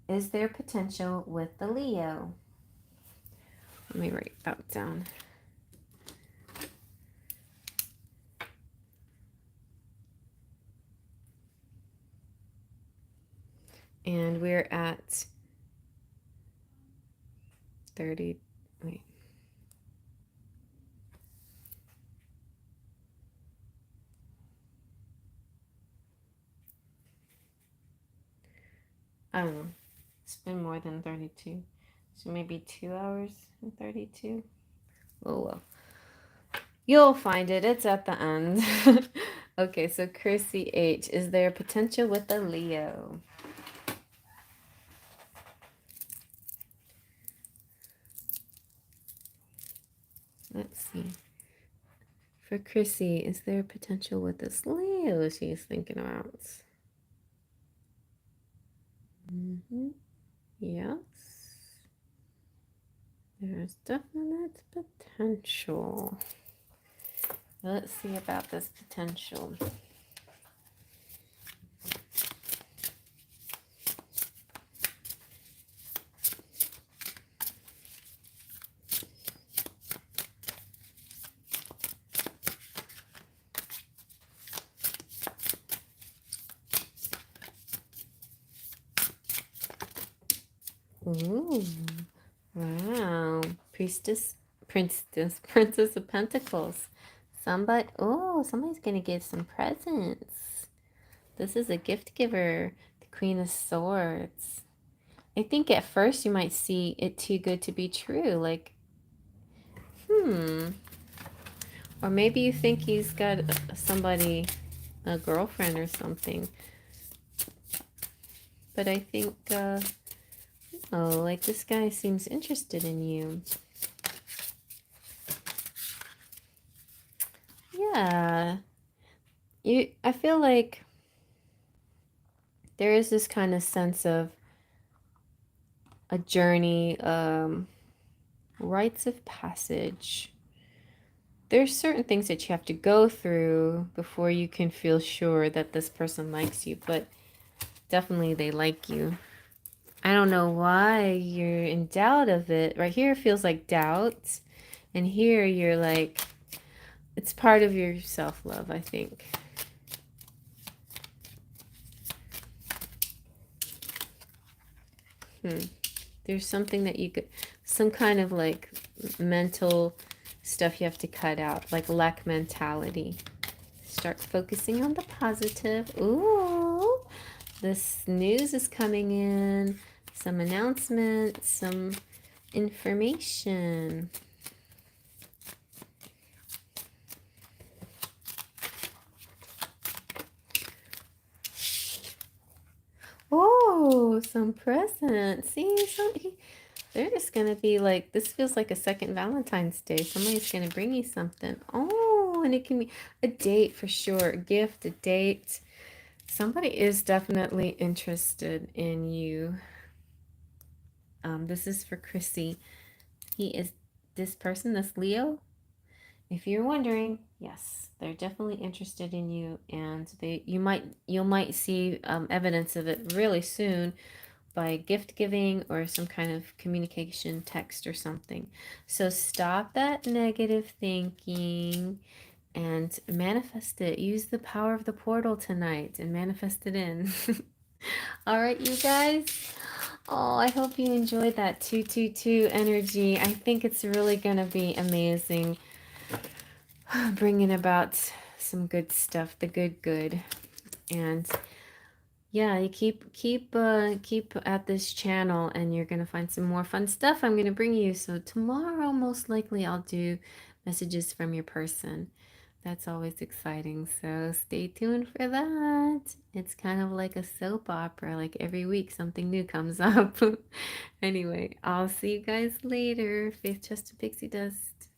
Is there potential with the Leo? Let me write that down. And we're at 30, wait. I don't know. It's been more than 32. So maybe 2 hours and 32. Oh well. You'll find it. It's at the end. Okay, so Chrissy H. Is there potential with the Leo? Let's see. For Chrissy, is there potential with this Leo she's thinking about? Yes. There's definite potential. Let's see about this potential. Ooh, wow. Princess of Pentacles. Somebody's gonna give some presents. This is a gift giver. The Queen of Swords. I think at first you might see it too good to be true. Like, or maybe you think he's got somebody, a girlfriend or something. But I think, like this guy seems interested in you. Yeah. I feel like there is this kind of sense of a journey, rites of passage. There's certain things that you have to go through before you can feel sure that this person likes you, but definitely they like you. I don't know why you're in doubt of it. Right here it feels like doubt, and here you're like, it's part of your self-love, I think. There's something that you could, some kind of like mental stuff you have to cut out, like lack mentality. Start focusing on the positive. Ooh, this news is coming in, some announcements, some information. Oh, some presents. See, they're just gonna be like, this feels like a second Valentine's Day. Somebody's gonna bring you something. Oh, and it can be a date for sure. A gift, a date. Somebody is definitely interested in you. This is for Chrissy. He is this person, this Leo. If you're wondering, yes, they're definitely interested in you, and you might see evidence of it really soon by gift giving or some kind of communication, text or something. So stop that negative thinking. and manifest it. Use the power of the portal tonight and manifest it in. All right, you guys. Oh, I hope you enjoyed that 222 energy. I think it's really going to be amazing, bringing about some good stuff, the good. And yeah, you keep at this channel and you're gonna find some more fun stuff I'm gonna bring you. So tomorrow, most likely, I'll do messages from your person. That's always exciting. So stay tuned for that. It's kind of like a soap opera. Like every week something new comes up. Anyway, I'll see you guys later. Faith, Trust, and Pixie Dust.